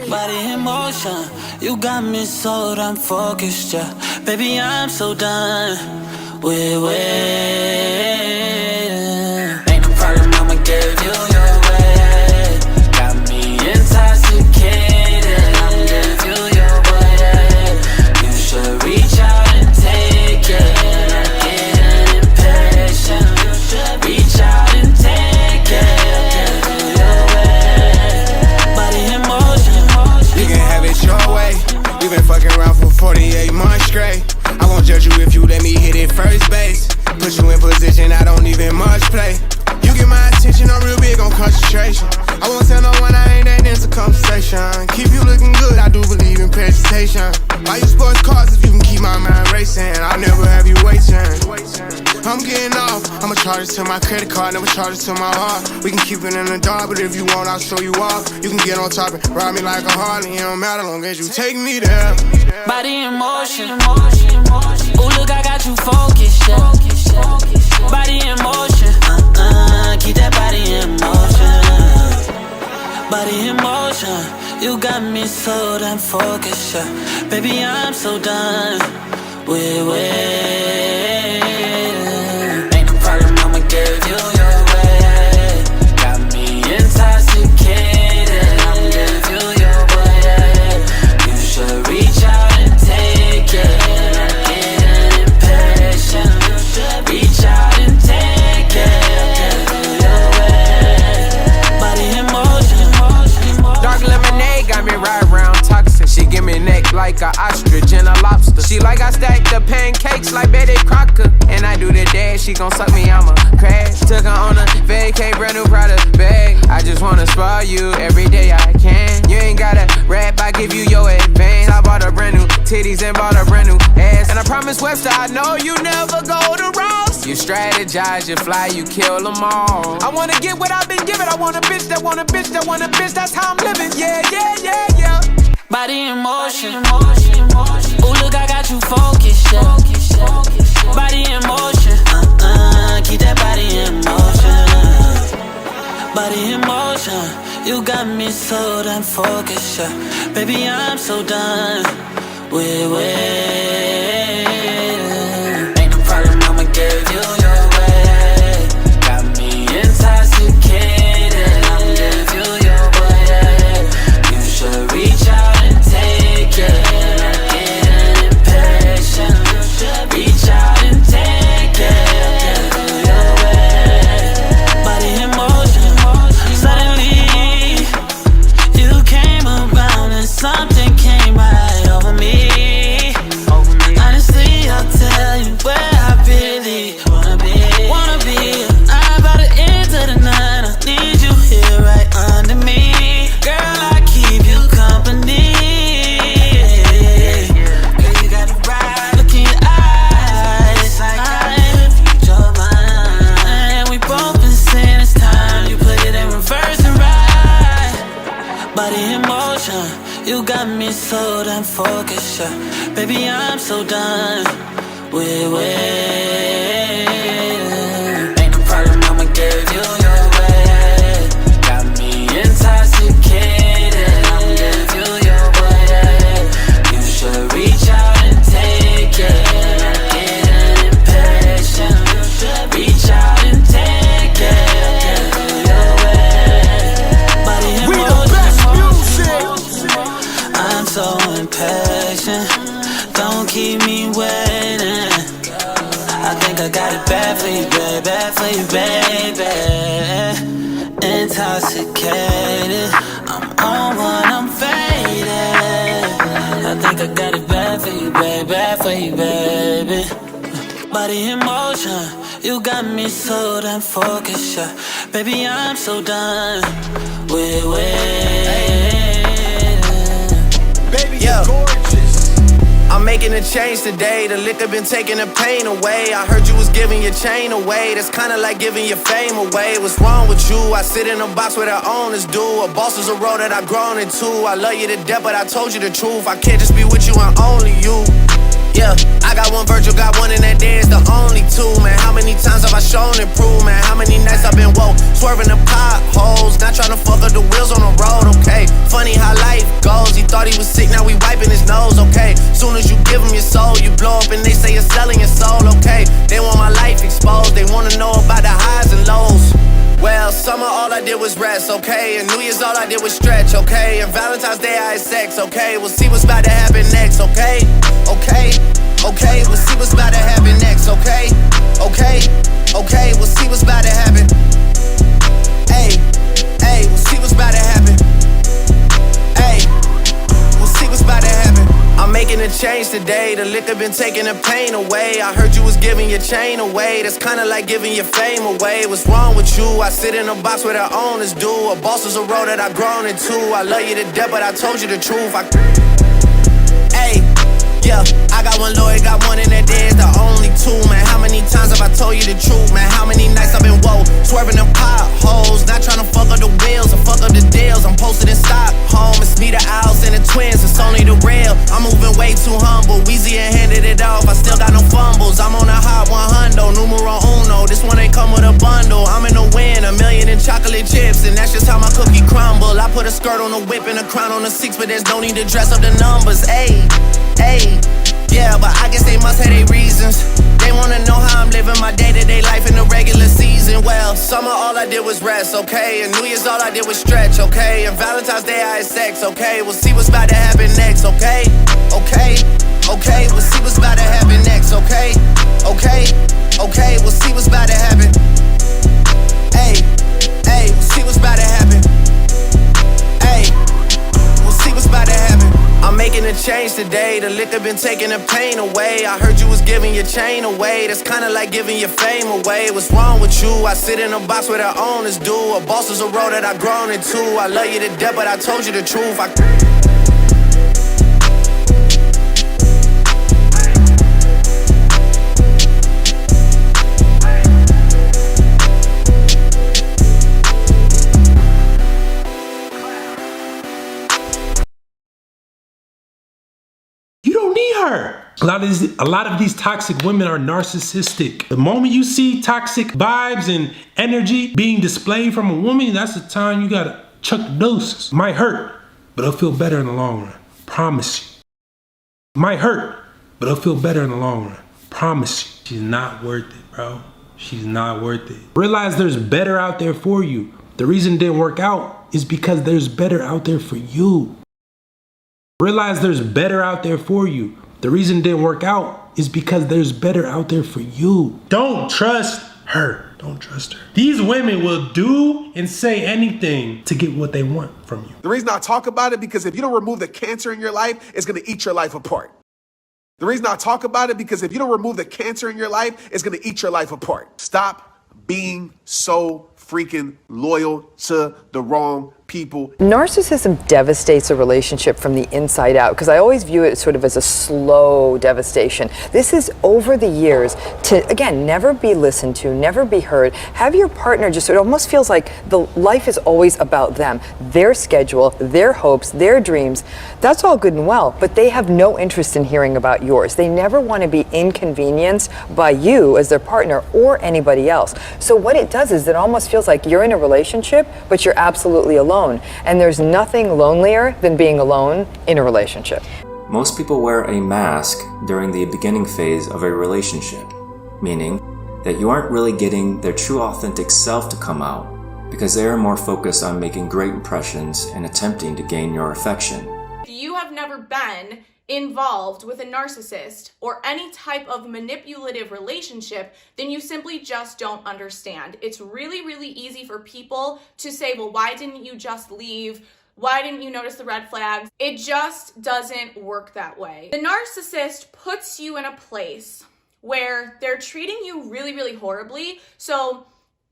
Body in motion, you got me so damn focused, yeah. Baby, I'm so done with waiting. Ain't no problem, I'ma give you your way. Got me intoxicated, I'ma give you your way. You should reach out and take it. I'm getting impatient. You should reach out and take it. I'll give you your way. Body in motion. You can have it your way. We've been fucking around for 48 months straight. I won't judge you if you let me hit it first base. Put you in position, I don't even much play. You get my attention, I'm real big on concentration. I won't tell no one I ain't that into conversation. Keep you looking good, I do believe in presentation. Buy you sports cars if you can keep my mind racing. I'll never have you waiting. I'm getting off, I'ma charge it to my credit card, never charge it to my heart. We can keep it in the dark, but if you want, I'll show you off. You can get on top and ride me like a Harley. It don't matter long as you take me there. Body in motion. Ooh, look, I got you focused, yeah. Body in motion. Keep that body in motion. Body in motion. You got me so damn focused, yeah. Baby, I'm so done with waiting. Ain't no problem, I'ma give you your way. Got me intoxicated, I'ma give you your way. You should reach out and take it. I'm getting impatient. You should reach out and take it. I'll give you your way. Body in motion. Dark lemonade got me right round toxic. She give me neck like a ostrich and a lobster. She like I stack the pancakes like Betty Crocker. And I do the dash, she gon' suck me, I'ma crash. Took her on a vacay, brand new product bag. I just wanna spoil you every day I can. You ain't gotta rap, I give you your advance. I bought a brand new titties and bought a brand new ass. And I promise Webster, I know you never go to Ross. You strategize, you fly, you kill them all. I wanna get what I've been given. I want a bitch that want a bitch that want a bitch. That's how I'm living, yeah, yeah, yeah, yeah. Body in motion. Ooh, look, I got you focused, yeah. Body in motion. Keep that body in motion. Body in motion. You got me so damn focused, yeah. Baby, I'm so done with waiting. Ain't no problem, I'ma give you your way. Got me intoxicated, I'ma give you your way. You should reach out and take it. I'm getting impatient. You should reach out and take it. I'll give you your way. Body in motion. Suddenly, you came around and something came right over me. Honestly, I'll tell you where I really wanna be. I'm about to enter the night. I need you here right under me. Girl, I keep you company. Girl, you got it right. Look in your eyes. I read your mind. We both been saying it's time. You put it in reverse and right. Body in motion. You got me so damn focused, yeah. Baby, I'm so done with waiting. Ain't no problem, I'ma give you your way. Got me intoxicated, I'ma give you your way. You should reach out and take it. I'm getting impatient. You should reach out and take it. I'll give you your way. Body in motion. I'm so impatient. Don't keep me waiting. I think I got it bad for you, baby, bad for you, baby. Intoxicated, I'm on one, I'm faded. I think I got it bad for you, baby, bad for you, baby. Body in motion, you got me so damn focused, yeah. Baby, I'm so done with waiting. Baby, you're gorgeous. I'm making a change today. The liquor been taking the pain away. I heard you was giving your chain away. That's kinda like giving your fame away. What's wrong with you? I sit in a box where the owners do. A boss is a role that I've grown into. I love you to death, but I told you the truth. I can't just be with you and only you. Yeah, I got one Virgil, got one, and that day is the only two, man. How many times have I shown improvement? How many nights I've been woke, swerving the potholes, not trying to fuck up the wheels on the road. in his nose, okay? Soon as you give him your soul, you blow up and they say you're selling your soul, okay? They want my life exposed, they wanna know about the highs and lows. Well, summer all I did was rest, okay? And New Year's all I did was stretch, okay? And Valentine's Day I had sex, okay? We'll see what's about to happen next, okay? Okay, okay, we'll see what's about to happen next, okay? Okay, okay, we'll see what's about to happen. Hey, hey, we'll see what's about to happen. Hey, we'll see what's about to happen. I'm making a change today. The liquor been taking the pain away. I heard you was giving your chain away. That's kinda like giving your fame away. What's wrong with you? I sit in a box where the owners do. A boss is a role that I've grown into. I love you to death, but I told you the truth. Hey, yeah, I got one lawyer, got one in that day, it's the only two, man. How many times have I told you the truth, man? How many nights I've been woke, swerving them potholes, not trying to fuck up the wheels or fuck up the deals. I'm posted in Stockholm, it's me, the Owls, and the twins, it's only the real. I'm moving way too humble, Weezy and handed it off, I still got no fumbles. I'm on a hot 100, numero uno, this one ain't come with a bundle. I'm in the win, $1 million in chocolate chips, and that's just how my cookie crumble. I put a skirt on a whip and a crown on a 6, but there's no need to dress up the numbers, ayy. Hey, yeah, but I guess they must have their reasons. They wanna know how I'm living my day-to-day life in the regular season. Well, summer all I did was rest, okay? And New Year's all I did was stretch, okay? And Valentine's Day I had sex, okay? We'll see what's about to happen next, okay? Okay, okay, we'll see what's about to happen next, okay? Okay, okay, we'll see what's about to happen. Hey, hey, we'll see what's about to happen. Hey, we'll see what's about to happen. I'm making a change today. The liquor been taking the pain away. I heard you was giving your chain away. That's kinda like giving your fame away. What's wrong with you? I sit in a box where the owners do. A boss is a role that I've grown into. I love you to death, but I told you the truth. You don't need her. A lot of these toxic women are narcissistic. The moment you see toxic vibes and energy being displayed from a woman, that's the time you gotta chuck the doses. Might hurt, but it'll feel better in the long run. Promise you. Might hurt, but it'll feel better in the long run. Promise you. She's not worth it, bro. She's not worth it. Realize there's better out there for you. The reason it didn't work out is because there's better out there for you. Realize there's better out there for you. The reason it didn't work out is because there's better out there for you. Don't trust her. Don't trust her. These women will do and say anything to get what they want from you. The reason I talk about it, because if you don't remove the cancer in your life, it's gonna eat your life apart. The reason I talk about it, because if you don't remove the cancer in your life, it's gonna eat your life apart. Stop being so freaking loyal to the wrong people. Narcissism devastates a relationship from the inside out, because I always view it sort of as a slow devastation. This is over the years to, again, never be listened to, never be heard. Have your partner just, it almost feels like the life is always about them, their schedule, their hopes, their dreams. That's all good and well, but they have no interest in hearing about yours. They never want to be inconvenienced by you as their partner or anybody else. So what it does is it almost feels like you're in a relationship, but you're absolutely alone. And there's nothing lonelier than being alone in a relationship. Most people wear a mask during the beginning phase of a relationship, meaning that you aren't really getting their true authentic self to come out because they are more focused on making great impressions and attempting to gain your affection. If you have never been involved with a narcissist or any type of manipulative relationship, then you simply just don't understand. It's really, really easy for people to say, well, why didn't you just leave? Why didn't you notice the red flags? It just doesn't work that way. The narcissist puts you in a place where they're treating you really, really horribly. So,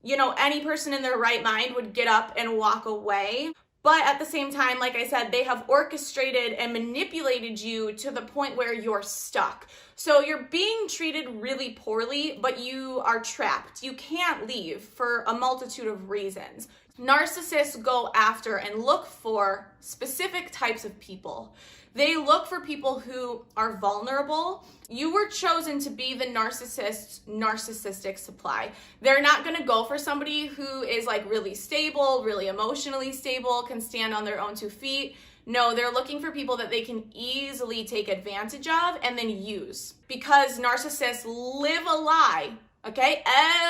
any person in their right mind would get up and walk away. But at the same time, like I said, they have orchestrated and manipulated you to the point where you're stuck. So you're being treated really poorly, but you are trapped. You can't leave for a multitude of reasons. Narcissists go after and look for specific types of people. They look for people who are vulnerable. You were chosen to be the narcissist's narcissistic supply. They're not gonna go for somebody who is like really stable, really emotionally stable, can stand on their own 2 feet. No, they're looking for people that they can easily take advantage of and then use. Because narcissists live a lie, okay?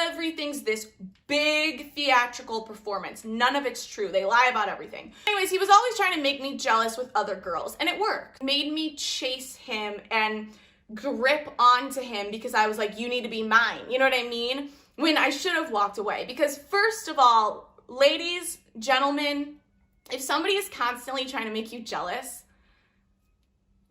Everything's this big theatrical performance. None of it's true. They lie about everything. Anyways, he was always trying to make me jealous with other girls, and it worked. Made me chase him and grip onto him because I was like, you need to be mine. You know what I mean? When I should have walked away. Because first of all, ladies, gentlemen, if somebody is constantly trying to make you jealous,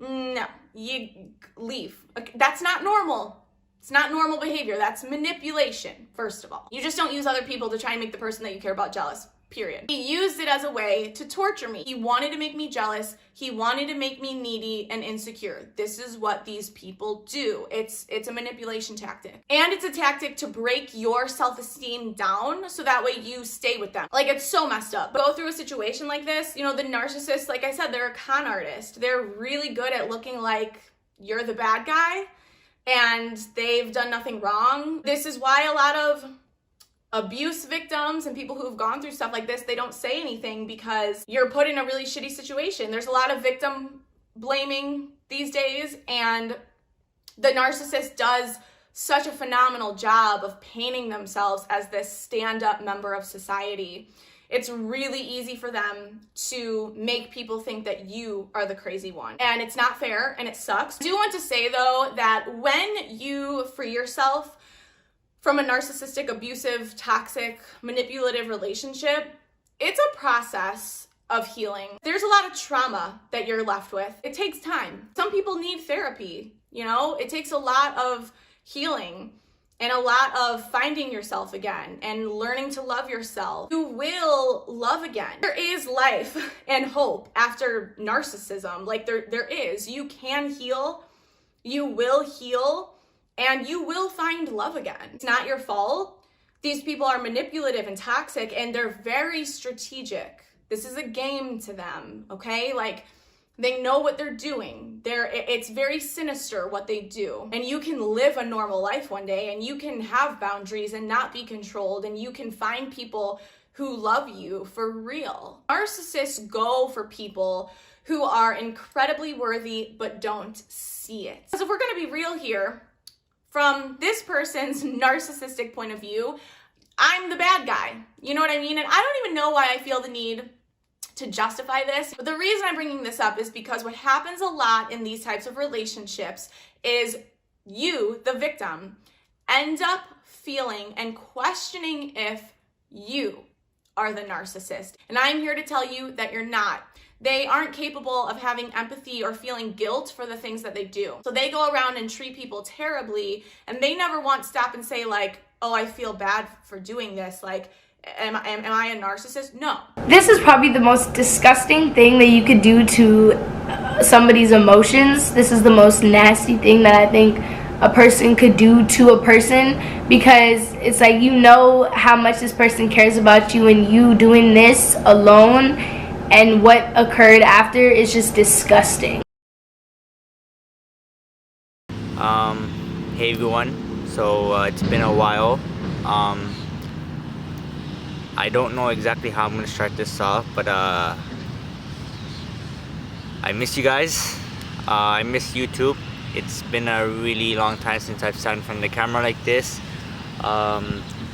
no, you leave. Okay, that's not normal. It's not normal behavior. That's manipulation, first of all. You just don't use other people to try and make the person that you care about jealous. Period. He used it as a way to torture me. He wanted to make me jealous. He wanted to make me needy and insecure. This is what these people do. It's a manipulation tactic. And it's a tactic to break your self-esteem down so that way you stay with them. Like, it's so messed up. Go through a situation like this, you know, the narcissist, like I said, they're a con artist. They're really good at looking like you're the bad guy and they've done nothing wrong. This is why a lot of abuse victims and people who've gone through stuff like this, they don't say anything because you're put in a really shitty situation. There's a lot of victim blaming these days, and the narcissist does such a phenomenal job of painting themselves as this stand-up member of society. It's really easy for them to make people think that you are the crazy one. And it's not fair and it sucks. I do want to say though that when you free yourself from a narcissistic, abusive, toxic, manipulative relationship, it's a process of healing. There's a lot of trauma that you're left with. It takes time. Some people need therapy, you know? It takes a lot of healing and a lot of finding yourself again and learning to love yourself. You will love again. There is life and hope after narcissism. Like there is. You can heal. You will heal. And you will find love again. It's not your fault. These people are manipulative and toxic, and they're very strategic. This is a game to them, okay? Like, they know what they're doing. It's very sinister what they do. And you can live a normal life one day, and you can have boundaries and not be controlled, and you can find people who love you for real. Narcissists go for people who are incredibly worthy but don't see it. So if we're gonna be real here, from this person's narcissistic point of view, I'm the bad guy. You know what I mean? And I don't even know why I feel the need to justify this. But the reason I'm bringing this up is because what happens a lot in these types of relationships is you, the victim, end up feeling and questioning if you are the narcissist. And I'm here to tell you that you're not. They aren't capable of having empathy or feeling guilt for the things that they do. So they go around and treat people terribly, and they never once stop and say like, oh, I feel bad for doing this. Like, am I a narcissist? No. This is probably the most disgusting thing that you could do to somebody's emotions. This is the most nasty thing that I think a person could do to a person, because it's like, you know how much this person cares about you, and you doing this alone and what occurred after is just disgusting. Hey everyone, so it's been a while. I don't know exactly how I'm gonna start this off, but I miss you guys. I miss YouTube. It's been a really long time since I've sat in front of the camera like this.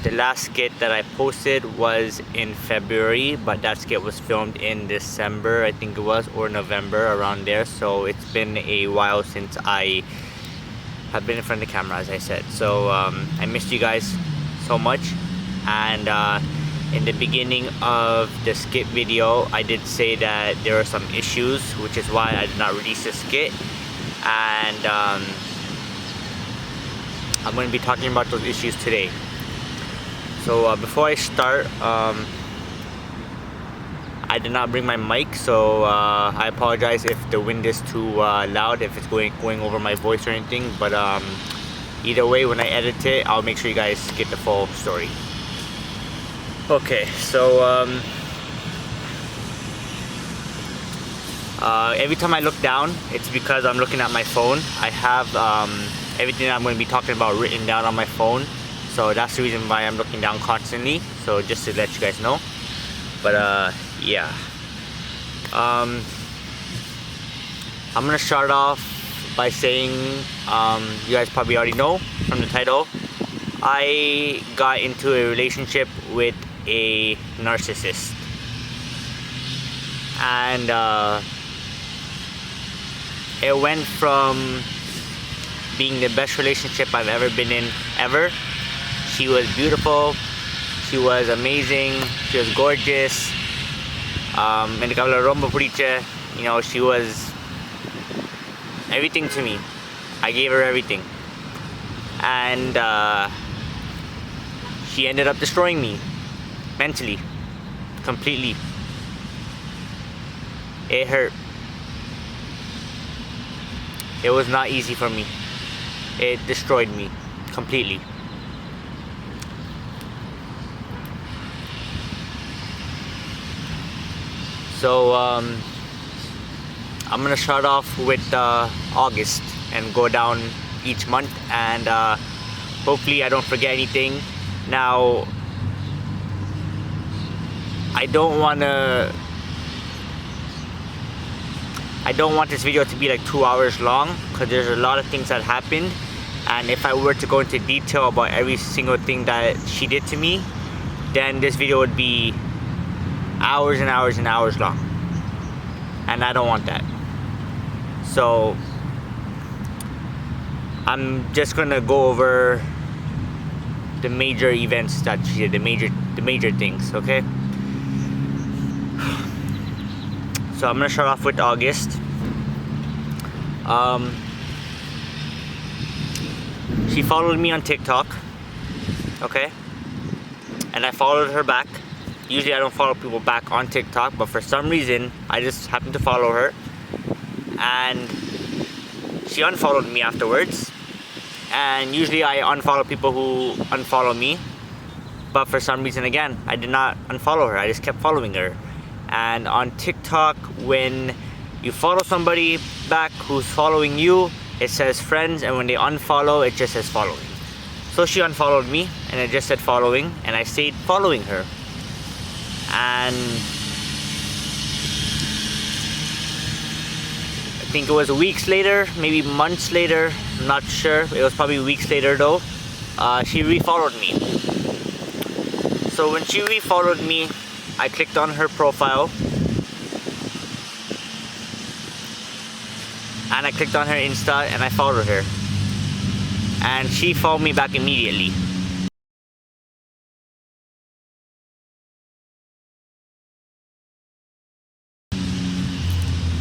The last skit that I posted was in February, but that skit was filmed in December, I think it was, or November, around there. So it's been a while since I have been in front of the camera, as I said. So I missed you guys so much. And in the beginning of the skit video, I did say that there were some issues, which is why I did not release the skit. And I'm going to be talking about those issues today. So before I start, I did not bring my mic, so I apologize if the wind is too loud, if it's going over my voice or anything. But either way, when I edit it, I'll make sure you guys get the full story. Okay, so every time I look down, it's because I'm looking at my phone. I have everything I'm going to be talking about written down on my phone. So that's the reason why I'm looking down constantly. So just to let you guys know. But yeah. I'm gonna start off by saying, you guys probably already know from the title, I got into a relationship with a narcissist. And it went from being the best relationship I've ever been in, ever. She was beautiful, she was amazing, she was gorgeous. You know, she was everything to me. I gave her everything. And she ended up destroying me mentally, completely. It hurt. It was not easy for me. It destroyed me completely. So I'm gonna start off with August and go down each month, and hopefully I don't forget anything. Now, I don't want this video to be like 2 hours long, because there's a lot of things that happened, and if I were to go into detail about every single thing that she did to me, then this video would be hours and hours and hours long, and I don't want that. So I'm just gonna go over the major events that she did, the major things, okay? So I'm gonna start off with August. She followed me on TikTok, okay? And I followed her back. Usually I don't follow people back on TikTok, but for some reason I just happened to follow her, and she unfollowed me afterwards. And usually I unfollow people who unfollow me, but for some reason, again, I did not unfollow her. I just kept following her. And on TikTok, when you follow somebody back who's following you, it says friends, and when they unfollow, it just says following. So she unfollowed me, and it just said following, and I stayed following her. And I think it was weeks later, maybe months later, I'm not sure. It was probably weeks later though. She refollowed me. So when she refollowed me, I clicked on her profile, and I clicked on her Insta, and I followed her. And she followed me back immediately.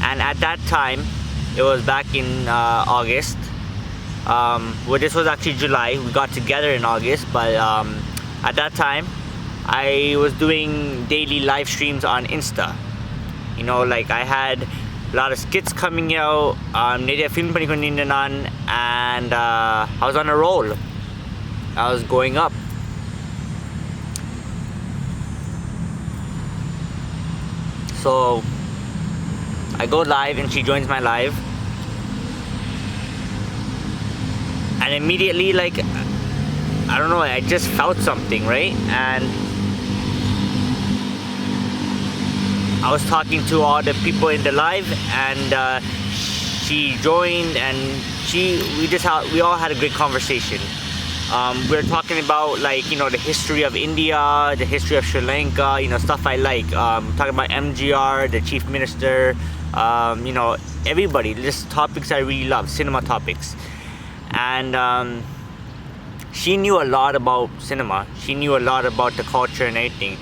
And at that time, it was back in August. Well, this was actually July. We got together in August, but at that time, I was doing daily live streams on Insta. You know, like I had a lot of skits coming out, and I was on a roll. I was going up. So I go live and she joins my live, and immediately, like, I don't know, I just felt something, right? And I was talking to all the people in the live, and she joined, and we all had a great conversation. We were talking about, like, you know, the history of India, the history of Sri Lanka, you know, stuff I like. Talking about MGR, the chief minister, you know, everybody, just topics I really love, cinema topics. And she knew a lot about cinema. She knew a lot about the culture and everything.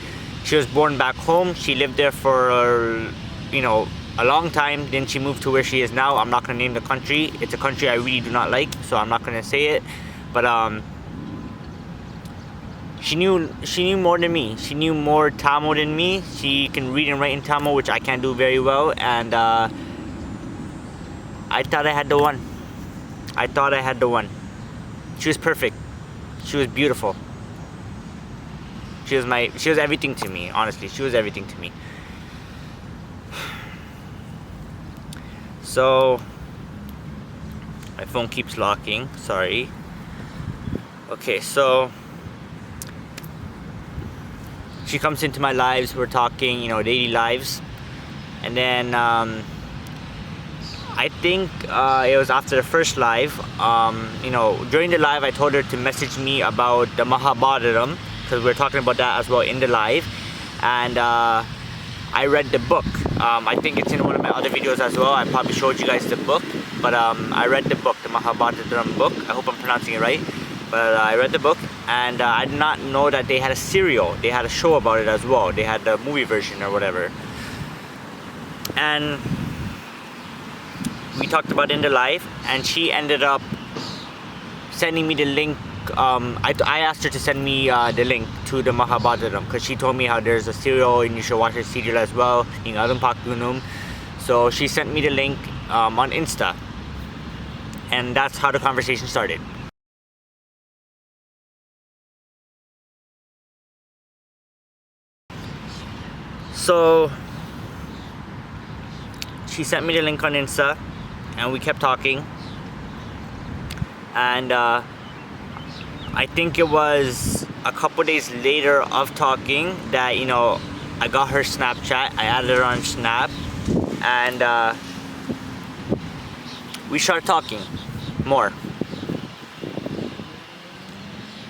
She was born back home. She lived there for, you know, a long time. Then she moved to where she is now. I'm not gonna name the country. It's a country I really do not like, so I'm not gonna say it. But she knew more than me. She knew more Tamil than me. She can read and write in Tamil, which I can't do very well. And I thought I had the one. I thought I had the one. She was perfect. She was beautiful. She was everything to me, honestly. She was everything to me. So, my phone keeps locking, sorry. Okay, so she comes into my lives, we're talking, you know, daily lives. And then I think it was after the first live. You know, during the live, I told her to message me about the Mahabharatam, because we're talking about that as well in the live. And I read the book. I think it's in one of my other videos as well. I probably showed you guys the book, but I read the book, the Mahabharatam book. I hope I'm pronouncing it right. But I read the book, and I did not know that they had a serial. They had a show about it as well. They had the movie version or whatever. And we talked about it in the live, and she ended up sending me the link. I asked her to send me the link to the Mahabharatam, because she told me how there's a serial and you should watch the serial as well. So she sent me the link on Insta, and that's how the conversation started. So she sent me the link on Insta, and we kept talking, and I think it was a couple days later of talking that, you know, I got her Snapchat. I added her on Snap, and we started talking more.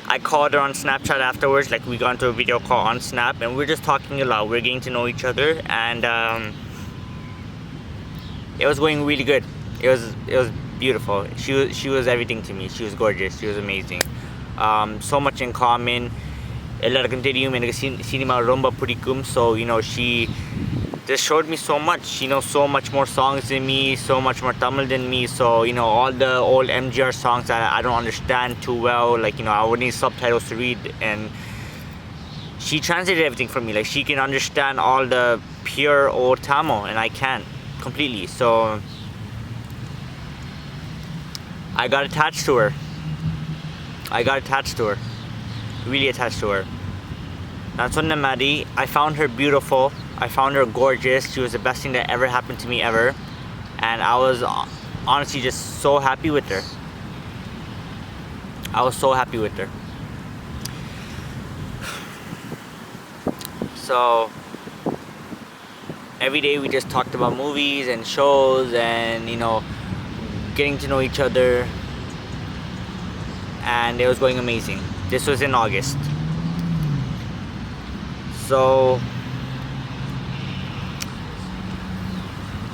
I called her on Snapchat afterwards, like we got into a video call on Snap, and we're just talking a lot. We're getting to know each other, and it was going really good. It was beautiful. She was everything to me. She was gorgeous. She was amazing. So much in common. எல்லாருக்கும் தெரியும் எனக்கு cinema ரொம்ப பிடிக்கும். So, you know, she just showed me so much. She knows so much more songs than me, so much more Tamil than me. So, you know, all the old MGR songs that I don't understand too well, like, you know, I would need subtitles to read, and she translated everything for me. Like, she can understand all the pure old Tamil, and I can't completely. So I got attached to her. Really attached to her. That's on the Maddie. I found her beautiful. I found her gorgeous. She was the best thing that ever happened to me ever. And I was honestly just so happy with her. I was so happy with her. So every day we just talked about movies and shows and, you know, getting to know each other. And it was going amazing. This was in August. So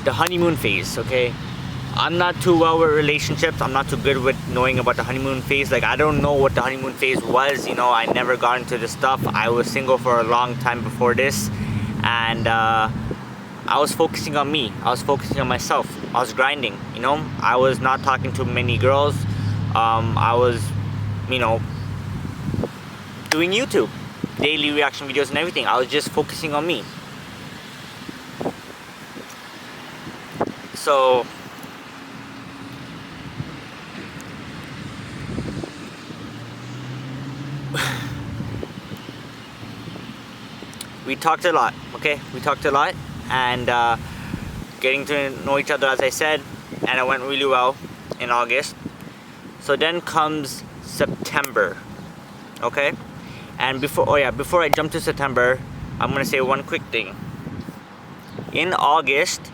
the honeymoon phase, okay? I'm not too well with relationships. I'm not too good with knowing about the honeymoon phase. Like, I don't know what the honeymoon phase was. You know, I never got into this stuff. I was single for a long time before this. And I was focusing on me. I was focusing on myself. I was grinding, you know? I was not talking to many girls. I was, you know, doing YouTube, daily reaction videos and everything. I was just focusing on me. So we talked a lot, okay? We talked a lot, and getting to know each other, as I said, and it went really well in August. So then comes September, okay? And before I jump to September, I'm gonna say one quick thing. In August,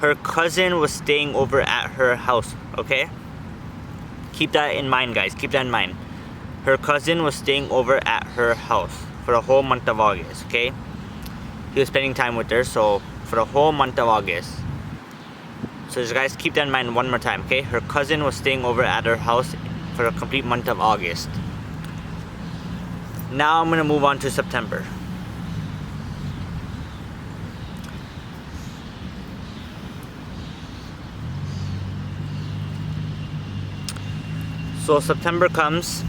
her cousin was staying over at her house, okay? Keep that in mind, guys. Keep that in mind. Her cousin was staying over at her house for the whole month of August, okay? He was spending time with her, so for the whole month of August. So just guys, keep that in mind one more time, okay? Her cousin was staying over at her house for a complete month of August. Now I'm gonna move on to September. So September comes,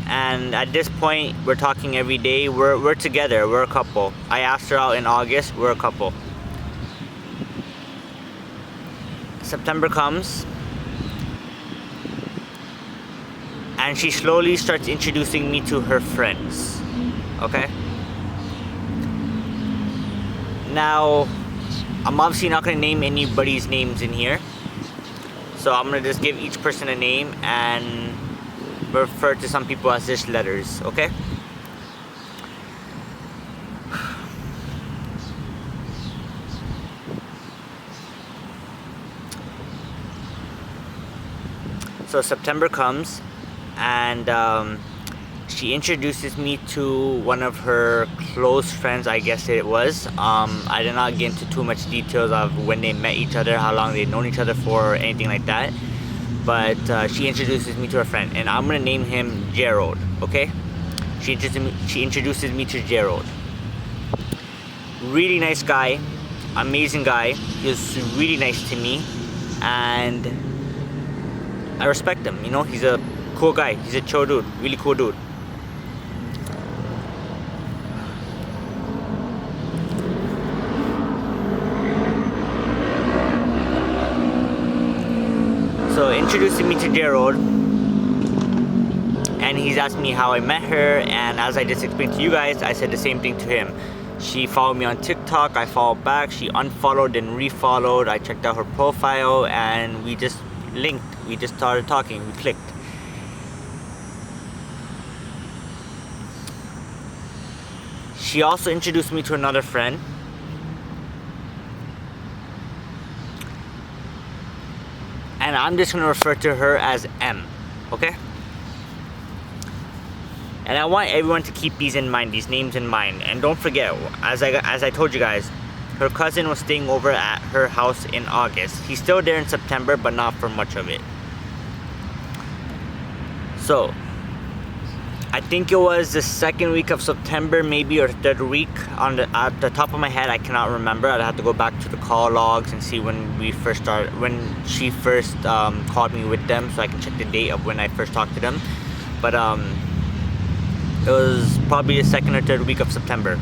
and at this point we're talking every day. We're together. We're a couple. I asked her out in August. We're a couple. September comes, and she slowly starts introducing me to her friends, okay? Now, I'm obviously not gonna name anybody's names in here, so I'm gonna just give each person a name and refer to some people as just letters, okay? So September comes, and she introduces me to one of her close friends, I guess it was. I did not get into too much details of when they met each other, how long they'd known each other for, or anything like that. But she introduces me to her friend, and I'm gonna name him Gerald, okay? She introduces me to Gerald. Really nice guy, amazing guy. He was really nice to me, and I respect him. You know, he's a cool guy. He's a chill dude, really cool dude. So introducing me to Gerald, and he's asked me how I met her, and as I just explained to you guys, I said the same thing to him. She followed me on TikTok, I followed back, she unfollowed and refollowed, I checked out her profile, and we just linked, we just started talking, we clicked. She also introduced me to another friend. And I'm just gonna refer to her as M, okay? And I want everyone to keep these in mind, these names in mind. And don't forget, as I told you guys, her cousin was staying over at her house in August. He's still there in September, but not for much of it. So, I think it was the second week of September, maybe, or third week. At the top of my head, I cannot remember. I'd have to go back to the call logs and see when she first called me with them, so I can check the date of when I first talked to them. But it was probably the second or third week of September.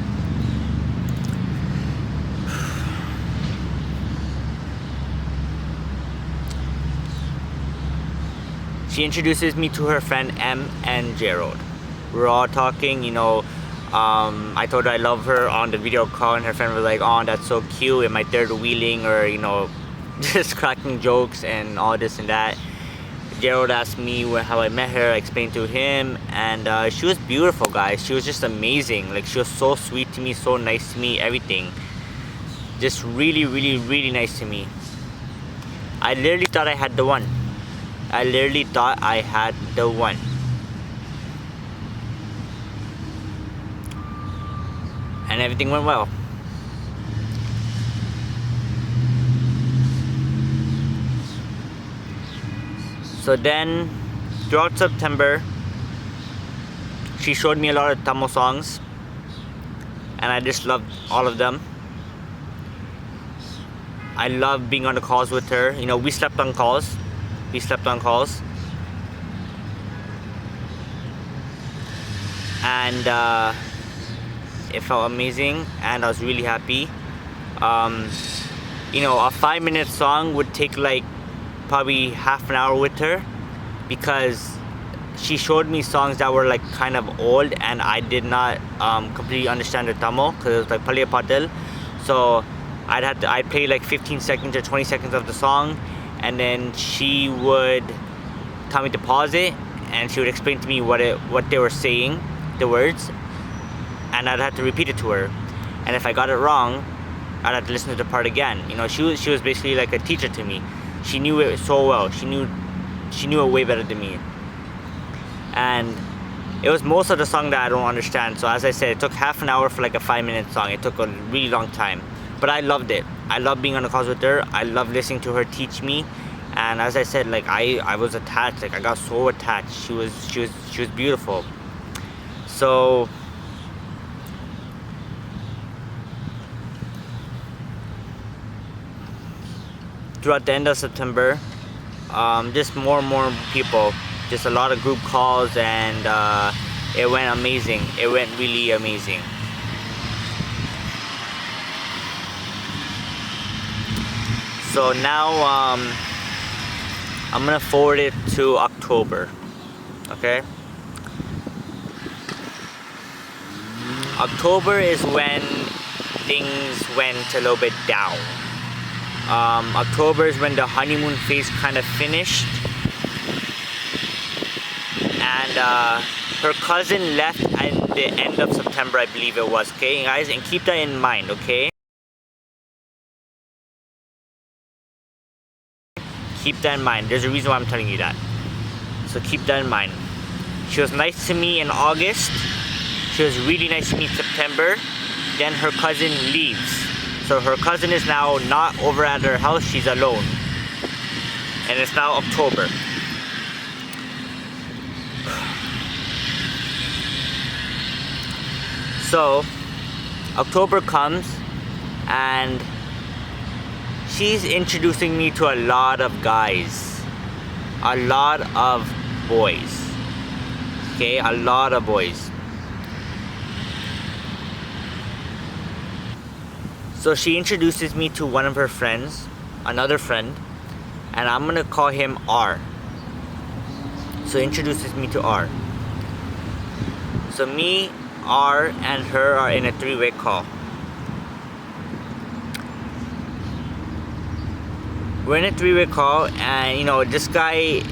She introduces me to her friend M and Gerald. We're all talking, you know, I told her I love her on the video call, and her friend was like, oh, that's so cute, am I third wheeling, or, you know, just cracking jokes and all this and that. Gerald asked me how I met her, I explained to him, and she was beautiful, guys. She was just amazing. Like, she was so sweet to me, so nice to me, everything. Just really, really, really nice to me. I literally thought I had the one. I literally thought I had the one. And everything went well. So then, throughout September, she showed me a lot of Tamil songs, and I just loved all of them. I loved being on the calls with her. You know, we slept on calls. And it felt amazing, and I was really happy. You know, a 5-minute song would take like probably half an hour with her, because she showed me songs that were like kind of old, and I did not completely understand the Tamil, because it was like Palya Patil. So I'd play like 15 seconds or 20 seconds of the song, and then she would tell me to pause it, and she would explain to me what they were saying, the words, and I'd have to repeat it to her. And if I got it wrong, I'd have to listen to the part again. You know, she was basically like a teacher to me. She knew it so well. She knew it way better than me. And it was most of the song that I don't understand. So as I said, it took half an hour for like a 5-minute song. It took a really long time. But I loved it. I loved being on the calls with her. I loved listening to her teach me. And as I said, like I was attached. Like I got so attached. She was beautiful. So throughout the end of September, just more and more people, just a lot of group calls, and it went amazing. It went really amazing. So now I'm gonna forward it to October, okay? October is when things went a little bit down. October is when the honeymoon phase kind of finished, and her cousin left at the end of September, I believe it was, okay guys, and keep that in mind, okay? Keep that in mind. There's a reason why I'm telling you that. So keep that in mind. She was nice to me in August. She was really nice to me in September. Then her cousin leaves. So her cousin is now not over at her house, she's alone. And it's now October. So October comes and she's introducing me to a lot of guys. A lot of boys. Okay, a lot of boys. So she introduces me to one of her friends, another friend, and I'm gonna call him R. So introduces me to R. So me, R, and her are in a three-way call. We're in a three-way call, and you know, this guy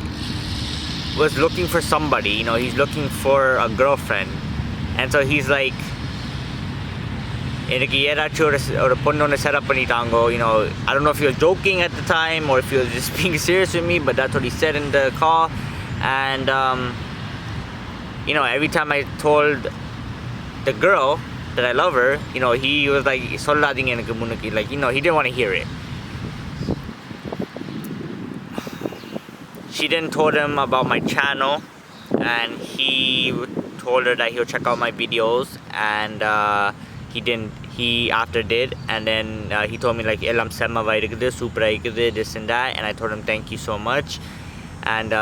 was looking for somebody, you know, he's looking for a girlfriend. And so he's like, you know, I don't know if he was joking at the time or if he was just being serious with me, but that's what he said in the call. And you know, every time I told the girl that I love her, you know, he was like, like, you know, he didn't want to hear it. She then told him about my channel, and he told her that he'll check out my videos, and he after did, and then he told me like, elam semma vairikudu, super aikudu, this and that, and I told him thank you so much, and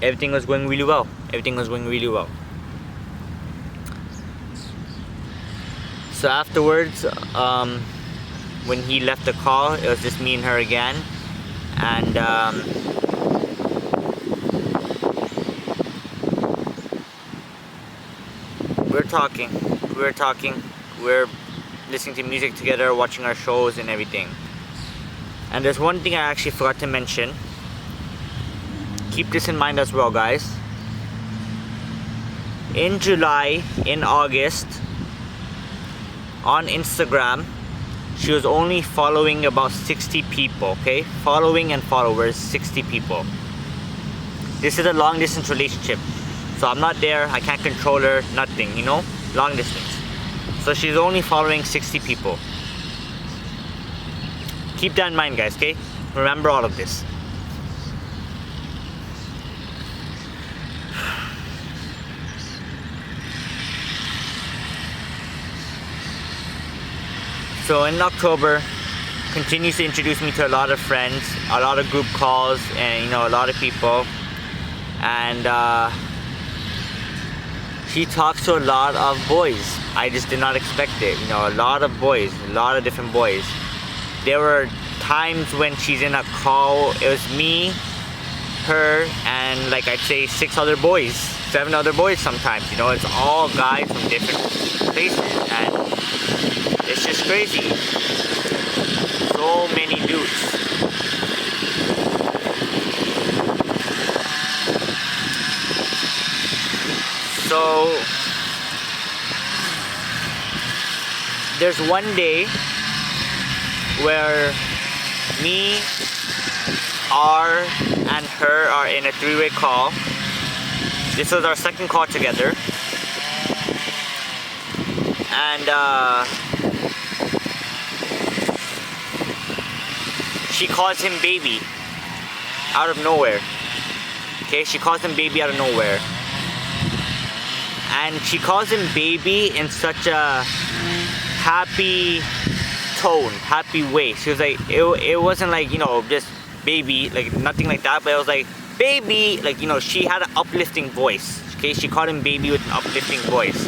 everything was going really well. Everything was going really well. So afterwards, when he left the call, it was just me and her again, and we're talking, we're listening to music together, watching our shows and everything. And there's one thing I actually forgot to mention. Keep this in mind as well, guys. In July, in August, on Instagram, she was only following about 60 people, okay? Following and followers, 60 people. This is a long distance relationship. So I'm not there, I can't control her, nothing, you know? Long distance. So she's only following 60 people. Keep that in mind, guys, okay? Remember all of this. So in October, continues to introduce me to a lot of friends, a lot of group calls, and you know, a lot of people. And she talks to a lot of boys. I just did not expect it. You know, a lot of boys, a lot of different boys. There were times when she's in a call, it was me, her, and like I'd say 6 other boys, 7 other boys sometimes. You know, it's all guys from different places, and it's just crazy. So many dudes. So there's one day where me, R, and her are in a 3-way call. This was our second call together. And she calls him baby out of nowhere. Okay, she calls him baby out of nowhere. And she calls him baby in such a happy tone, happy way. She was like, it wasn't like, you know, just baby, like nothing like that, but it was like, baby, like, you know, she had an uplifting voice. Okay, she called him baby with an uplifting voice.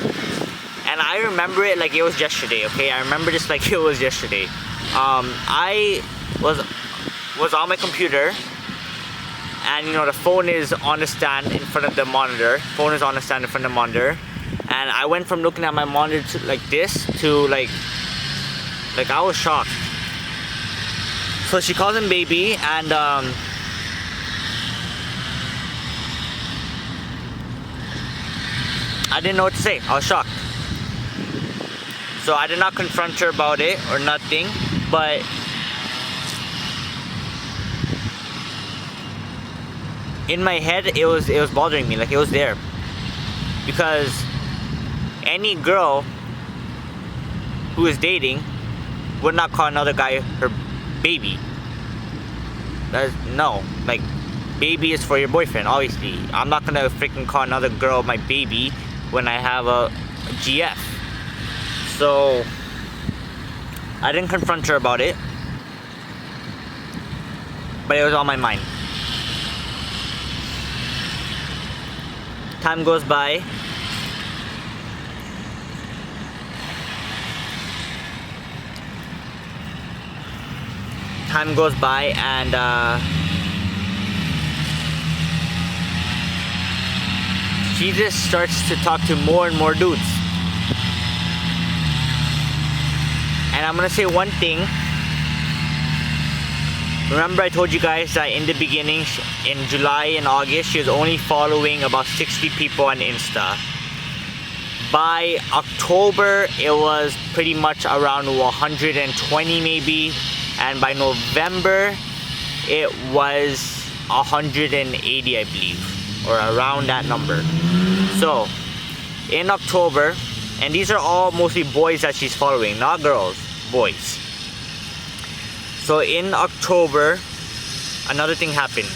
And I remember it like it was yesterday, okay? I remember this like it was yesterday. I was on my computer, and you know, the phone is on the stand in front of the monitor. Phone is on the stand in front of the monitor. And I went from looking at my monitor to like this to like I was shocked. So she calls him baby, and I didn't know what to say. I was shocked. So I did not confront her about it or nothing, but in my head, it was bothering me, like it was there. Because any girl who is dating would not call another guy her baby. No, like, baby is for your boyfriend, obviously. I'm not gonna freaking call another girl my baby when I have a GF. So I didn't confront her about it, but it was on my mind. Time goes by. Time goes by, and she just starts to talk to more and more dudes. And I'm gonna say one thing. Remember I told you guys that in the beginning, in July and August, she was only following about 60 people on Insta. By October, it was pretty much around 120 maybe. And by November, it was 180, I believe, or around that number. So, in October, and these are all mostly boys that she's following, not girls, boys. So in October, another thing happened.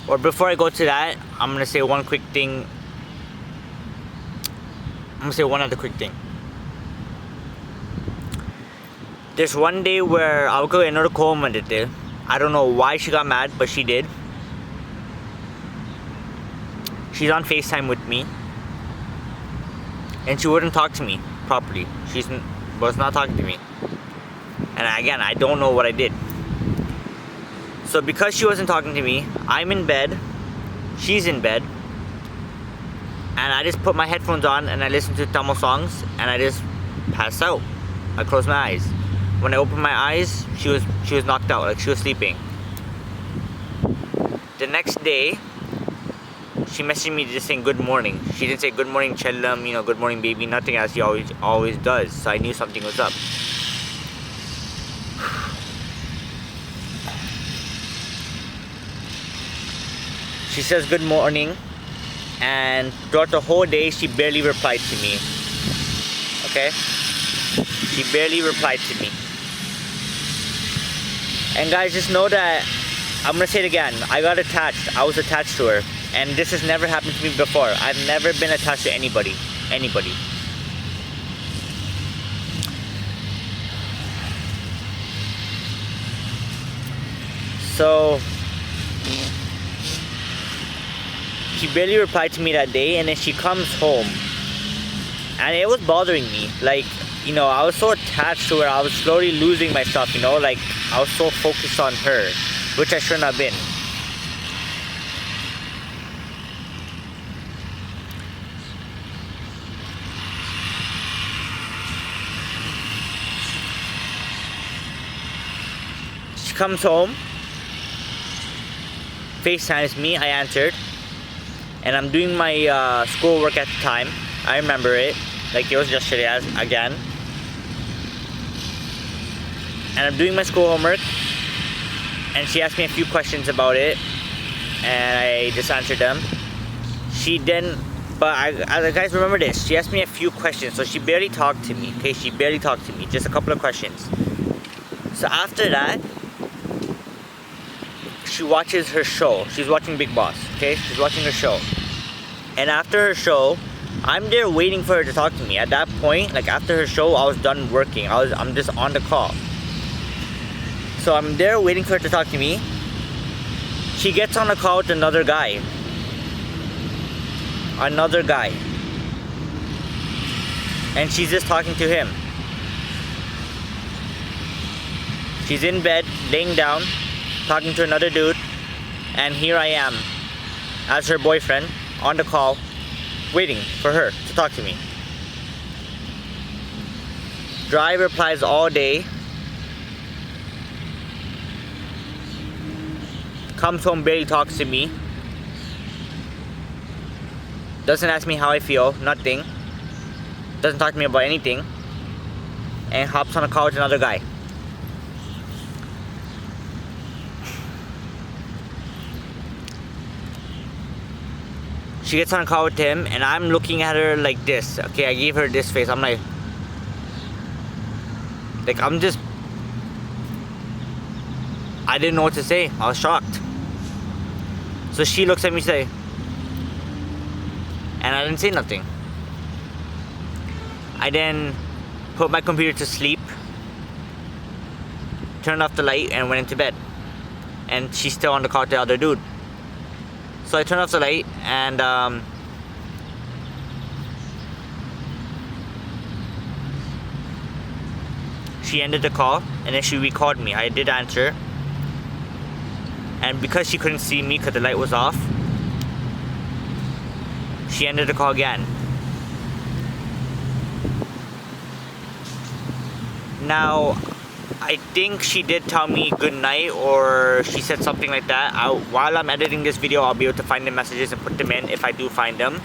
Or before I go to that, I'm gonna say one quick thing. I'm gonna say one other quick thing. There's one day where avukku ennoda kovam vandittu. I don't know why she got mad, but she did. She's on FaceTime with me, and she wouldn't talk to me properly. She was not talking to me. And again, I don't know what I did. So because she wasn't talking to me, I'm in bed, she's in bed, and I just put my headphones on and I listen to Tamil songs, and I just pass out. I close my eyes. When I opened my eyes, she was knocked out, like she was sleeping. The next day, she messaged me just saying good morning. She didn't say good morning Chellam, good morning baby, nothing as she always does. So I knew something was up. She says good morning, and throughout the whole day she barely replied to me. Okay? She barely replied to me. And guys, just know that, I'm gonna say it again, I got attached. I was attached to her. And this has never happened to me before. I've never been attached to anybody. So she barely replied to me that day, and then she comes home. And it was bothering me. Like, I was so attached to her, I was slowly losing my stuff, like I was so focused on her, which I shouldn't have been. She comes home, FaceTimes me, I answered, and I'm doing my schoolwork at the time. I remember it, like it was yesterday again. And I'm doing my school homework, and she asked me a few questions about it, and I just answered them. She didn't, but guys, remember this, she asked me a few questions, so she barely talked to me, okay? She barely talked to me, just a couple of questions. So after that, she watches her show. She's watching Big Boss, okay? She's watching her show. And after her show, I'm there waiting for her to talk to me. At that point, like after her show, I was done working. I'm just on the call. So I'm there waiting for her to talk to me. She gets on a call with another guy. And she's just talking to him. She's in bed, laying down, talking to another dude, and here I am as her boyfriend on the call, waiting for her to talk to me. Dry replies all day. Comes home, barely talks to me. Doesn't ask me how I feel, nothing. Doesn't talk to me about anything. and hops on a call with another guy. She gets on a call with him, and I'm looking at her like this. Okay, I gave her this face. I'm like I'm just, I didn't know what to say. I was shocked. So she looks at me, say, and I didn't say nothing. I then put my computer to sleep, turned off the light, and went into bed. And she's still on the call with the other dude. So I turned off the light, and she ended the call, and then she recalled me. I did answer, and because she couldn't see me because the light was off, she ended the call again. Now, I think she did tell me good night, or she said something like that. While I'm editing this video, I'll be able to find the messages and put them in if I do find them.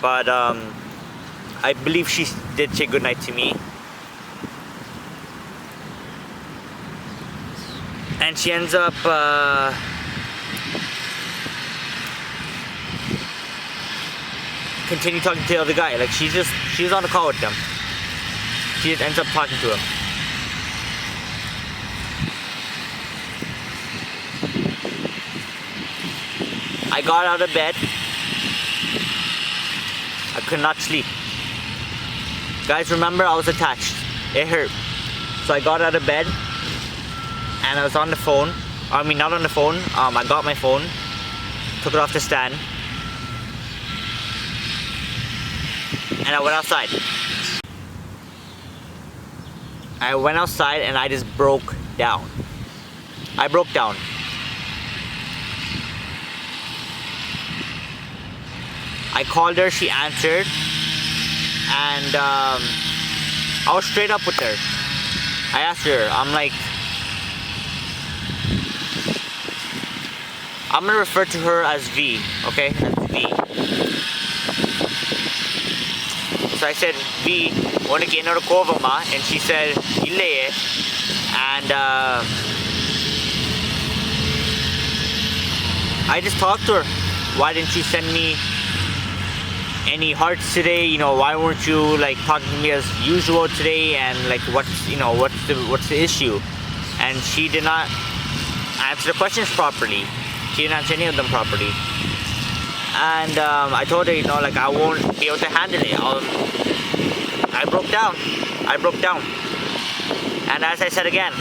But I believe she did say good night to me. And she ends up continue talking to the other guy. Like she's on the call with them. She just ends up talking to him. I got out of bed. I could not sleep. Guys, remember, I was attached. It hurt. So I got out of bed, and I was on the phone. I mean, not on the phone. I got my phone, took it off the stand, and I went outside. I went outside and I just broke down. I broke down. I called her, she answered, and I was straight up with her. I asked her, I'm like, I'm gonna refer to her as V, okay? As V. So I said, V, wanna get another cover, ma? And she said, Ile. And I just talked to her. Why didn't you send me any hearts today? You know, why weren't you like talking to me as usual today? And like, what's the issue? And she did not answer the questions properly. She didn't answer any of them properly. And I told her, you know, like I won't be able to handle it. I broke down. I broke down. And as I said again,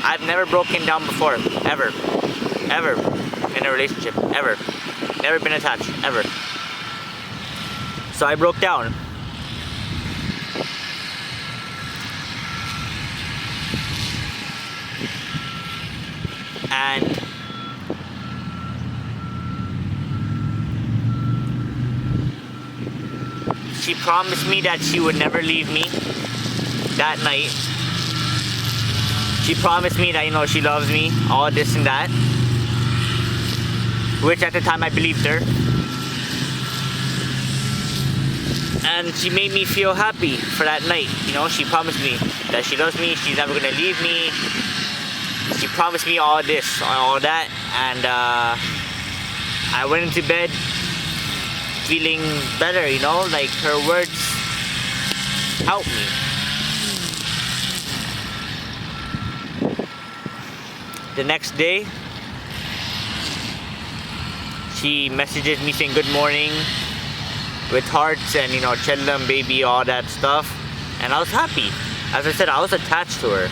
I've never broken down before, ever, ever, in a relationship, ever, never been attached, ever. So I broke down. And she promised me that she would never leave me that night. She promised me that, you know, she loves me, all this and that. Which at the time I believed her. And she made me feel happy for that night. You know, she promised me that she loves me, she's never gonna leave me. She promised me all this, all that, and I went into bed feeling better, you know, like her words helped me. The next day, she messages me saying good morning with hearts and, you know, chellam, baby, all that stuff. And I was happy. As I said, I was attached to her.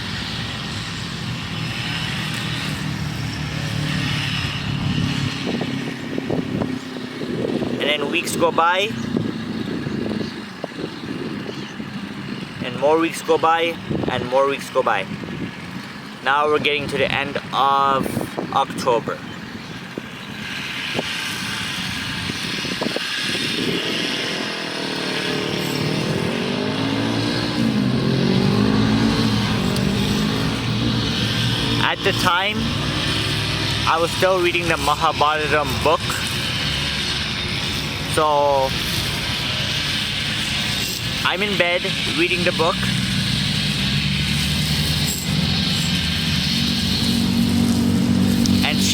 And then weeks go by. And more weeks go by. And more weeks go by. Now we're getting to the end of October. At the time, I was still reading the Mahabharatam book. So I'm in bed reading the book,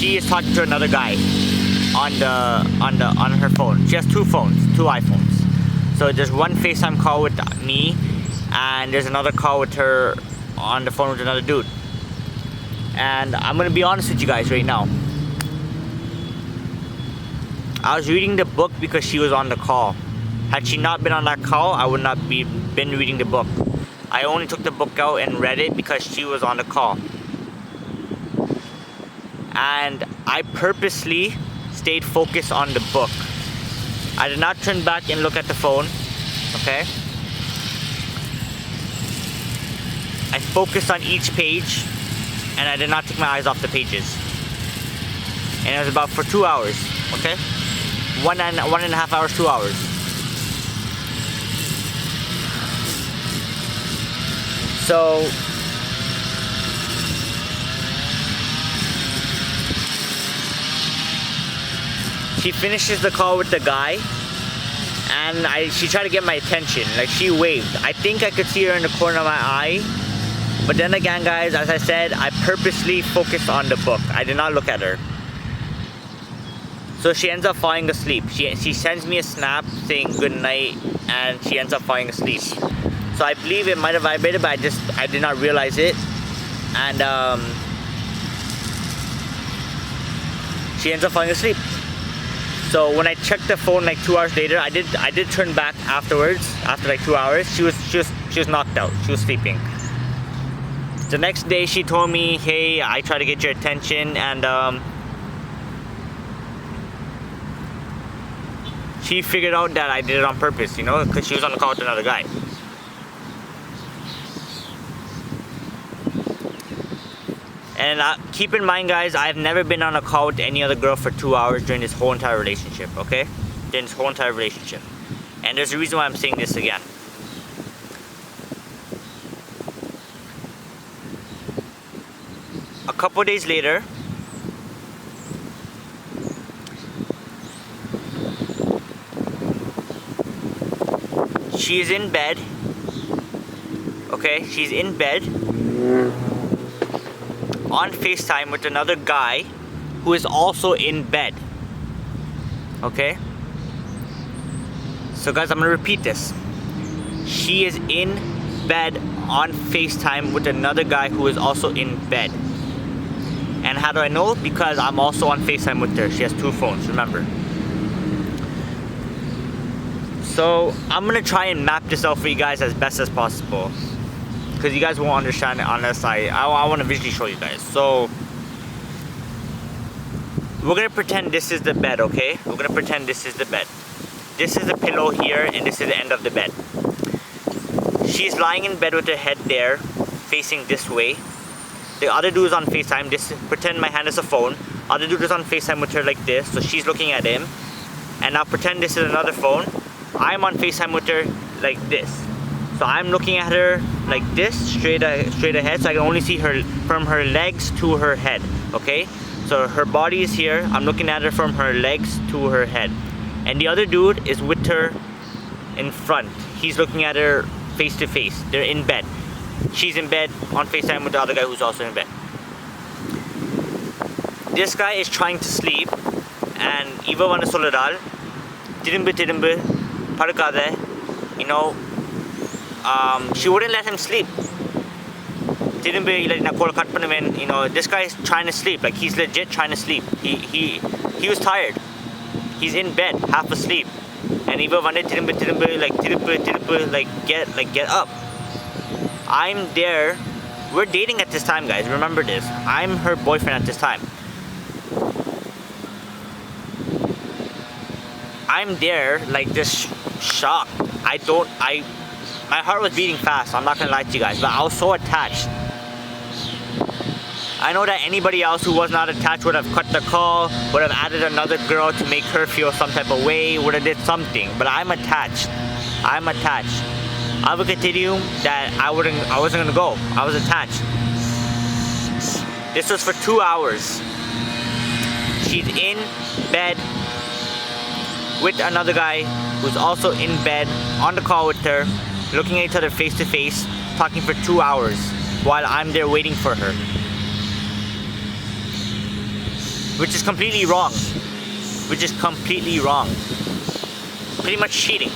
she is talking to another guy on her phone. She has two phones, two iPhones. So there's one FaceTime call with me, and there's another call with her on the phone with another dude. And I'm gonna be honest with you guys right now. I was reading the book because she was on the call. Had she not been on that call, I would not been reading the book. I only took the book out and read it because she was on the call. And I purposely stayed focused on the book. I did not turn back and look at the phone, okay? I focused on each page, and I did not take my eyes off the pages. And it was about for 2 hours, okay? One and a half hours, 2 hours. So she finishes the call with the guy, and she tried to get my attention. Like, she waved. I think I could see her in the corner of my eye. But then again, guys, as I said, I purposely focused on the book. I did not look at her. So she ends up falling asleep. She sends me a snap saying good night, and she ends up falling asleep. So I believe it might have vibrated, but I did not realize it. And she ends up falling asleep. So when I checked the phone like 2 hours later, I did turn back afterwards. After like 2 hours, she was knocked out. She was sleeping. The next day, she told me, "Hey, I tried to get your attention," and she figured out that I did it on purpose, you know, because she was on the call with another guy. And keep in mind, guys, I've never been on a call with any other girl for 2 hours during this whole entire relationship, okay? During this whole entire relationship. And there's a reason why I'm saying this again. A couple days later, she's in bed, okay? She's in bed on FaceTime with another guy who is also in bed, okay? So guys, I'm gonna repeat this. She is in bed on FaceTime with another guy who is also in bed. And how do I know? Because I'm also on FaceTime with her. She has two phones, remember. So I'm gonna try and map this out for you guys as best as possible, because you guys won't understand it unless I want to visually show you guys. So we're gonna pretend this is the bed, okay? We're gonna pretend this is the bed. This is the pillow here, and this is the end of the bed. She's lying in bed with her head there, facing this way. The other dude is on FaceTime. Pretend my hand is a phone. Other dude is on FaceTime with her like this, so she's looking at him. And now pretend this is another phone. I'm on FaceTime with her like this. So I'm looking at her like this, straight ahead, so I can only see her from her legs to her head, okay? So her body is here. I'm looking at her from her legs to her head. And the other dude is with her in front. He's looking at her face to face. They're in bed. She's in bed on FaceTime with the other guy who's also in bed. This guy is trying to sleep, and Iva vanna solladal, tirumbu padukada, you know, she wouldn't let him sleep. You know, this guy is trying to sleep. Like, he's legit trying to sleep. He was tired. He's in bed, half asleep. And Iva vanna tirumbu, like get up. I'm there. We're dating at this time, guys. Remember this. I'm her boyfriend at this time. I'm there, like, just shocked. My heart was beating fast. I'm not gonna lie to you guys, but I was so attached. I know that anybody else who was not attached would have cut the call, would have added another girl to make her feel some type of way, would have did something. But I'm attached. I'm attached. I would continue that I wasn't gonna go. I was attached. This was for 2 hours. She's in bed with another guy who's also in bed, on the call with her, looking at each other face to face, talking for 2 hours while I'm there waiting for her. which is completely wrong. Which is completely wrong. Pretty much cheating.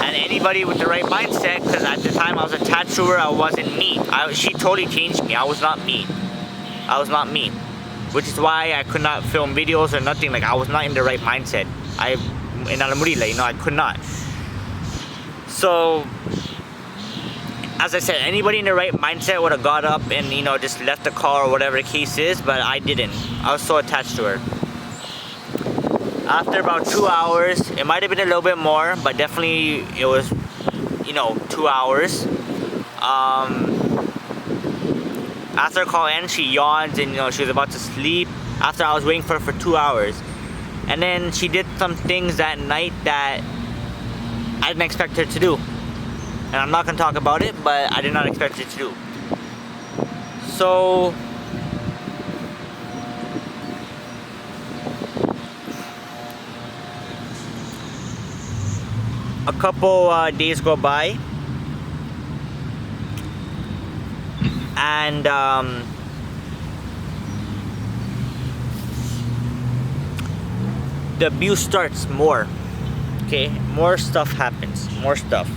And anybody with the right mindset, because at the time I was attached to her, I wasn't me. She totally changed me. I was not me. Which is why I could not film videos or nothing. Like, I was not in the right mindset. I could not. So, as I said, anybody in the right mindset would have got up and, just left the car or whatever the case is, but I didn't. I was so attached to her. After about 2 hours, it might have been a little bit more, but definitely it was, 2 hours. After the call ends, she yawns and, she was about to sleep after I was waiting for her for 2 hours. And then she did some things that night that I didn't expect her to do. And I'm not going to talk about it, but I did not expect her to do. So, a couple days go by, and the abuse starts more. Okay, more stuff happens, more stuff.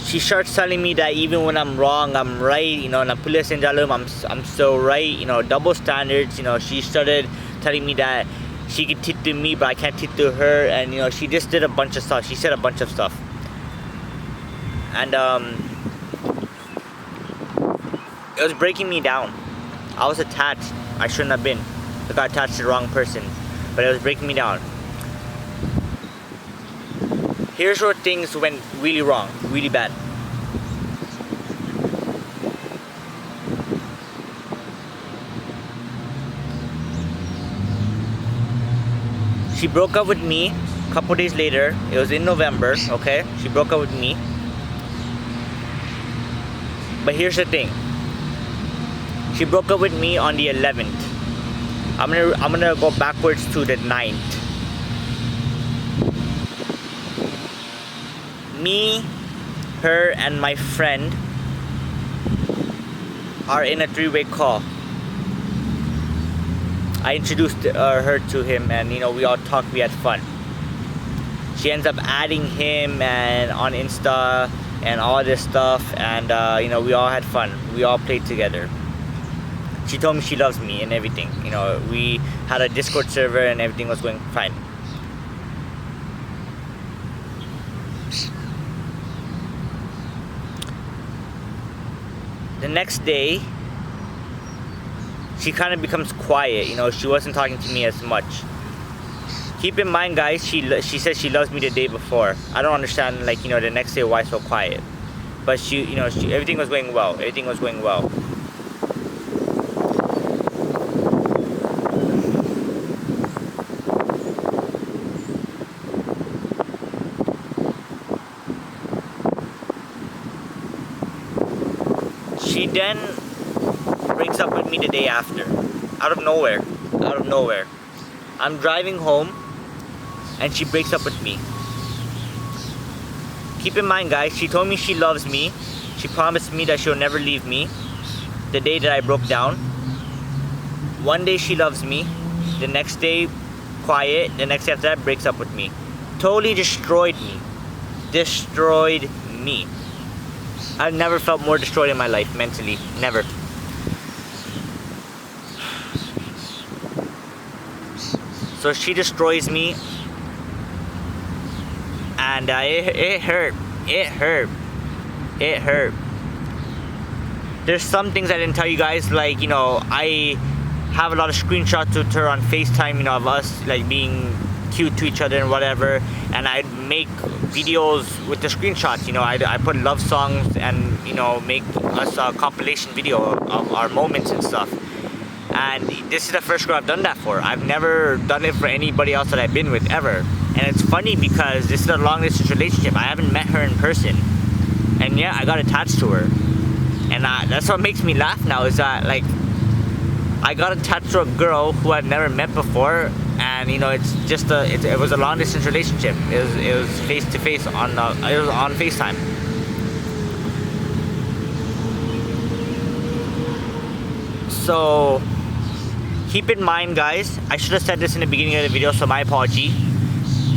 She starts telling me that even when I'm wrong, I'm right. Napulia Sinjalum, I'm still right. Double standards. She started telling me that she could tit to me, but I can't tit to her. And she just did a bunch of stuff. She said a bunch of stuff. And it was breaking me down. I was attached. I shouldn't have been. I got attached to the wrong person. But it was breaking me down. Here's where things went really wrong, really bad. She broke up with me a couple days later. It was in November, okay? She broke up with me. But here's the thing. She broke up with me on the 11th. I'm gonna go backwards to the 9th. Me, her, and my friend are in a three-way call. I introduced her to him, and we all talked, we had fun. She ends up adding him and on Insta and all this stuff, and we all had fun. We all played together. She told me she loves me and everything. We had a Discord server and everything was going fine. The next day, she kind of becomes quiet. She wasn't talking to me as much. Keep in mind, guys, she said she loves me the day before. I don't understand, the next day why so quiet. But everything was going well. Everything was going well. She then breaks up with me the day after. Out of nowhere. I'm driving home and she breaks up with me. Keep in mind, guys, she told me she loves me. She promised me that she'll never leave me. The day that I broke down. One day she loves me. The next day, quiet. The next day after that, breaks up with me. Totally destroyed me. Destroyed me. I've never felt more destroyed in my life, mentally. Never. So she destroys me. And it hurt. It hurt. There's some things I didn't tell you guys, I have a lot of screenshots with her on FaceTime, of us being cute to each other and whatever, and I'd make videos with the screenshots. I put love songs and make us a compilation video of our moments and stuff. And this is the first girl I've done that for. I've never done it for anybody else that I've been with ever. And it's funny because this is a long distance relationship. I haven't met her in person, and yeah, I got attached to her. And that's what makes me laugh now, is that I got attached to a girl who I've never met before, and and it's just it was a long distance relationship. It was face to face it was on FaceTime. So keep in mind, guys, I should have said this in the beginning of the video, so my apology.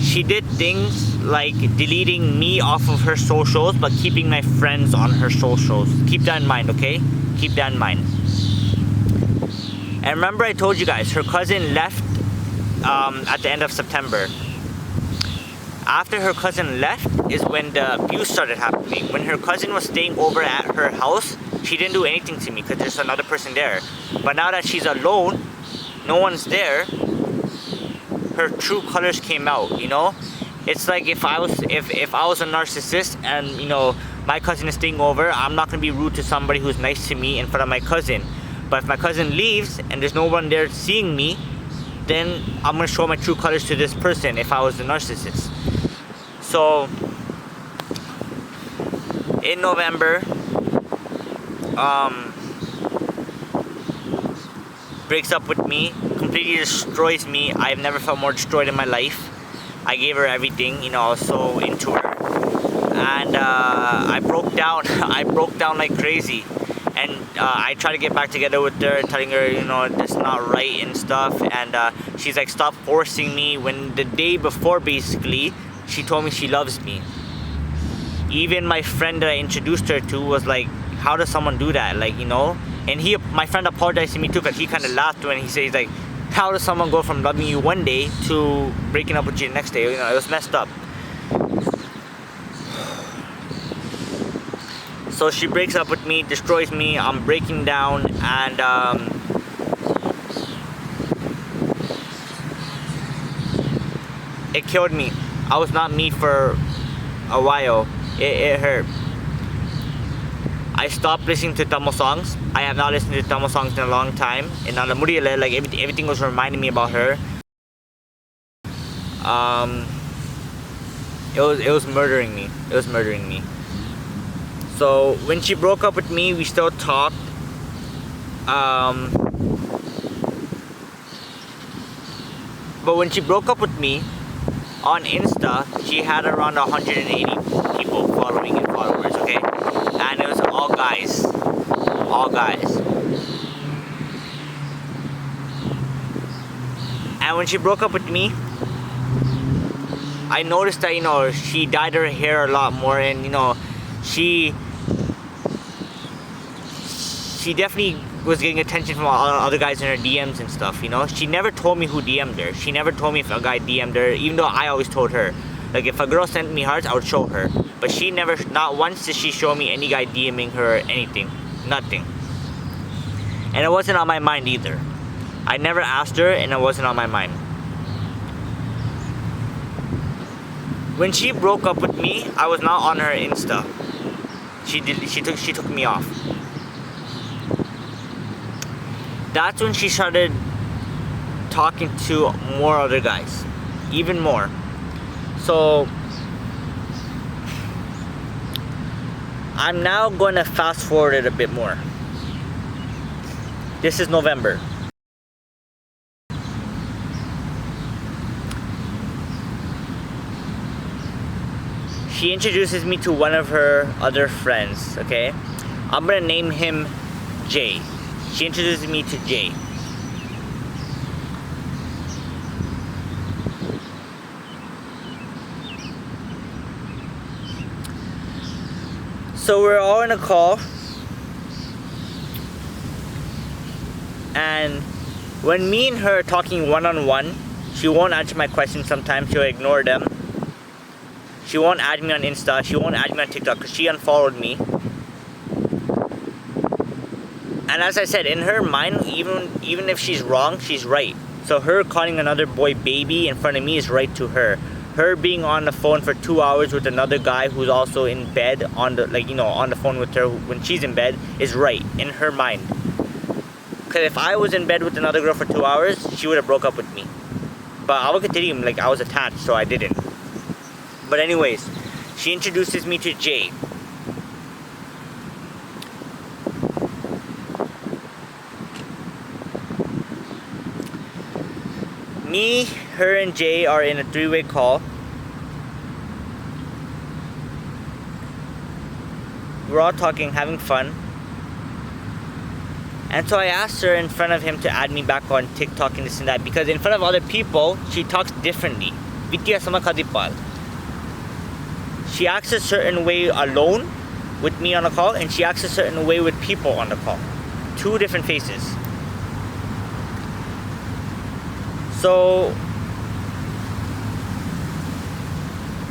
She did things like deleting me off of her socials, but keeping my friends on her socials. Keep that in mind, okay? Keep that in mind. And remember, I told you guys, her cousin left at the end of September. After her cousin left is when the abuse started happening. When her cousin was staying over at her house, she didn't do anything to me because there's another person there. But now that she's alone, no one's there, her true colors came out, It's like if I was a narcissist and my cousin is staying over, I'm not gonna be rude to somebody who's nice to me in front of my cousin. But if my cousin leaves and there's no one there seeing me, then I'm gonna show my true colors to this person if I was a narcissist. So in November, breaks up with me, completely destroys me. I've never felt more destroyed in my life. I gave her everything, I was so into her, and I broke down. I broke down like crazy, and I tried to get back together with her, telling her, that's not right and stuff. And she's like, stop forcing me. When the day before, basically, she told me she loves me. Even my friend that I introduced her to was like, how does someone do that? And my friend apologized to me too, because he kind of laughed when he says like, how does someone go from loving you one day to breaking up with you the next day? It was messed up. So she breaks up with me, destroys me, I'm breaking down, and it killed me. I was not me for a while. It hurt. I stopped listening to Tamil songs. I have not listened to Tamil songs in a long time. And on the Muriyala, like everything was reminding me about her. It was murdering me. It was murdering me. So when she broke up with me, we still talked. But when she broke up with me, on Insta, she had around 180 people following and followers, okay? And it was all guys. All guys. And when she broke up with me, I noticed that, she dyed her hair a lot more, and, she definitely was getting attention from other guys in her DMs and stuff, She never told me who DM'd her. She never told me if a guy DM'd her, even though I always told her. Like, if a girl sent me hearts, I would show her. But she never, not once did she show me any guy DMing her or anything. Nothing. And it wasn't on my mind either. I never asked her, and it wasn't on my mind. When she broke up with me, I was not on her Insta. She took me off. That's when she started talking to more other guys, even more. So I'm now going to fast forward it a bit more. This is November. She introduces me to one of her other friends, okay? I'm gonna name him Jay. She introduces me to Jay. So we're all in a call, and when me and her are talking one-on-one, she won't answer my questions sometimes, she'll ignore them. She won't add me on Insta, she won't add me on TikTok because she unfollowed me. And as I said, in her mind, even if she's wrong, she's right. So her calling another boy baby in front of me is right to her. Her being on the phone for 2 hours with another guy who's also in bed on the phone with her when she's in bed is right in her mind. Because if I was in bed with another girl for 2 hours, she would have broke up with me. But I would continue, like I was attached, so I didn't. But anyways, she introduces me to Jay. Me, her, and Jay are in a three-way call. We're all talking, having fun. And so I asked her in front of him to add me back on TikTok and this and that, because in front of other people, she talks differently. She acts a certain way alone with me on a call, and she acts a certain way with people on the call. Two different faces. So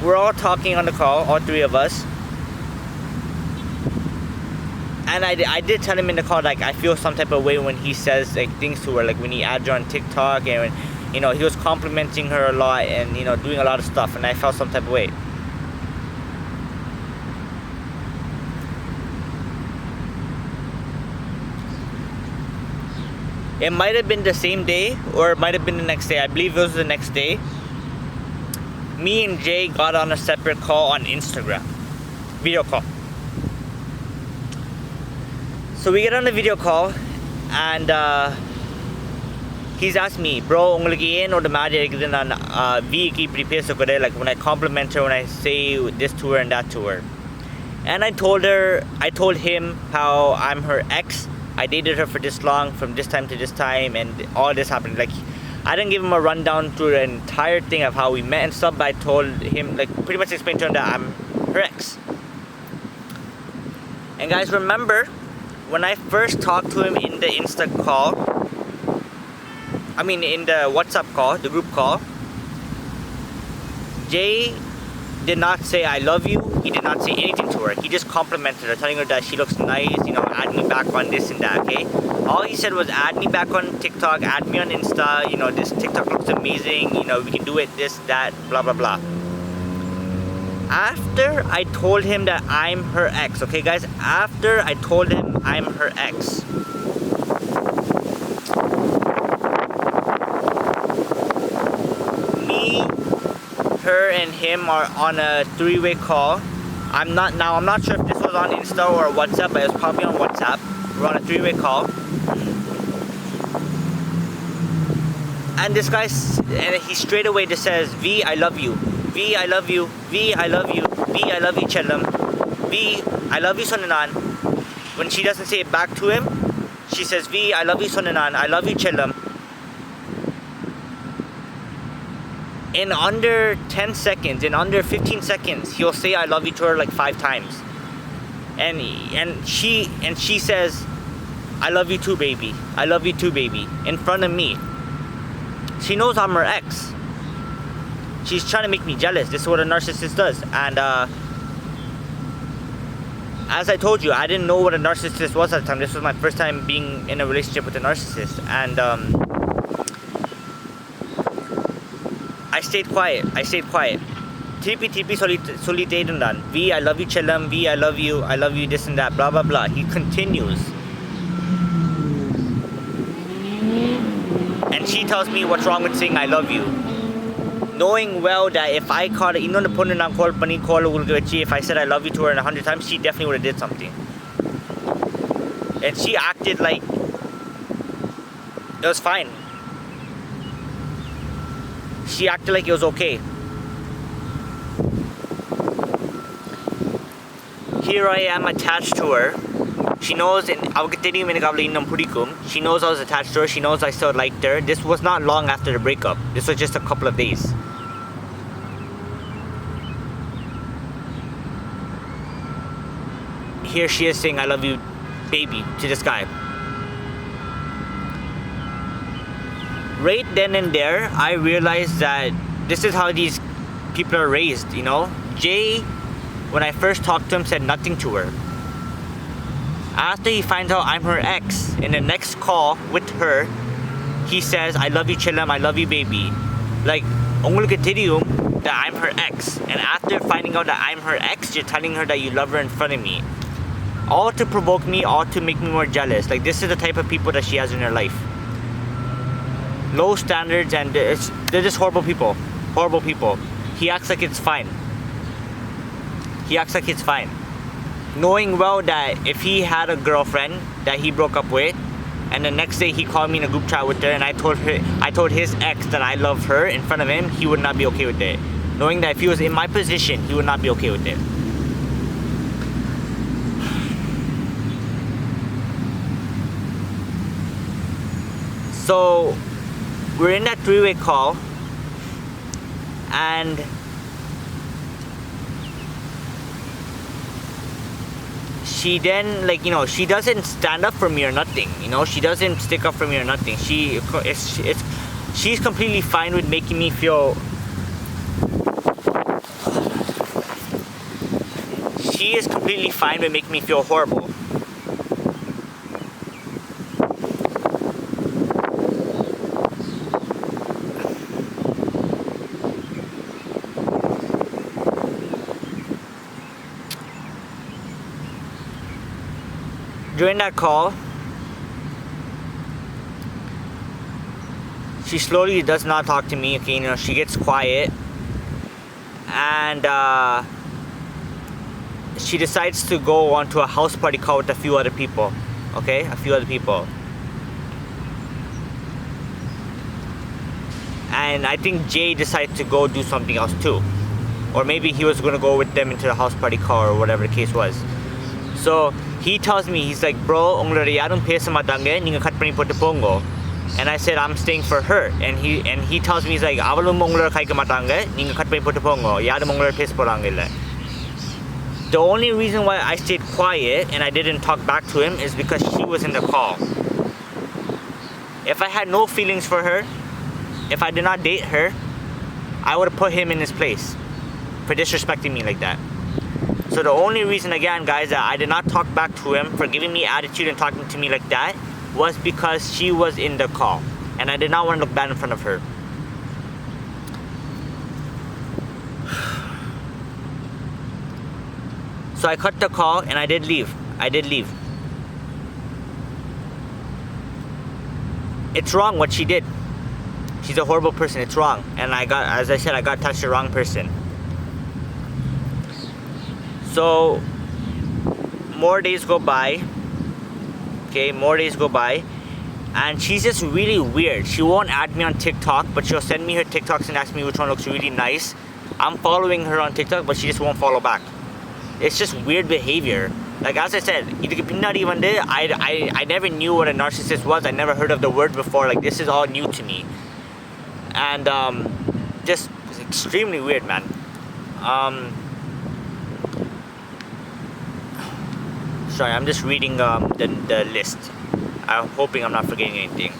we're all talking on the call, all three of us. And I did tell him in the call, like, I feel some type of way when he says like things to her, like when he adds her on TikTok, and when, you know, he was complimenting her a lot and, you know, doing a lot of stuff, and I felt some type of way. It might have been the same day, or it might have been the next day. I believe it was the next day. Me and Jay got on a separate call on Instagram. Video call. So we get on the video call, and he's asked me, bro, உங்களுக்கு ஏன் ஒரு மாதிரி இருக்குது நான் Vக்கு இப்படி பேசக்கூட, like when I compliment her, when I say this to her and that to her. And I told him how I'm her ex. I dated her for this long, from this time to this time, and all this happened. Like, I didn't give him a rundown through the entire thing of how we met and stuff, but I told him, like, pretty much explained to him that I'm her ex. And guys, remember, when I first talked to him in the Insta call, in the WhatsApp call, the group call, Jay did not say I love you. He did not say anything to her. He just complimented her, telling her that she looks nice, you know, add me back on this and that, okay? All he said was add me back on TikTok, add me on Insta, you know, this TikTok looks amazing, you know, we can do it, this, that, blah, blah, blah. After I told him that I'm her ex, okay guys? After I told him I'm her ex, me, her, and him are on a three-way call. I'm not sure if this was on Insta or WhatsApp, but it was probably on WhatsApp. We're on a three-way call. And this guy, and he straight away just says, V, I love you. V, I love you. V, I love you. V, I love you, Chellam. V, I love you, Sonanan. When she doesn't say it back to him, she says, V, I love you, Sonanan. I love you, Chellam. In under 10 seconds, in under 15 seconds, he'll say I love you to her like 5 times. And she says, I love you too, baby. I love you too, baby. In front of me. She knows I'm her ex. She's trying to make me jealous. This is what a narcissist does. And as I told you, I didn't know what a narcissist was at the time. This was my first time being in a relationship with a narcissist. And I stayed quiet. TP solite irundan. V, I love you, Chellam. V, I love you, this and that, blah, blah, blah. He continues. And she tells me what's wrong with saying I love you. Knowing well that if I called if I said I love you to her 100 times, she definitely would have did something. And she acted like it was fine. She acted like it was okay. Here I am attached to her. She knows, she knows I was attached to her. She knows I still liked her. This was not long after the breakup. This was just a couple of days. Here she is saying I love you, baby, to this guy. Right then and there, I realized that this is how these people are raised, you know? Jay, when I first talked to him, said nothing to her. After he finds out I'm her ex, in the next call with her, he says, I love you, Chellam, I love you, baby. Like, that I'm her ex. And after finding out that I'm her ex, you're telling her that you love her in front of me. All to provoke me, all to make me more jealous. Like, this is the type of people that she has in her life. Low standards, and they're just horrible people. Horrible people. He acts like it's fine. Knowing well that if he had a girlfriend that he broke up with, And the next day he called me in a group chat with her, and I told his ex that I love her in front of him. He would not be okay with it, knowing that if he was in my position, he would not be okay with it. So we're in that three-way call, and she then, like, you know, she doesn't stand up for me or nothing, you know, she doesn't stick up for me or nothing. She's completely fine with making me feel, she is completely fine with making me feel horrible. During that call, she slowly does not talk to me, okay, you know, she gets quiet, and she decides to go onto a house party call with a few other people, okay, a few other people. And I think Jay decided to go do something else too. Or maybe he was gonna go with them into the house party call or whatever the case was. So he tells me, he's like, bro, ungalora yarum pesa matanga, ninga cut pani potu pongo. And I said, I'm staying for her. And he tells me, he's like, avalum ungalora kaika matanga, ninga cut pani potu pongo, yarum ungalora pesa porangilla. The only reason why I stayed quiet and I didn't talk back to him is because she was in the call. If I had no feelings for her, if I did not date her, I would have put him in his place for disrespecting me like that. So the only reason, again, guys, that I did not talk back to him for giving me attitude and talking to me like that was because she was in the call. And I did not want to look bad in front of her. So I cut the call and I did leave. It's wrong what she did. She's a horrible person, it's wrong. And as I said, I got touched the wrong person. So, more days go by. Okay, more days go by. And she's just really weird. She won't add me on TikTok, but she'll send me her TikToks and ask me which one looks really nice. I'm following her on TikTok, but she just won't follow back. It's just weird behavior. Like, as I said, I never knew what a narcissist was. I never heard of the word before. Like, this is all new to me. And just extremely weird, man. Sorry, I'm just reading the list. I'm hoping I'm not forgetting anything.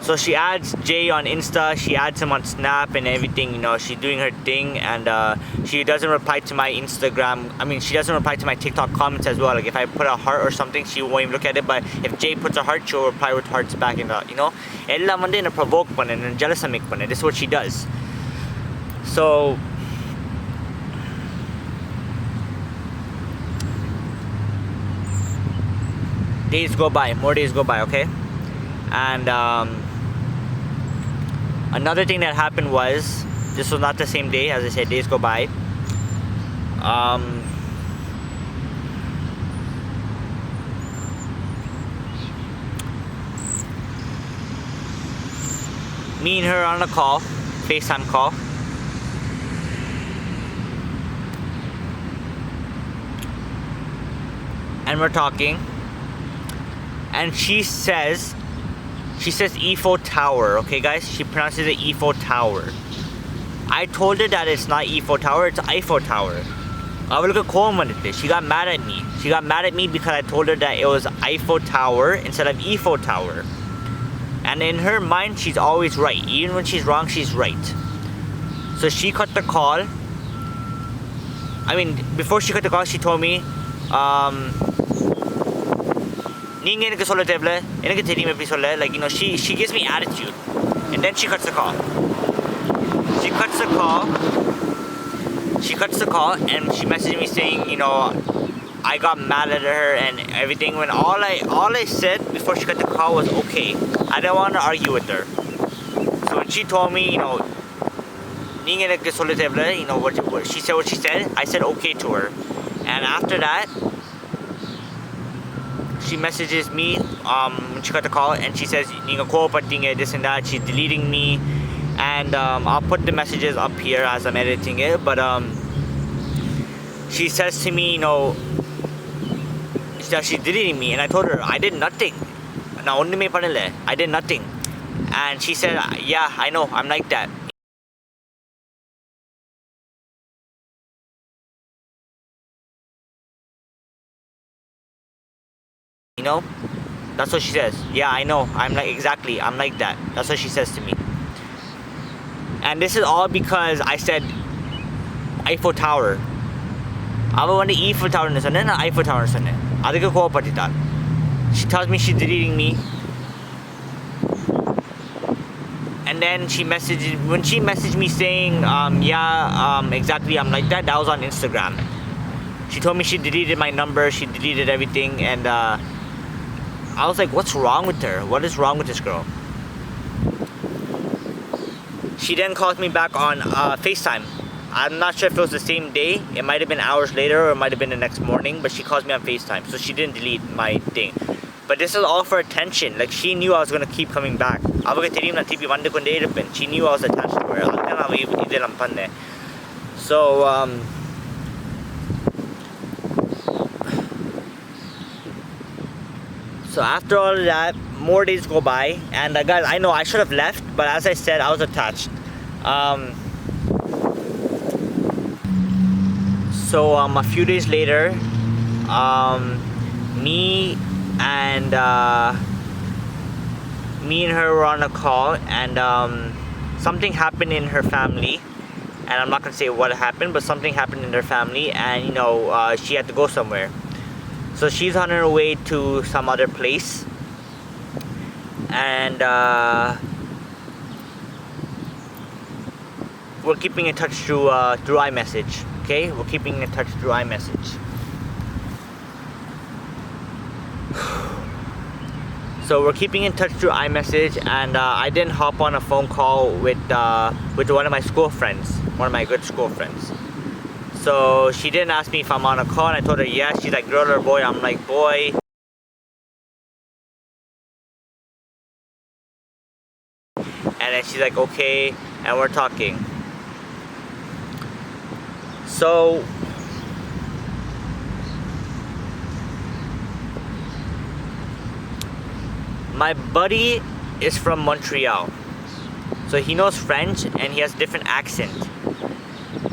So she adds Jay on Insta, she adds him on Snap and everything, you know, she's doing her thing, and she doesn't reply to my Instagram, she doesn't reply to my TikTok comments as well. Like, if I put a heart or something, she won't even look at it, but if Jay puts a heart, she'll reply with hearts back, and you know, ella mande na provoke panne, na jealous make panne. This is what she does. So days go by, more days go by, okay? And another thing that happened was, this was not the same day, as I said, days go by. Me and her on a call, FaceTime call. And we're talking. And she says Eiffel Tower, okay guys? She pronounces it Eiffel Tower. I told her that it's not Eiffel Tower, it's Eiffel Tower. She got mad at me. She got mad at me because I told her that it was Eiffel Tower instead of Eiffel Tower. And in her mind, she's always right. Even when she's wrong, she's right. So she cut the call. Before she cut the call, she told me, like, you know, she gives me attitude. And then she cuts the call. She cuts the call and she messaged me saying, you know, I got mad at her and everything, when all I said before she cut the call was okay. I didn't want to argue with her. So when she told me, you know, you know, what she said, I said okay to her. And after that, she she messages me when she got the call, and she says, this and that. She's deleting me, and I'll put the messages up here as I'm editing it. But she says to me, that she's deleting me, and I told her I did nothing. I did nothing. And she said, yeah, I know, I'm like that. That's what she says. Yeah, I know, I'm like that. That's what she says to me. And this is all because I said Eiffel Tower. I want the Eiffel Tower in the Eiffel Tower. She tells me she's deleting me. And then when she messaged me saying, exactly, I'm like that, that was on Instagram. She told me she deleted my number, she deleted everything, and I was like, what's wrong with her? What is wrong with this girl? She then calls me back on FaceTime. I'm not sure if it was the same day. It might have been hours later, or it might have been the next morning, but she calls me on FaceTime, so she didn't delete my thing. But this is all for attention. Like, she knew I was gonna keep coming back. She knew I was attached to her. So so after all of that, more days go by, and guys, I know I should have left, but as I said, I was attached. So a few days later, me and her were on a call, and something happened in her family, and I'm not gonna say what happened, but something happened in her family, and she had to go somewhere. So she's on her way to some other place, and we're keeping in touch through iMessage. Okay, we're keeping in touch through iMessage. So we're keeping in touch through iMessage, and I didn't hop on a phone call with one of my school friends, one of my good school friends. So she didn't ask me if I'm on a call, and I told her yes. She's like, girl or boy? I'm like, boy. And then she's like, okay, and we're talking. So my buddy is from Montreal, so he knows French, and he has a different accent.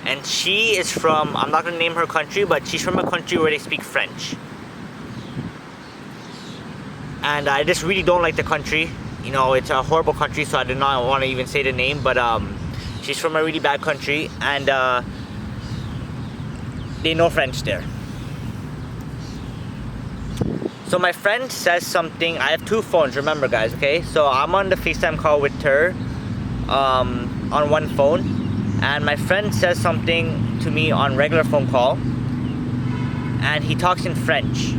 And she is from, I'm not gonna name her country, but she's from a country where they speak French. And I just really don't like the country. It's a horrible country, so I do not want to even say the name, but she's from a really bad country, and they know French there. So my friend says something. I have two phones, remember guys, okay? So I'm on the FaceTime call with her on one phone, and my friend says something to me on regular phone call, and he talks in French,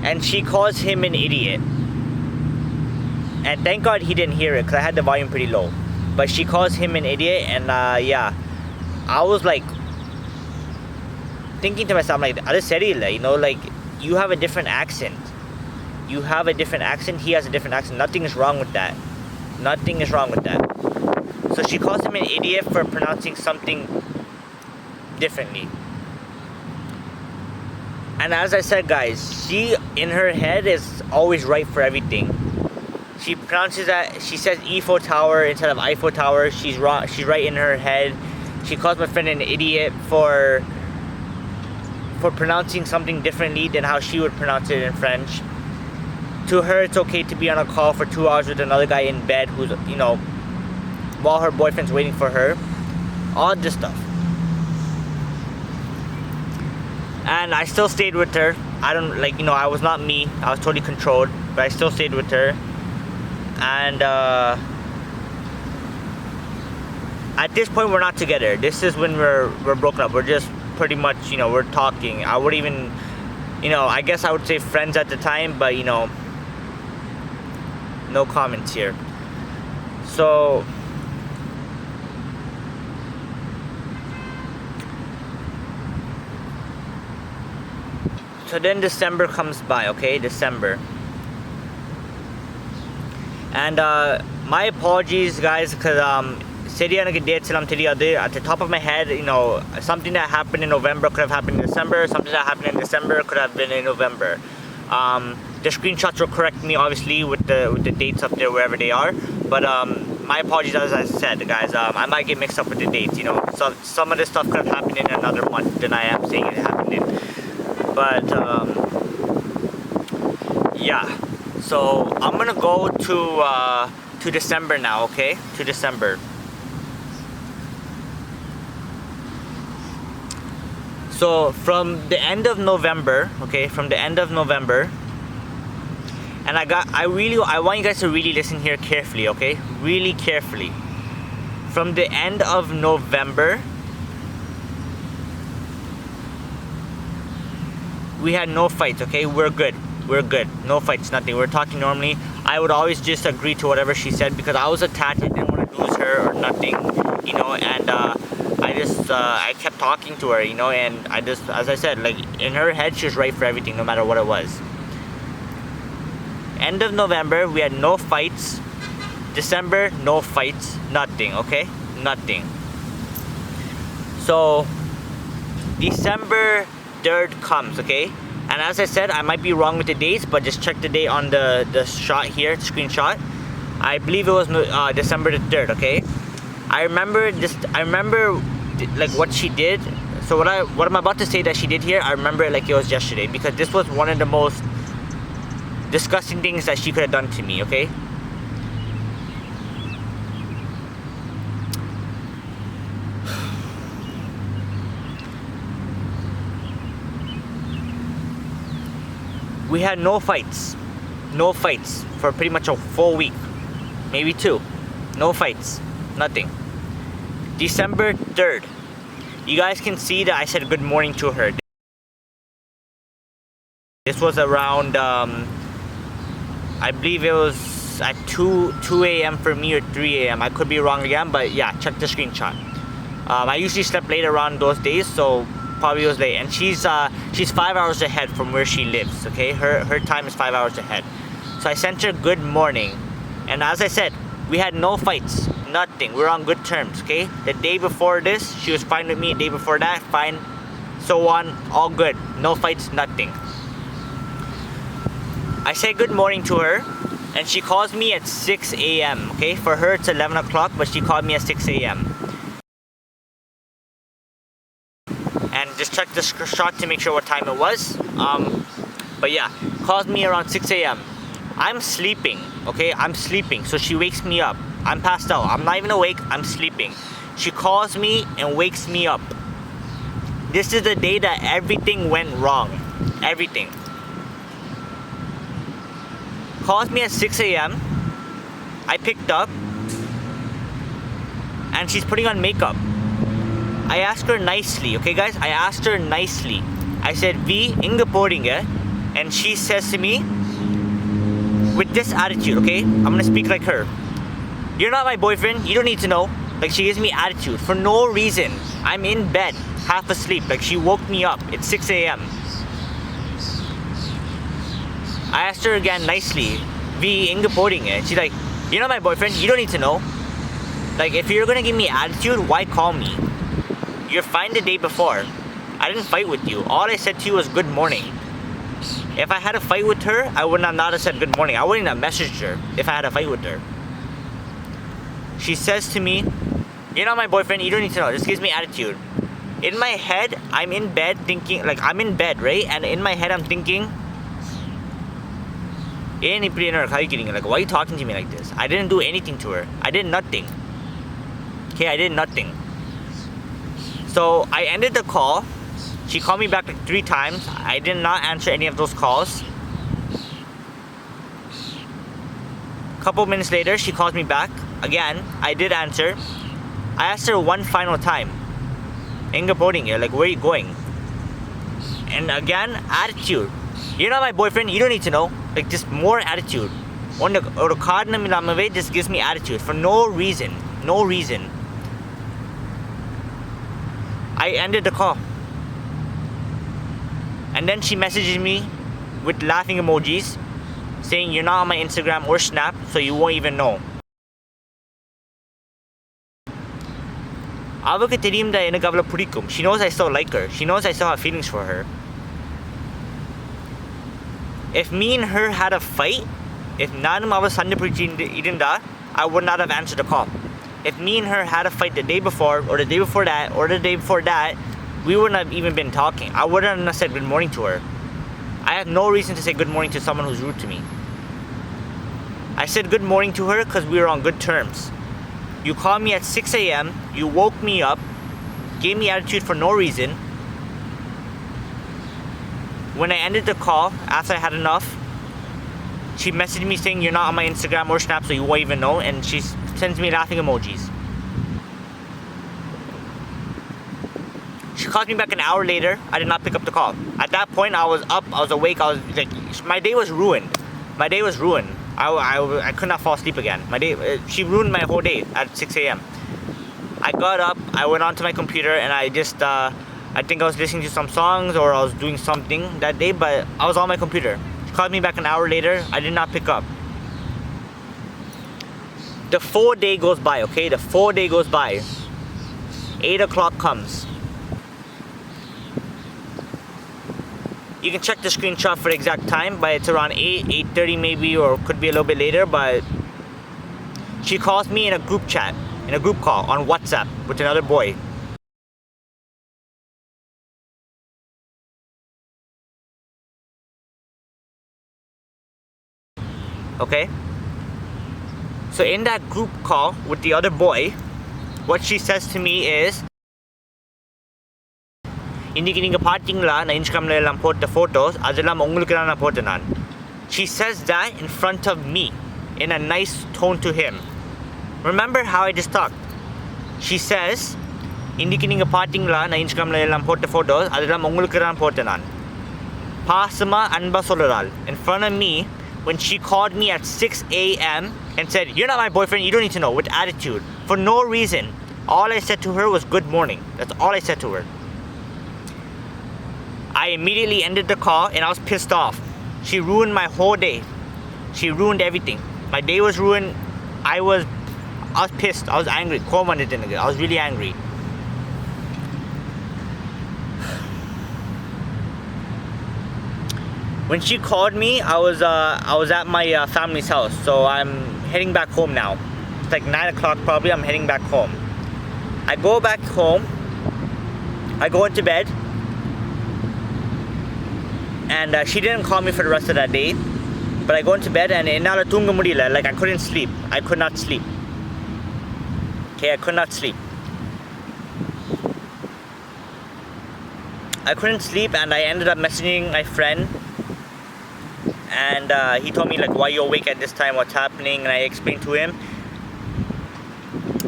and she calls him an idiot. And thank God he didn't hear it, because I had the volume pretty low. But she calls him an idiot, and yeah, I was like thinking to myself, like, like, you have a different accent. You have a different accent, he has a different accent. Nothing is wrong with that. Nothing is wrong with that. So she calls him an idiot for pronouncing something differently. And as I said, guys, she in her head is always right for everything. She pronounces that, she says Eiffel Tower instead of Eiffel Tower. She's wrong. She's right in her head. She calls my friend an idiot for pronouncing something differently than how she would pronounce it in French. To her, it's okay to be on a call for 2 hours with another guy in bed who's, while her boyfriend's waiting for her. All this stuff. And I still stayed with her. I don't, I was not me. I was totally controlled, but I still stayed with her. And at this point, we're not together. This is when we're broken up. We're just pretty much, we're talking. I would even, I guess I would say friends at the time, but, no comments here. So So then December comes by, okay? December. And my apologies, guys, because at the top of my head, you know, something that happened in November could have happened in December. Something that happened in December could have been in November. The screenshots will correct me, obviously, with the dates up there wherever they are. But my apologies, as I said, guys. I might get mixed up with the dates. You know, so some of this stuff could have happened in another month than I am saying it happened in. But yeah. So I'm gonna go to December now, okay? To December. So from the end of November, okay, from the end of November, and I want you guys to really listen here carefully, okay? Really carefully. From the end of November, we had no fights, okay? We're good. We're good. No fights, nothing. We're talking normally. I would always just agree to whatever she said because I was attached. I didn't want to lose her or nothing, you know, and I kept talking to her, you know, and as I said, like, in her head, she was right for everything, no matter what it was. End of November, we had no fights. December, no fights, nothing, okay? Nothing. So, December 3rd comes, okay? And as I said, I might be wrong with the dates, but just check the date on the shot here, screenshot. I believe it was December the 3rd, okay? I remember like what she did. So what I'm about to say that she did here, I remember it like it was yesterday because this was one of the most disgusting things that she could have done to me, okay? We had no fights for pretty much a full week, maybe 2. No fights, nothing. December 3rd, you guys can see that I said good morning to her. This was around, I believe it was at 2 a.m. for me or 3 a.m. I could be wrong again, but yeah, check the screenshot. I usually slept late around those days, so probably was late. And she's 5 hours ahead from where she lives, okay? Her time is 5 hours ahead. So I sent her good morning. And as I said, we had no fights, nothing. We were on good terms, okay? The day before this, she was fine with me. The day before that, fine. So on, all good. No fights, nothing. I say good morning to her, and she calls me at 6 a.m., okay? For her, it's 11 o'clock, but she called me at 6 a.m. And just check the shot to make sure what time it was. But yeah, calls me around 6 a.m. I'm sleeping, okay? I'm sleeping, so she wakes me up. I'm passed out. I'm not even awake. I'm sleeping. She calls me and wakes me up. This is the day that everything went wrong. Everything. Calls me at 6 a.m. I picked up. And she's putting on makeup. I asked her nicely, okay guys? I asked her nicely. I said, V, inga podinga. And she says to me, with this attitude, okay? I'm gonna speak like her. You're not my boyfriend. You don't need to know. Like, she gives me attitude for no reason. I'm in bed, half asleep. Like, she woke me up. It's 6 a.m. I asked her again nicely, V, inga podinga. She's like, you're not my boyfriend. You don't need to know. Like, if you're gonna give me attitude, why call me? You're fine the day before. I didn't fight with you. All I said to you was good morning. If I had a fight with her, I would not have said good morning. I wouldn't have messaged her if I had a fight with her. She says to me, you're not my boyfriend, you don't need to know. This gives me attitude. In my head, I'm in bed thinking, like, I'm in bed, right? And in my head, I'm thinking, like, why are you talking to me like this? I didn't do anything to her. I did nothing. Okay, I did nothing. So I ended the call. She called me back like 3 times. I did not answer any of those calls. Couple minutes later, she calls me back. Again, I did answer. I asked her one final time. Inga podinga, like, where are you going? And again, attitude. You're not my boyfriend, you don't need to know. Like, just more attitude. Just gives me attitude for no reason. No reason. I ended the call. And then she messages me with laughing emojis saying you're not on my Instagram or Snap, so you won't even know. அவளுக்கு தெரியும் that எனக்கு அவளை பிடிக்கும். She knows I still like her. She knows I still have feelings for her. If me and her had a fight, if நானும் அவள் சண்டை பிடிச்சு இருந்தா, I would not have answered the call. If me and her had a fight the day before, or the day before that, or the day before that, we wouldn't have even been talking. I wouldn't have said good morning to her. I have no reason to say good morning to someone who's rude to me. I said good morning to her because we were on good terms. You called me at 6 a.m., you woke me up, gave me attitude for no reason. When I ended the call, after I had enough, she messaged me saying you're not on my Instagram or Snap, so you won't even know, and she sends me laughing emojis. She called me back an hour later. I did not pick up the call. At that point, I was up, I was awake, I was like, my day was ruined. My day was ruined. I could not fall asleep again. She ruined my whole day at 6 a.m. I got up, I went onto my computer, and I just, I think I was listening to some songs or I was doing something that day, but I was on my computer. She called me back an hour later. I did not pick up. The 4 day goes by, okay? The 4 day goes by. 8 o'clock comes. You can check the screenshot for the exact time, but it's around 8:30 maybe, or could be a little bit later, but she calls me in a group chat, in a group call on WhatsApp with another boy. Okay? So in that group call with the other boy, what she says to me is, இன்னைக்கு நீங்க பாத்தீங்களா நான் இன்ஸ்டாகிராம்ல எல்லாம் போட்ட photos அதெல்லாம் உங்களுக்கு தான் நான் போட்டேன் நான். She says that in front of me in a nice tone to him. Remember how I just talked? She says இன்னைக்கு நீங்க பாத்தீங்களா நான் இன்ஸ்டாகிராம்ல எல்லாம் போட்ட photos அதெல்லாம் உங்களுக்கு தான் போட்டேன் நான். பாசமா அன்பா சொல்றாள் in front of me when she called me at 6 a.m. and said you're not my boyfriend, you don't need to know, with attitude for no reason. All I said to her was good morning. That's all I said to her. I immediately ended the call and I was pissed off. She ruined my whole day. She ruined everything. My day was ruined. I was pissed. I was angry. I was really angry. When she called me, I was at my family's house, so I'm heading back home now. It's like 9 o'clock probably. I'm heading back home. I go back home. I go into bed. And she didn't call me for the rest of that day. But I go into bed and என்னால தூங்க முடியல. Like I couldn't sleep. I could not sleep. Okay, I could not sleep. I couldn't sleep and I ended up messaging my friend. And he told me like, why you awake at this time? What's happening? And I explained to him.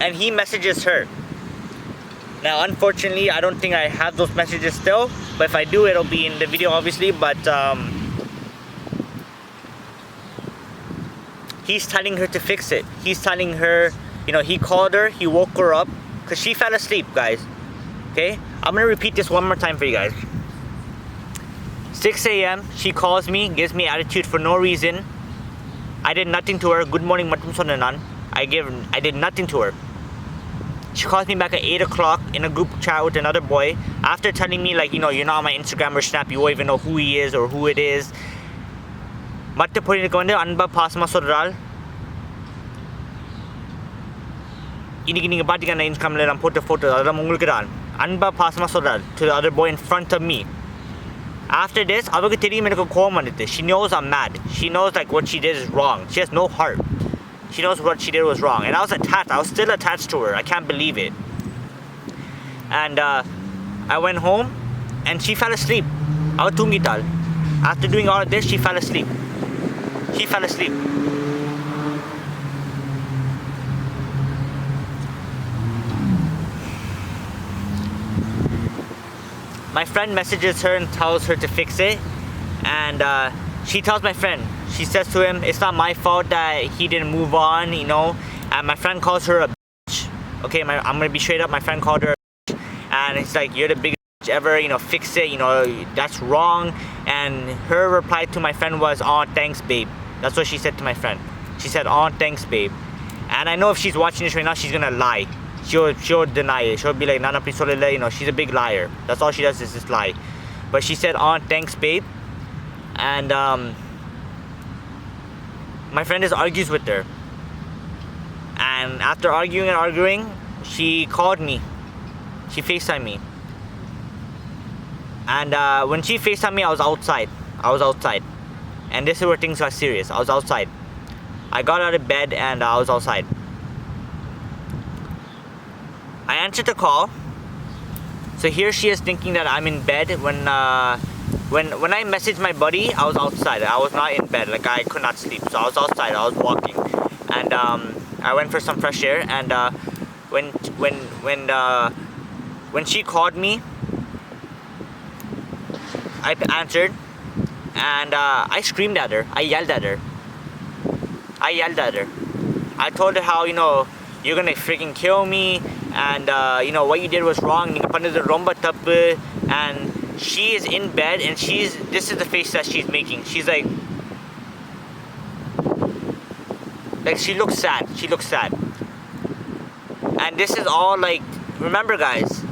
And he messages her. Now, unfortunately, I don't think I have those messages still. But if I do, it'll be in the video, obviously. But he's telling her to fix it. He's telling her, you know, he called her, he woke her up. Because she fell asleep, guys. Okay? I'm going to repeat this one more time for you guys. 6 a.m., she calls me, gives me attitude for no reason. I did nothing to her. Good morning, matum sonnanan. I did nothing to her. She calls me back at 8 o'clock in a group chat with another boy after telling me like, you know, you're not on my Instagram or Snap, you won't even know who he is or who it is. மற்ற பொண்ணுக்கு வந்து அன்பா பாசமா சொல்றாள். இன்னைக்கு நீங்க பாத்தீங்க நான் இன்ஸ்டாகிராம்ல நான் போட்ட photos அதெல்லாம் உங்களுக்கு தான். அன்பா பாசமா சொல்றாள் to the other boy in front of me. After this, அவளுக்கு தெரியும் எனக்கு கோவம் வந்துட்டு. She knows I'm mad. She knows like what she did is wrong. She has no heart. She knows what she did was wrong. And I was attached. I was still attached to her. I can't believe it. And I went home and she fell asleep. அவள் தூங்கிட்டாள். After doing all of this, she fell asleep. She fell asleep. My friend messages her and tells her to fix it. And she tells my friend, she says to him, it's not my fault that he didn't move on, you know. And my friend calls her a bitch. Okay, I'm gonna be straight up. My friend called her a bitch. And it's like, you're the biggest bitch ever, fix it, that's wrong. And her reply to my friend was, oh, thanks, babe. That's what she said to my friend. She said, oh, thanks, babe. And I know if she's watching this right now, she's gonna lie. She'll deny it. She'll be like, Nana, please, she's a big liar. That's all she does is just lie. But she said, oh, thanks, babe. And my friend just argues with her. And after arguing, she called me. She FaceTimed me. And when she FaceTimed me, I was outside. And this is where things got serious. I was outside. I got out of bed and I was outside. I answered the call. So here she is thinking that I'm in bed. When I messaged my buddy, I was outside. I was not in bed. Like, I could not sleep. So I was outside. I was walking. And I went for some fresh air. And when she called me, I answered. And I screamed at her. I yelled at her. I told her how, you're gonna freaking kill me. And what you did was wrong. And she is in bed, and this is the face that she's making. She's like she looks sad. And this is all like, remember guys,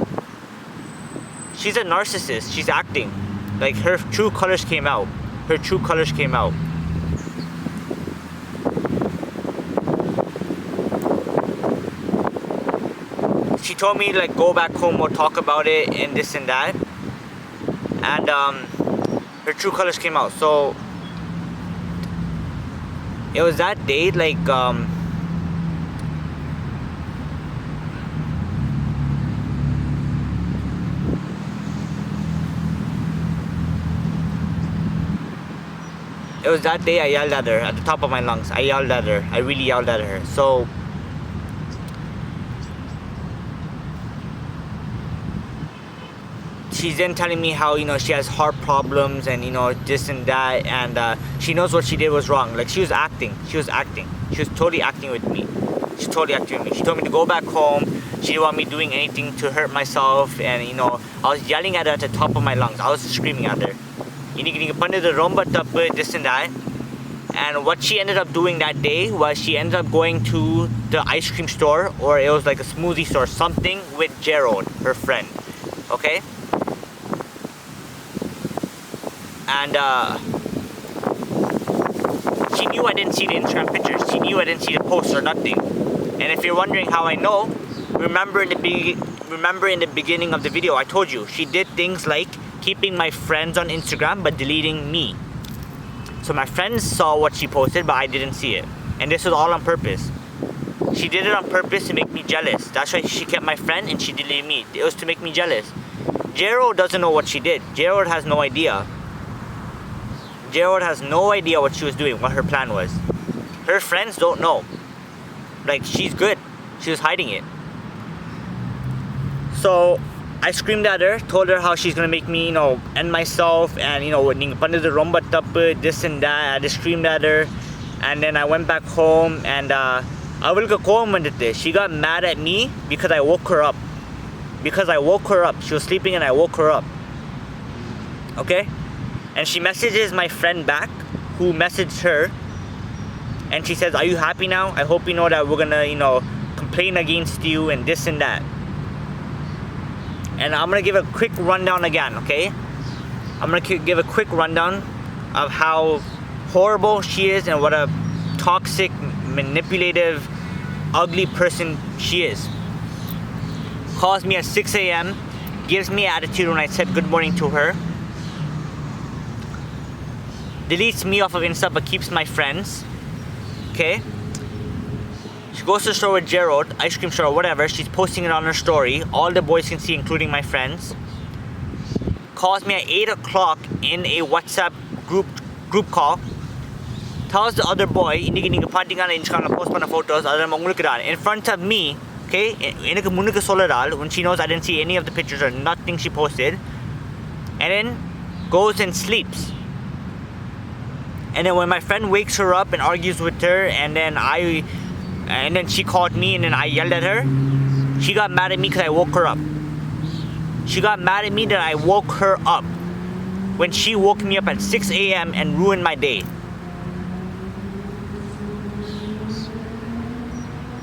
she's a narcissist. She's acting. Like, her true colors came out. She told me, like, go back home, we'll talk about it, and this and that. And her true colors came out. So it was that day, like, it was that day I yelled at her at the top of my lungs. I really yelled at her. So she's then telling me how, she has heart problems and, this and that. And she knows what she did was wrong. Like, she was acting. She was totally acting with me. She told me to go back home. She didn't want me doing anything to hurt myself. And, I was yelling at her at the top of my lungs. I was screaming at her. This and that. And what she ended up doing that day was she ended up going to the ice cream store, or it was like a smoothie store, something, with Gerald, her friend. Okay? And she knew I didn't see the Instagram pictures. She knew I didn't see the post or nothing. And if you're wondering how I know, remember in the beginning of the video, I told you she did things like keeping my friends on Instagram but deleting me. So my friends saw what she posted, but I didn't see it. And this was all on purpose. She did it on purpose to make me jealous. That's why she kept my friend and she deleted me. It was to make me jealous. Gerald doesn't know what she did. Gerald has no idea. Gerald has no idea what she was doing, what her plan was. Her friends don't know. Like, she's good. She was hiding it. So I screamed at her, told her how she's gonna make me, end myself, and this and that. I just screamed at her, and then I went back home, and she got mad at me because I woke her up. She was sleeping and I woke her up. Okay? And she messages my friend back, who messaged her, and she says, are you happy now? I hope you know that we're gonna, complain against you and this and that. And I'm gonna give a quick rundown again, okay? I'm gonna give a quick rundown of how horrible she is and what a toxic, manipulative, ugly person she is. Calls me at 6 a.m., gives me attitude when I said good morning to her. Deletes me off of Insta but keeps my friends. Okay? She goes to the store with Gerald, ice cream store or whatever. She's posting it on her story. All the boys can see, including my friends. Calls me at 8 o'clock in a WhatsApp group call. Tells the other boy, in front of me, okay, when she knows I didn't see any of the pictures or nothing she posted. And then goes and sleeps. And then when my friend wakes her up and argues with her, and then she called me and then I yelled at her, she got mad at me because I woke her up. She got mad at me that I woke her up when she woke me up at 6 a.m. and ruined my day.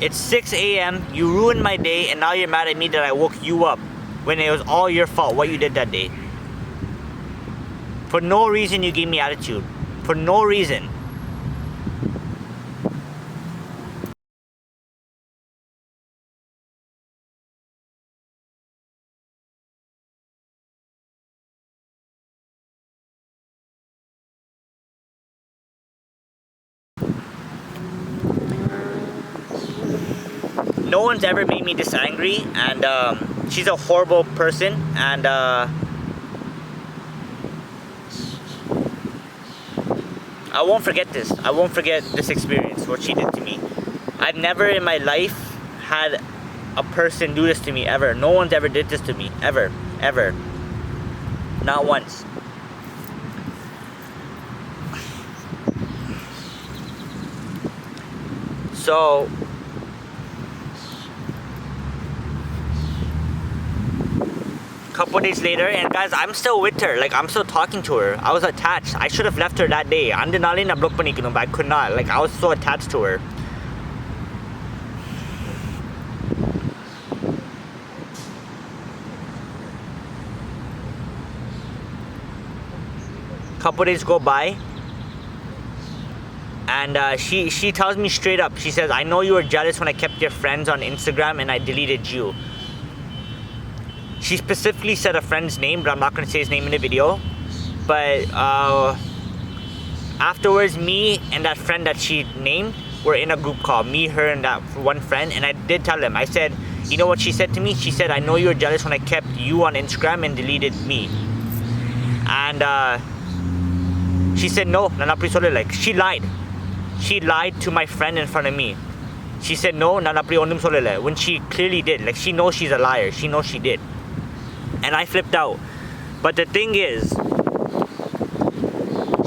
It's 6 a.m., you ruined my day, and now you're mad at me that I woke you up when it was all your fault what you did that day. For no reason you gave me attitude. For no reason. No one's ever made me this angry, and she's a horrible person, and I won't forget this. I won't forget this experience, what she did to me. I've never in my life had a person do this to me, ever. No one's ever did this to me, ever, ever. Not once. So, couple days later, and guys, I'm still with her. Like, I'm still talking to her. I was attached. I should have left her that day. Andinali na block panikino, but I could not. Like, I was so attached to her. Couple days go by, and she tells me straight up. She says, "I know you were jealous when I kept your friends on Instagram and I deleted you." She specifically said a friend's name, but I'm not going to say his name in the video. But afterwards, me and that friend that she named were in a group call. Me, her, and that one friend. And I did tell him. I said, you know what she said to me? She said, "I know you were jealous when I kept you on Instagram and deleted me." And she said, "No, nanapri sole." Like, she lied. She lied to my friend in front of me. She said, "No, nanapri onum sole," when she clearly did. Like, she knows she's a liar. She knows she did. And I flipped out. But the thing is,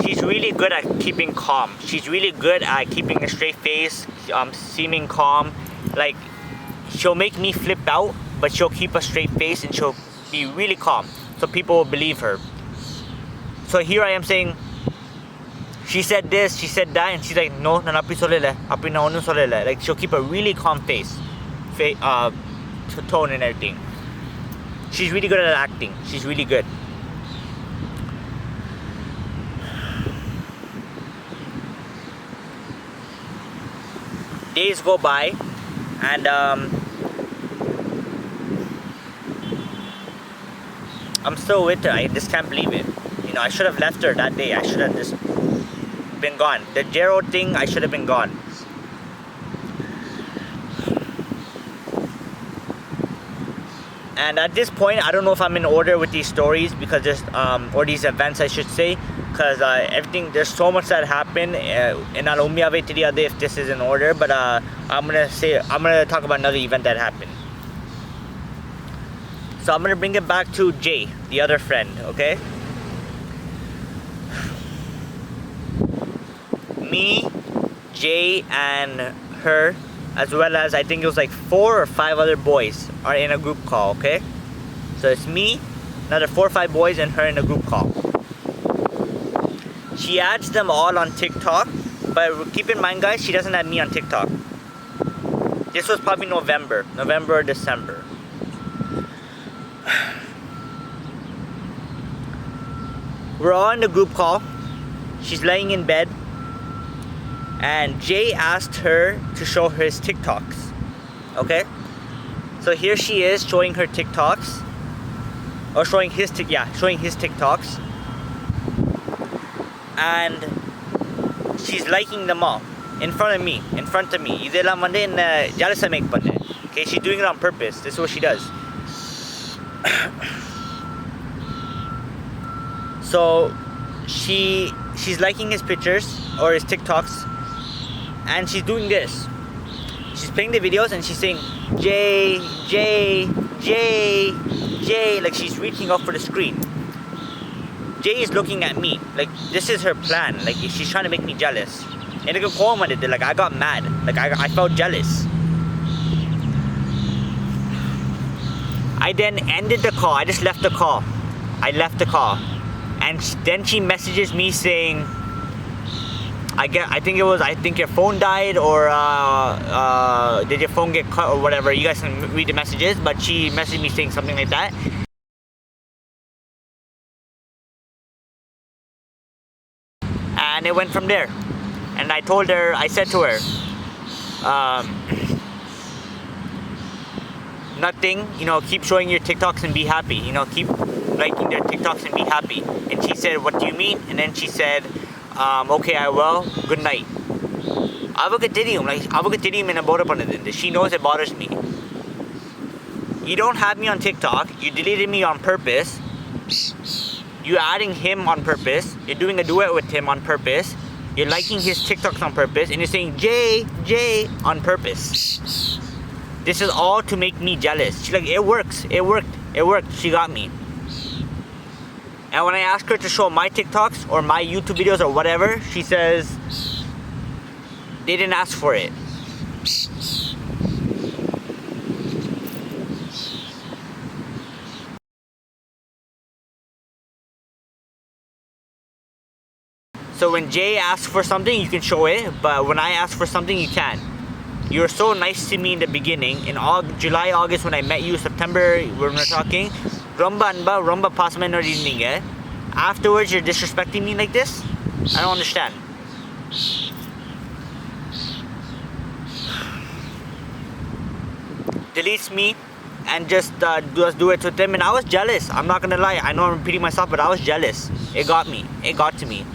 she's really good at keeping calm. She's really good at keeping a straight face, seeming calm. Like, she'll make me flip out, but she'll keep a straight face and she'll be really calm, so people will believe her. So here I am saying, she said this, she said that, and she's like, "No, nanapi solele, api na onu solele." Like, she'll keep a really calm face, tone and everything. She's really good at acting. She's really good. Days go by, and I'm still with her. I just can't believe it. You know, I should have left her that day. I should have just been gone. The Gerald thing, I should have been gone. And at this point, I don't know if I'm in order with these stories, because there's or these events, I should say, because everything, there's so much that happened, and I don't know if this is in order, but I'm gonna talk about another event that happened. So I'm gonna bring it back to Jay, the other friend, okay? Me, Jay, and her, as well as I think it was like 4 or 5 other boys are in a group call, okay? So it's me, another 4 or 5 boys, and her in a group call. She adds them all on TikTok, but keep in mind, guys, she doesn't have me on TikTok. This was probably November or December. We're all in the group call. She's laying in bed, and Jay asked her to show her his TikToks, okay? So here she is showing her TikToks, or showing his TikToks, and she's liking them all in front of me. Okay, she's doing it on purpose. This is what she does. So she's liking his pictures or his TikToks, and she's doing this. She's playing the videos and she's saying, "Jay, Jay, Jay, Jay," like she's reaching up for the screen. Jay is looking at me, like this is her plan, like she's trying to make me jealous. And like I got mad, like I felt jealous. I then ended the call. I just left the call. I left the call. And then she messages me saying, I think your phone died, or did your phone get cut, or whatever. You guys can read the messages, but she messaged me saying something like that. And it went from there. And I said to her, nothing, keep showing your TikToks and be happy. Keep liking their TikToks and be happy. And she said, what do you mean? And then she said, okay, I will. Good night. She knows it bothers me. You don't have me on TikTok. You deleted me on purpose. You're adding him on purpose. You're doing a duet with him on purpose. You're liking his TikToks on purpose. And you're saying Jay on purpose. This is all to make me jealous. She's like, it works. It worked. She got me. And when I ask her to show my TikToks or my YouTube videos or whatever, she says, they didn't ask for it. So when Jay asks for something, you can show it, but when I ask for something, you can't. You were so nice to me in the beginning. In July, August, when I met you, September, when we were talking, romba pasma na rinninga. Afterwards, you're disrespecting me like this? I don't understand. Deletes me and just does duets with him, and I was jealous. I'm not gonna lie. I know I'm repeating myself, but I was jealous. It got me. It got to me.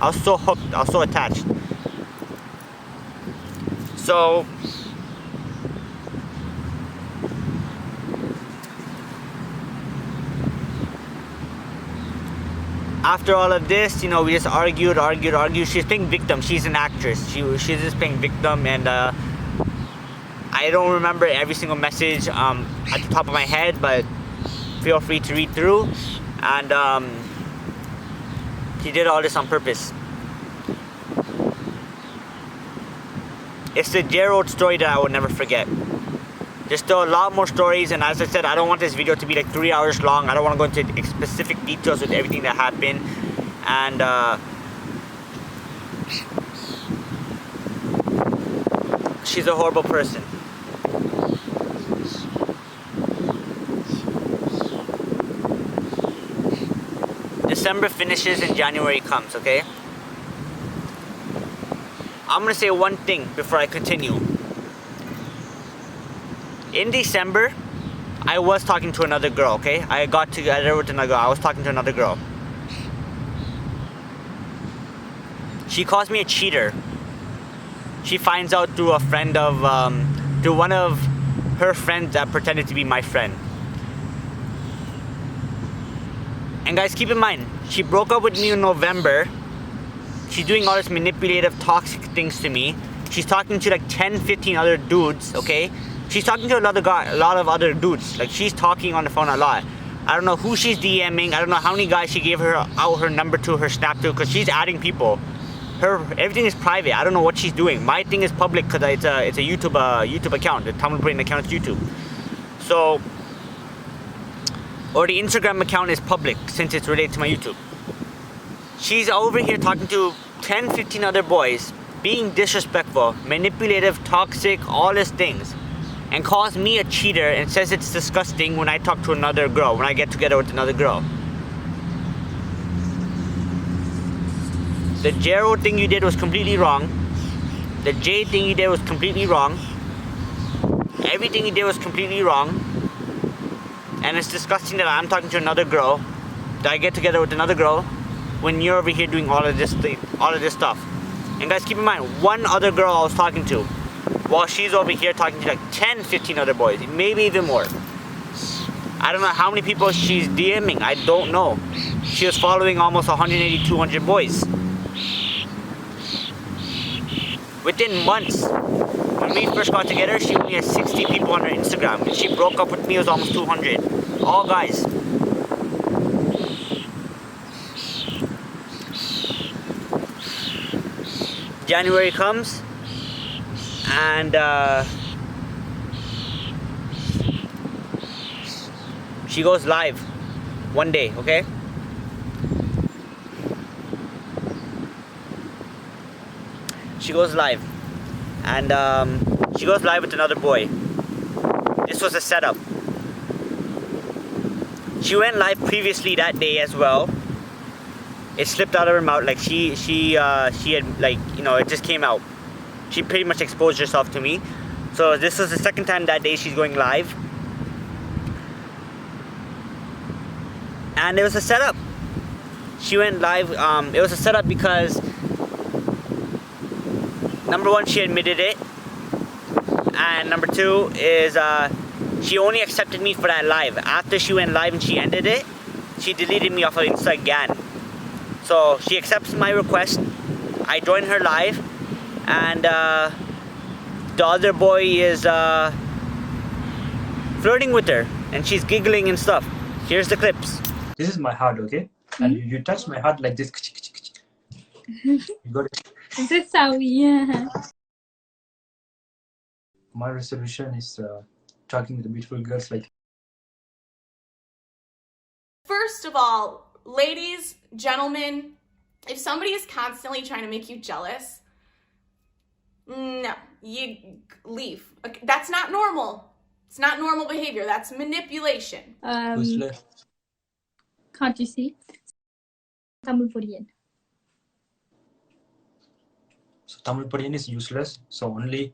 I was so hooked. I was so attached. So after all of this, we just argued. She's playing victim. She's an actress. She's just playing victim, and I don't remember every single message at the top of my head, but feel free to read through. And she did all this on purpose. It's the Gerald story that I will never forget. There's still a lot more stories, and as I said, I don't want this video to be like 3 hours long. I don't want to go into specific details with everything that happened. And she's a horrible person. December finishes and January comes, okay? I'm gonna say one thing before I continue. In December, I was talking to another girl, okay? I got together with another girl. I was talking to another girl. She calls me a cheater. She finds out through a friend of, through one of her friends that pretended to be my friend. And guys, keep in mind, she broke up with me in November. She's doing all this manipulative, toxic things to me. She's talking to like 10, 15 other dudes, okay? She's talking to a lot of other dudes. Like, she's talking on the phone a lot. I don't know who she's DMing. I don't know how many guys she gave out her number to, her snap to, because she's adding people. Everything is private. I don't know what she's doing. My thing is public because it's a YouTube account. The Tamil Brain account is YouTube. So, or the Instagram account is public since it's related to my YouTube. She's over here talking to 10, 15 other boys, being disrespectful, manipulative, toxic, all these things, and calls me a cheater and says it's disgusting when I talk to another girl, when I get together with another girl. The Gerald thing you did was completely wrong. The Jay thing you did was completely wrong. Everything you did was completely wrong. And it's disgusting that I'm talking to another girl, that I get together with another girl, when you're over here doing all of this stuff. And guys, keep in mind, one other girl I was talking to, while she's over here talking to like 10, 15 other boys, maybe even more. I don't know how many people she's DMing, I don't know. She was following almost 180, 200 boys. Within months, when we first got together, she only had 60 people on her Instagram. When she broke up with me, it was almost 200. All guys. January comes, and She goes live one day, okay? She goes live. And she goes live with another boy. This was a setup. She went live previously that day as well. It slipped out of her mouth, like she had, like, you know, it just came out. She pretty much exposed herself to me. So this was the second time that day she's going live. And it was a setup. She went live, it was a setup because number one, she admitted it. And number two is she only accepted me for that live. After she went live and she ended it, she deleted me off of Insta again. So she accepts my request. I join her live, and the other boy is flirting with her, and she's giggling and stuff. Here's the clips. This is my heart, okay? And you touch my heart like this. You got it. Is it how yeah? My resolution is talking with the beautiful girls like. First of all, ladies, gentlemen, if somebody is constantly trying to make you jealous, no, you leave. Okay, that's not normal. It's not normal behavior. That's manipulation. Can't you see? Tamil Purian. So Tamil Purian is useless. So only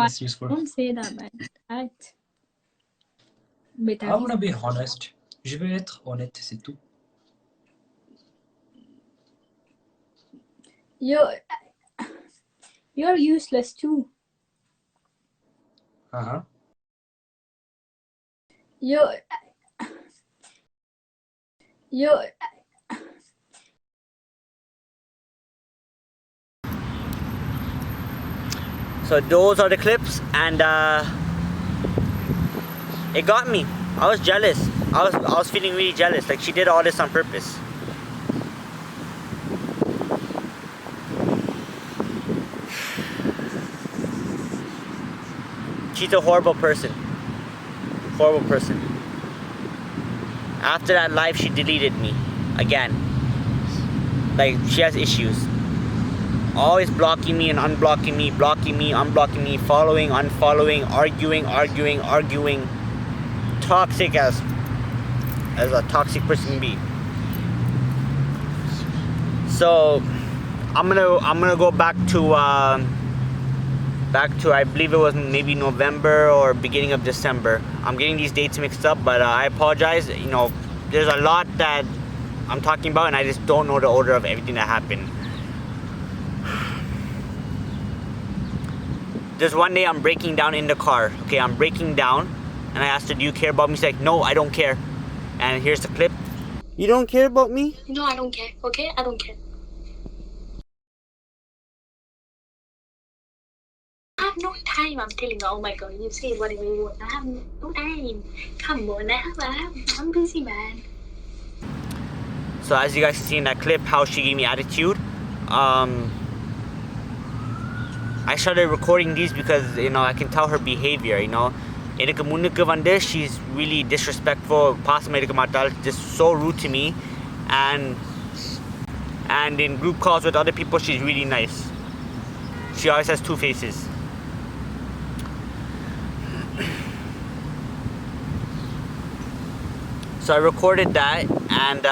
is useful. Don't say that, man. Right. I want to be honest. Je vais être honnête, c'est tout. You're useless too. Uh-huh. You're So those are the clips, and it got me. I was jealous. I was feeling really jealous. Like, she did all this on purpose. She's a horrible person. Horrible person. After that live, she deleted me again. Like, she has issues. Always blocking me and unblocking me, blocking me, unblocking me, following, unfollowing, arguing. Toxic as a toxic person can be. So I'm gonna go back to I believe it was maybe November or beginning of December. I'm getting these dates mixed up, but I apologize. You know, there's a lot that I'm talking about, and I just don't know the order of everything that happened. There's one day I'm breaking down in the car. Okay, I'm breaking down, and I asked her, "Do you care about me?" She's like, "No, I don't care." And here's the clip. You don't care about me? No, I don't care. Okay, I don't care. I have no time. I'm telling you. Oh my god, you say whatever you want. I have no time. Come on, I'm busy, man. So as you guys see in that clip, how she gave me attitude. I started recording these because, you know, I can tell her behavior, you know. She's really disrespectful, just so rude to me. And in group calls with other people, she's really nice. She always has two faces. So I recorded that, and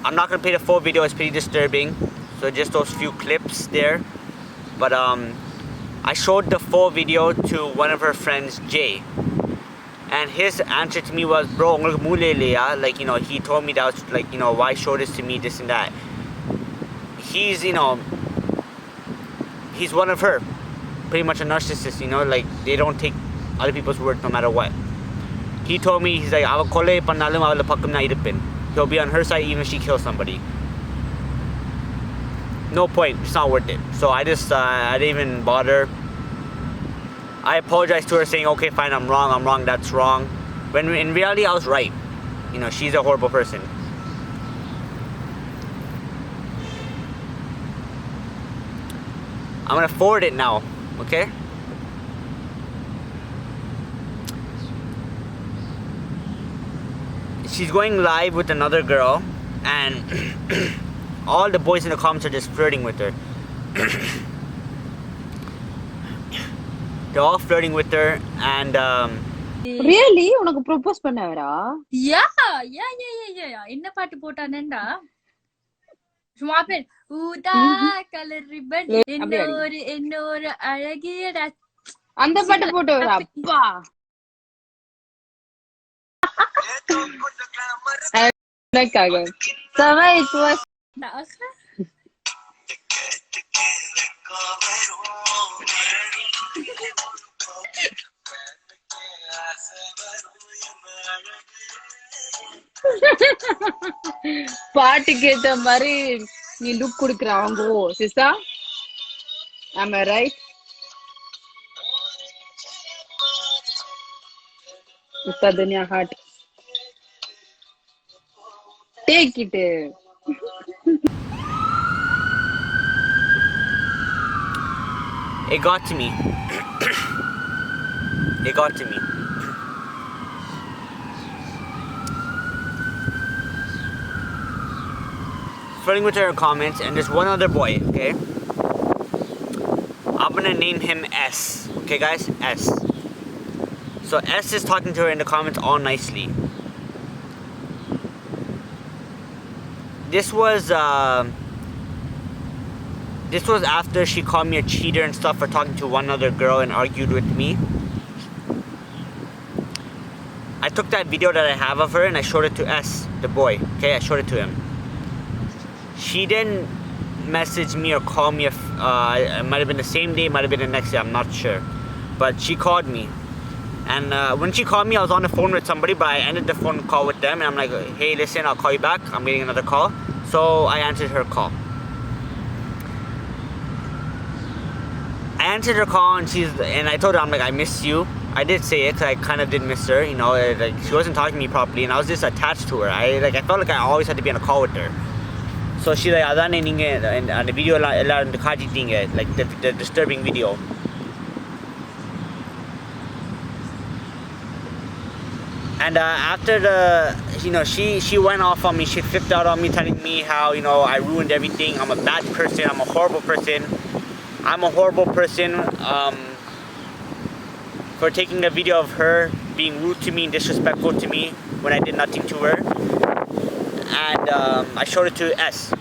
I'm not gonna play the full video, it's pretty disturbing. So just those few clips there. But I showed the full video to one of her friends, Jay. And his answer to me was, bro, like, you know, he told me that was like, you know, why show this to me, this and that. He's, you know, he's one of her. Pretty much a narcissist, you know, like, they don't take other people's word no matter what. He told me, he's like, he'll be on her side even if she kills somebody. No point, it's not worth it. So I just, I didn't even bother. I apologized to her saying, okay, fine, I'm wrong, that's wrong. When in reality, I was right. You know, she's a horrible person. I'm gonna forward it now, okay? she's going live with another girl, and all the boys in the comments are just flirting with her. They're all flirting with her, and really உனக்கு propose பண்ணவரா? Yeah. என்ன பாட்டு போட்டானேண்டா சும்மா பேர் ஊதா colour ribbon என்னோரு அழகிய அந்த பாட்டு போட்டவரா? அப்பா எனக்காக சம it was பாட்டுக்கு ஏத்த மாதிரி நீ லுக் குடுக்குறாங்க Sista. am I right? Usta dunya heart. Take it. it got to me. It got to me. Flirting with her in comments, and there's one other boy, okay? I'm gonna name him S, okay guys? S. So S is talking to her in the comments all nicely. This was after she called me a cheater and stuff for talking to one other girl and argued with me. I took that video that I have of her and I showed it to S, the boy, okay? I showed it to him. She didn't message me or call me, it might have been the same day, it might have been the next day, I'm not sure. But she called me. And when she called me, I was on the phone with somebody, but I ended the phone call with them, and I'm like, hey, listen, I'll call you back. I'm getting another call. So I answered her call. I answered her call, and I told her, I'm like, I miss you. I did say it, because I kind of did miss her, you know, like, she wasn't talking to me properly, and I was just attached to her. I felt like I always had to be on a call with her. So she's like, adane neenga and the video ellarum kaatiteenga, like the disturbing video. And after she went off on me. She flipped out on me, telling me how, I ruined everything. I'm a bad person. I'm a horrible person. For taking a video of her being rude to me and disrespectful to me when I did nothing to her. And I showed it to S.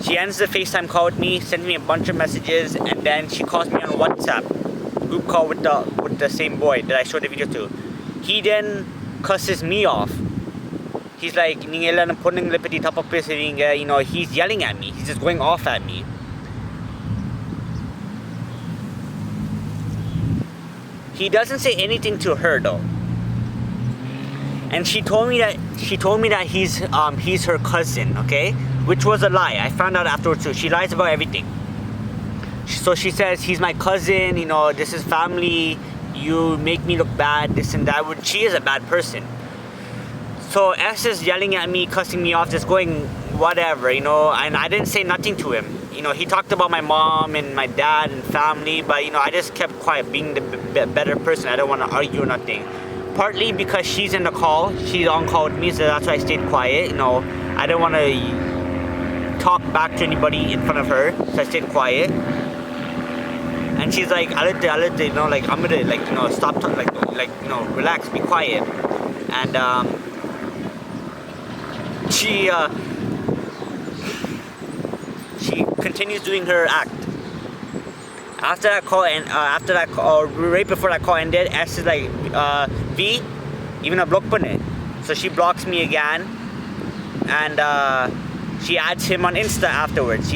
She ends the FaceTime call with me, sends me a bunch of messages, and then she calls me on WhatsApp, group call with the same boy that I showed the video to. He then cusses me off. He's like, he's yelling at me. He's just going off at me. He doesn't say anything to her though. And she told me that he's her cousin, okay? Which was a lie. I found out afterwards too. She lies about everything. So she says, he's my cousin, this is family, you make me look bad, this and that. She is a bad person. So S is yelling at me, cussing me off, just going whatever, and I didn't say nothing to him. He talked about my mom and my dad and family, but I just kept quiet, being the better person. I don't want to argue or nothing. Partly because she's in the call, she's on call with me, so that's why I stayed quiet. I didn't want to talk back to anybody in front of her, so I stayed quiet. And she's like, I'm gonna, stop talking, relax, be quiet. And she continues doing her act. After that call, right before that call ended, S is like, V, even a block panne. So she blocks me again, and she adds him on Insta afterwards.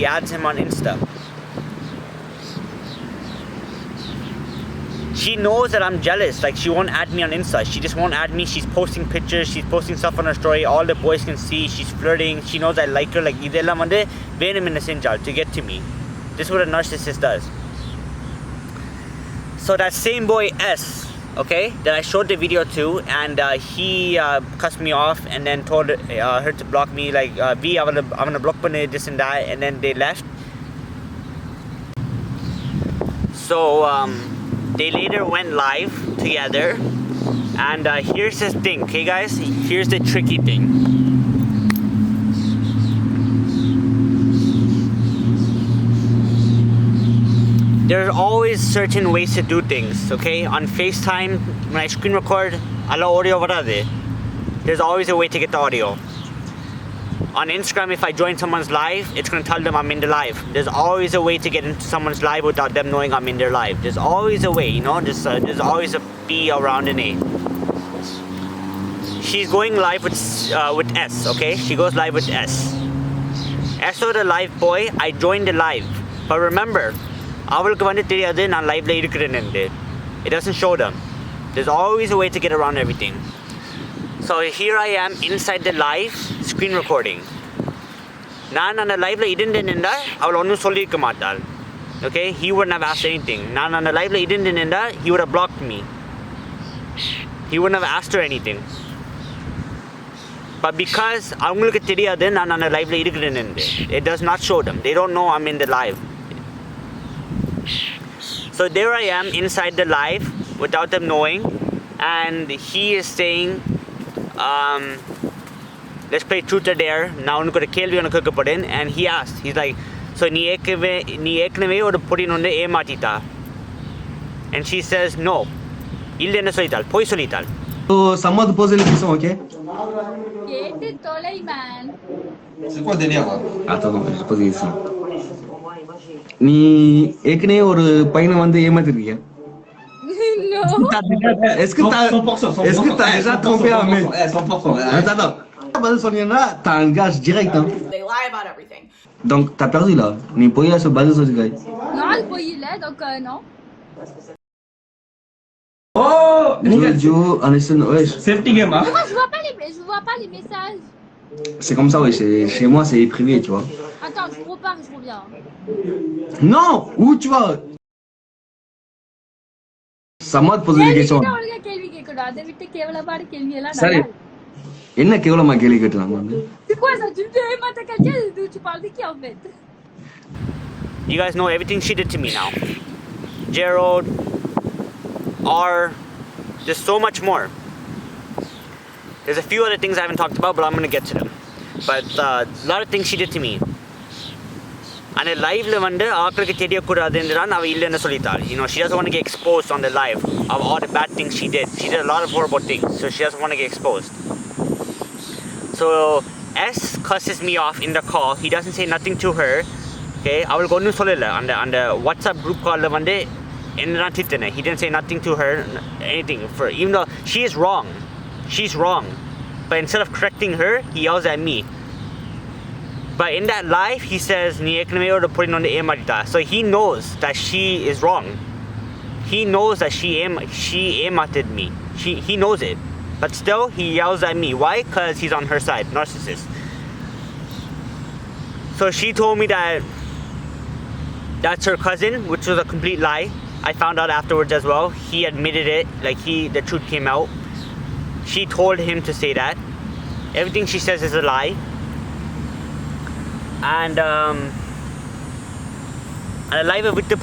She knows that I'm jealous. Like, she won't add me on Insta. She just won't add me. She's posting pictures. She's posting stuff on her story. All the boys can see. She's flirting. She knows I like her. Like, idella mande venuminnu senjal to get to me. This is what a narcissist does. So that same boy S, okay, that I showed the video to, and he cussed me off and then told her to block me, like, V, I'm gonna block panne, this and that, and then they left. So they later went live together, And here's the thing, okay guys? Here's the tricky thing. There's always certain ways to do things, okay? On FaceTime, when I screen record, allow audio varade. There's always a way to get the audio. On Instagram, if I join someone's live, it's gonna tell them I'm in the live. There's always a way to get into someone's live without them knowing I'm in their live. There's always a way, you know? There's always a B around an A. She's going live with S, okay? She goes live with S. S or the live boy, I joined the live. But remember, அவளுக்கு வந்து தெரியாது நான் லைவ்ல இருக்கிறேன்னு. It doesn't show them. There's always a way to get around everything. So here I am inside the live screen recording. நான் அந்த லைவ்ல இருந்தேன்னா அவள் ஒன்றும் சொல்லியிருக்க மாட்டாள். Okay, he wouldn't have asked anything. நான் அந்த லைவ்ல இருந்தேன்னா he would have blocked me. He wouldn't have asked her anything. But because அவங்களுக்கு தெரியாது நான் அந்த லைவ்ல இருக்கிறேன்னு, it does not show them. They don't know I'm in the live. So there I am inside the live without them knowing, and he is saying, let's play truth or dare. Now I'm going to kill you on a and he asked, he's like, so நீ ஏற்கனவே ஒரு பொடின் ஒன்று ஏமாத்திட்டா? And she says, no. இல்லைன்னு சொல்லிட்டாள், போய் சொல்லிட்டாள். So some of the positions, okay? கேட்டு தொலை man. C'est quoi délire là? Attends, je pose une question. நீ ஏற்கனவே ஒரு பையனை வந்து ஏமாத்திருக்கியா? Non. Est-ce que t'as déjà trompé un mec? 100%. Attends. Parce que t'as un gage direct, hein. They lie about everything. Donc t'as perdu là. நீ போய் se baser sur ce gars. Non, elle போயில, donc non. Oh, Joe, Anderson, ouais. Safety game, hein. Moi, je vois pas les messages. C'est comme ça, ouais. Chez moi, c'est privé, tu vois. Attends, je repars, je reviens. Non, où tu vas? Ça m'a posé des questions. கேள்வி கேட்கணும். அதை விட்டு கேவலமான கேள்வி எல்லாம் சரி. என்ன கேவலமா கேள்வி கேட்கலாம் வந்து? C'est quoi ça? Tu me dis émater quelqu'un, tu parles de qui en fait? You guys know everything she did to me now. Gerald, R, there's so much more. There's a few other things I haven't talked about, but I'm going to get to them. But a lot of things she did to me. And the live வந்து ஆக்களுக்கு தெரியக்கூடாதுன்றான் அவ இல்லைன்னு சொல்லிட்டாள். You know, she doesn't want to get exposed on the live of all the bad things she did. She did a lot of horrible things, so she doesn't want to get exposed. So S cusses me off in the call. He doesn't say nothing to her. Okay, அவளுக்கு ஒன்றும் சொல்லல. அந்த WhatsApp group callல வந்து என்னதான் திட்டினே. He didn't say nothing to her, anything. Even though she is wrong. She's wrong. But instead of correcting her, he yells at me. But in that live, he says, நீ ஏற்கனவே ஒரு பொடின் ஒன்று ஏமாத்திட்டா. So he knows that she is wrong. He knows that she ஏமாத்திed me. He knows it. But still, he yells at me. Why? Because he's on her side. Narcissist. So she told me that that's her cousin, which was a complete lie. I found out afterwards as well. He admitted it. Like the truth came out. She told him to say that. Everything she says is a lie. And live விட்டு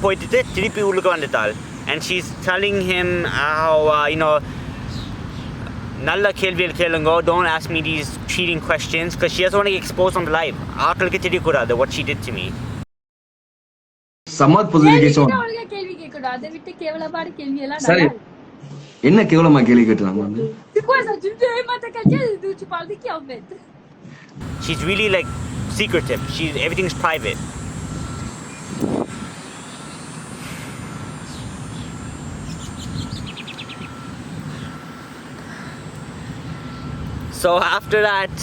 போயிட்டு திருப்பி உள்ளுக்கு வந்துட்டாள். And she's telling him how you know, நல்ல கேள்விகள் கேளுங்க, don't ask me these cheating questions, because she doesn't want to get exposed on the live. ஆக்களுக்கு தெரியக்கூடாது what she did to me. Samad position கேள்வி கேட்கணும். அதை விட்டு கேவலமான கேள்வி எல்லாம் சரி. என்ன கேவலமா கேள்வி கேட்கலாம் வந்து? C'est quoi ça? Tu me dis émater quelqu'un, tu parles de qui en fait? She's really like secretive. Everything's private. So after that,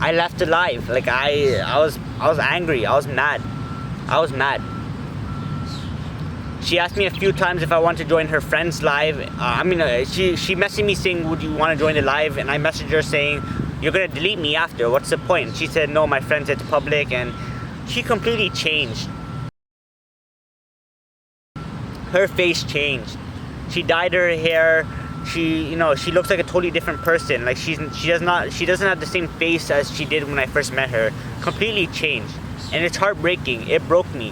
I left the live. Like I was angry. I was mad. She asked me a few times if I want to join her friend's live. She messaged me saying, would you want to join the live? And I messaged her saying, you're going to delete me after. What's the point? She said, no, my friend said it's public. And she completely changed. Her face changed. She dyed her hair. She looks like a totally different person. Like she doesn't have the same face as she did when I first met her. Completely changed. And it's heartbreaking. It broke me.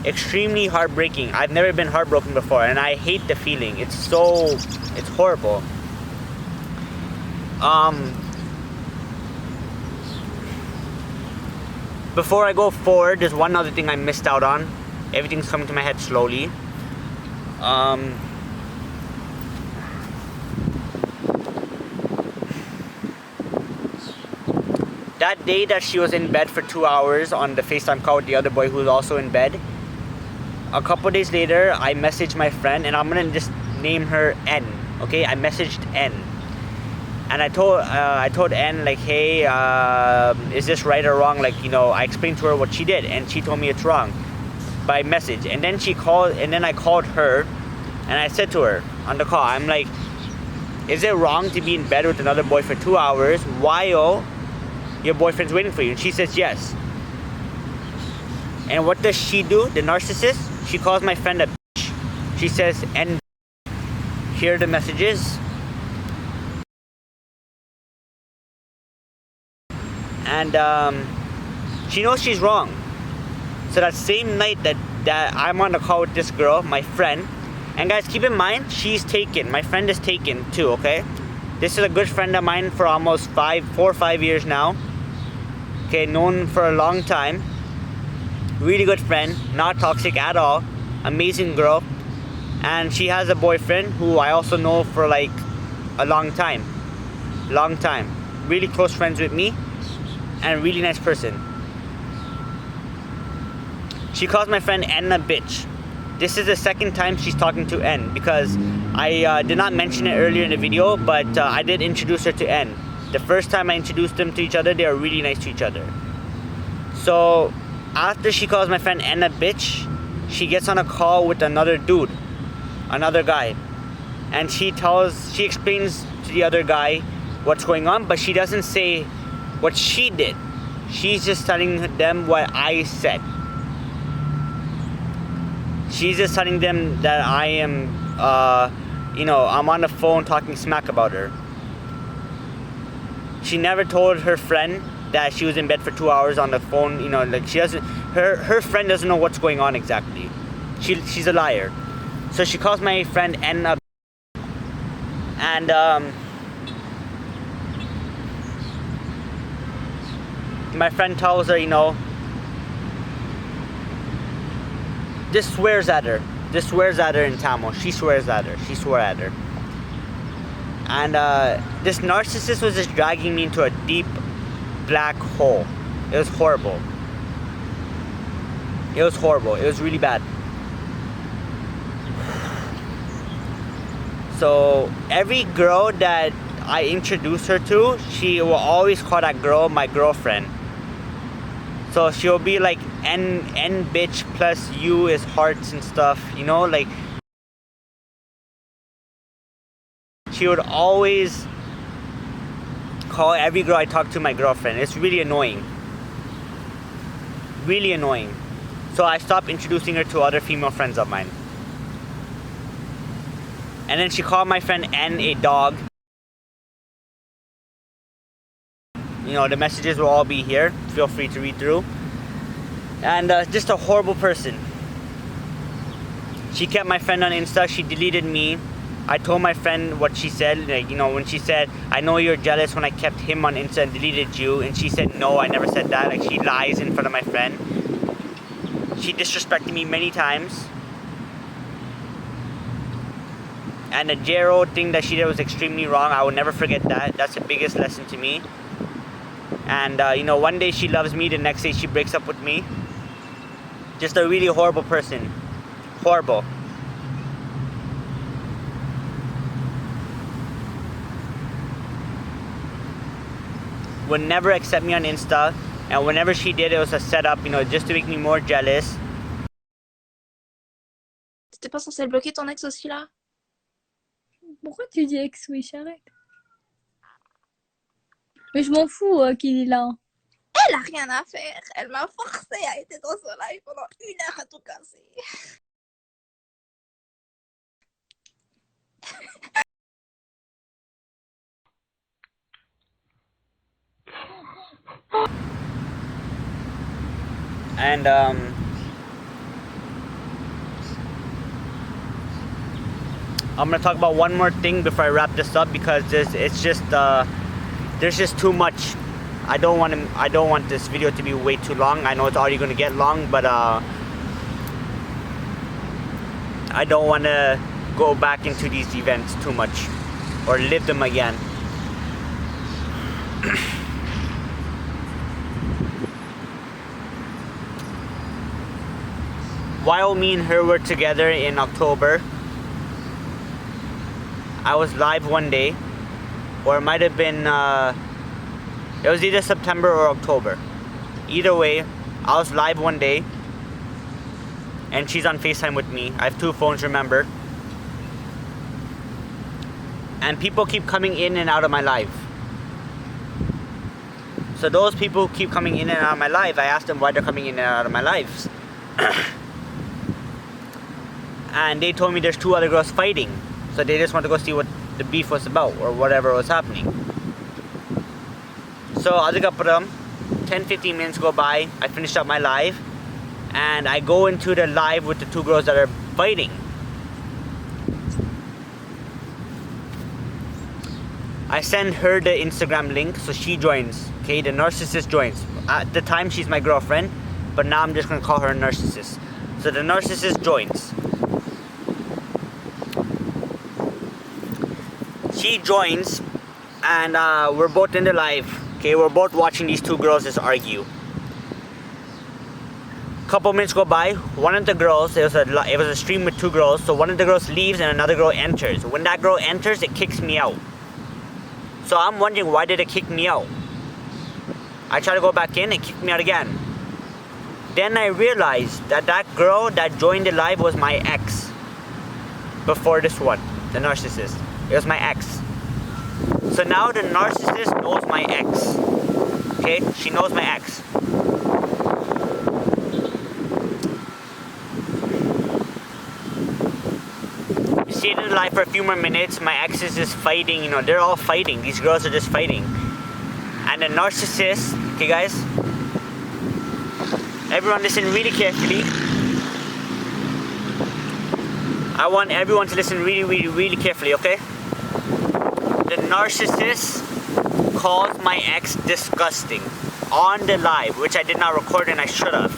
extremely heartbreaking. I've never been heartbroken before, and I hate the feeling. It's horrible. Before I go forward, there's one other thing I missed out on. Everything's coming to my head slowly. That day that she was in bed for 2 hours on the FaceTime call with the other boy who was also in bed, a couple days later, I messaged my friend, and I'm gonna just name her N, okay? I messaged N. And I told N, like, hey, is this right or wrong? Like, you know, I explained to her what she did, and she told me it's wrong by message. And then I called her, and I said to her on the call, I'm like, is it wrong to be in bed with another boy for 2 hours while your boyfriend's waiting for you? And she says yes. And what does she do, the narcissist? She calls my friend a bitch. She says, N. Here are the messages. And she knows she's wrong. So that same night that I'm on the call with this girl, my friend, and guys, keep in mind, she's taken. My friend is taken too, okay? This is a good friend of mine for almost 4 or 5 years now. Okay, known for a long time. Really good friend, not toxic at all. Amazing girl. And she has a boyfriend who I also know for like a long time. Really close friends with me. And a really nice person. She calls my friend N a bitch. This is the second time she's talking to N, because I did not mention it earlier in the video, but I did introduce her to N. The first time I introduced them to each other, they were really nice to each other. So after she calls my friend N a bitch, she gets on a call with another dude, another guy. And she explains to the other guy what's going on, but she doesn't say what she did. She's just telling them what I said. She's just telling them that I am, I'm on the phone talking smack about her. She never told her friend that she was in bed for 2 hours on the phone. You know, like she doesn't. Her friend doesn't know what's going on exactly. She's a liar. So she calls my friend N a, and my friend tells her, just swears at her. Just swears at her in Tamil. She swears at her. She swore at her. And this narcissist was just dragging me into a deep black hole. It was horrible. It was horrible. It was really bad. So every girl that I introduce her to, she will always call that girl my girlfriend. So she'll be like, N bitch plus U is hearts and stuff, like she would always call every girl I talk to my girlfriend. It's really annoying. Really annoying. So I stopped introducing her to other female friends of mine. And then she called my friend N a dog. The messages will all be here. Feel free to read through. And just a horrible person. She kept my friend on Insta. She deleted me. I told my friend what she said. When she said, I know you're jealous when I kept him on Insta and deleted you. And she said, no, I never said that. Like, she lies in front of my friend. She disrespected me many times. And the Jero thing that she did was extremely wrong. I will never forget that. That's the biggest lesson to me. And, one day she loves me, the next day she breaks up with me. Just a really horrible person. Horrible. Would never accept me on Insta. And whenever she did, it was a setup, just to make me more jealous. T'étais pas censé le bloquer ton ex aussi là? Pourquoi tu dis ex, Wish, arrête. Mais je m'en fous qu'il est là. Elle a rien à faire. Elle m'a forcé à être dans ce live pendant 1 heure à tout casser. And I'm gonna talk about one more thing before I wrap this up, because there's just too much. I don't want this video to be way too long. I know it's already gonna get long, but I don't want to go back into these events too much or live them again. While me and her were together in October, I was live one day, or it might have been, it was either September or October. Either way, I was live one day, and she's on FaceTime with me. I have 2 phones, remember? And people keep coming in and out of my live. So those people who keep coming in and out of my live, I asked them why they're coming in and out of my lives. And they told me there's 2 other girls fighting. So they just want to go see what the beef was about or whatever was happening. So adikapuram, 10-15 minutes go by, I finish up my live, and I go into the live with the 2 girls that are fighting. I send her the Instagram link, so she joins. Okay, the narcissist joins. At the time she's my girlfriend, but now I'm just gonna call her a narcissist. So the narcissist joins. She joins, and we're both in the live. Okay, we're both watching these 2 girls just argue. Couple minutes go by. One of the girls, it was a stream with 2 girls. So one of the girls leaves and another girl enters. When that girl enters, it kicks me out. So I'm wondering, why did it kick me out? I try to go back in, it kicked me out again. Then I realized that that girl that joined the live was my ex. Before this one, the narcissist. It was my ex. So now the narcissist knows my ex. Okay? She knows my ex. We stayed in the live for a few more minutes. My ex is just fighting. You know, they're all fighting. These girls are just fighting. And the narcissist, okay guys? Everyone listen really carefully. I want everyone to listen really carefully, okay? The narcissist calls my ex disgusting on the live, which I did not record and I should have.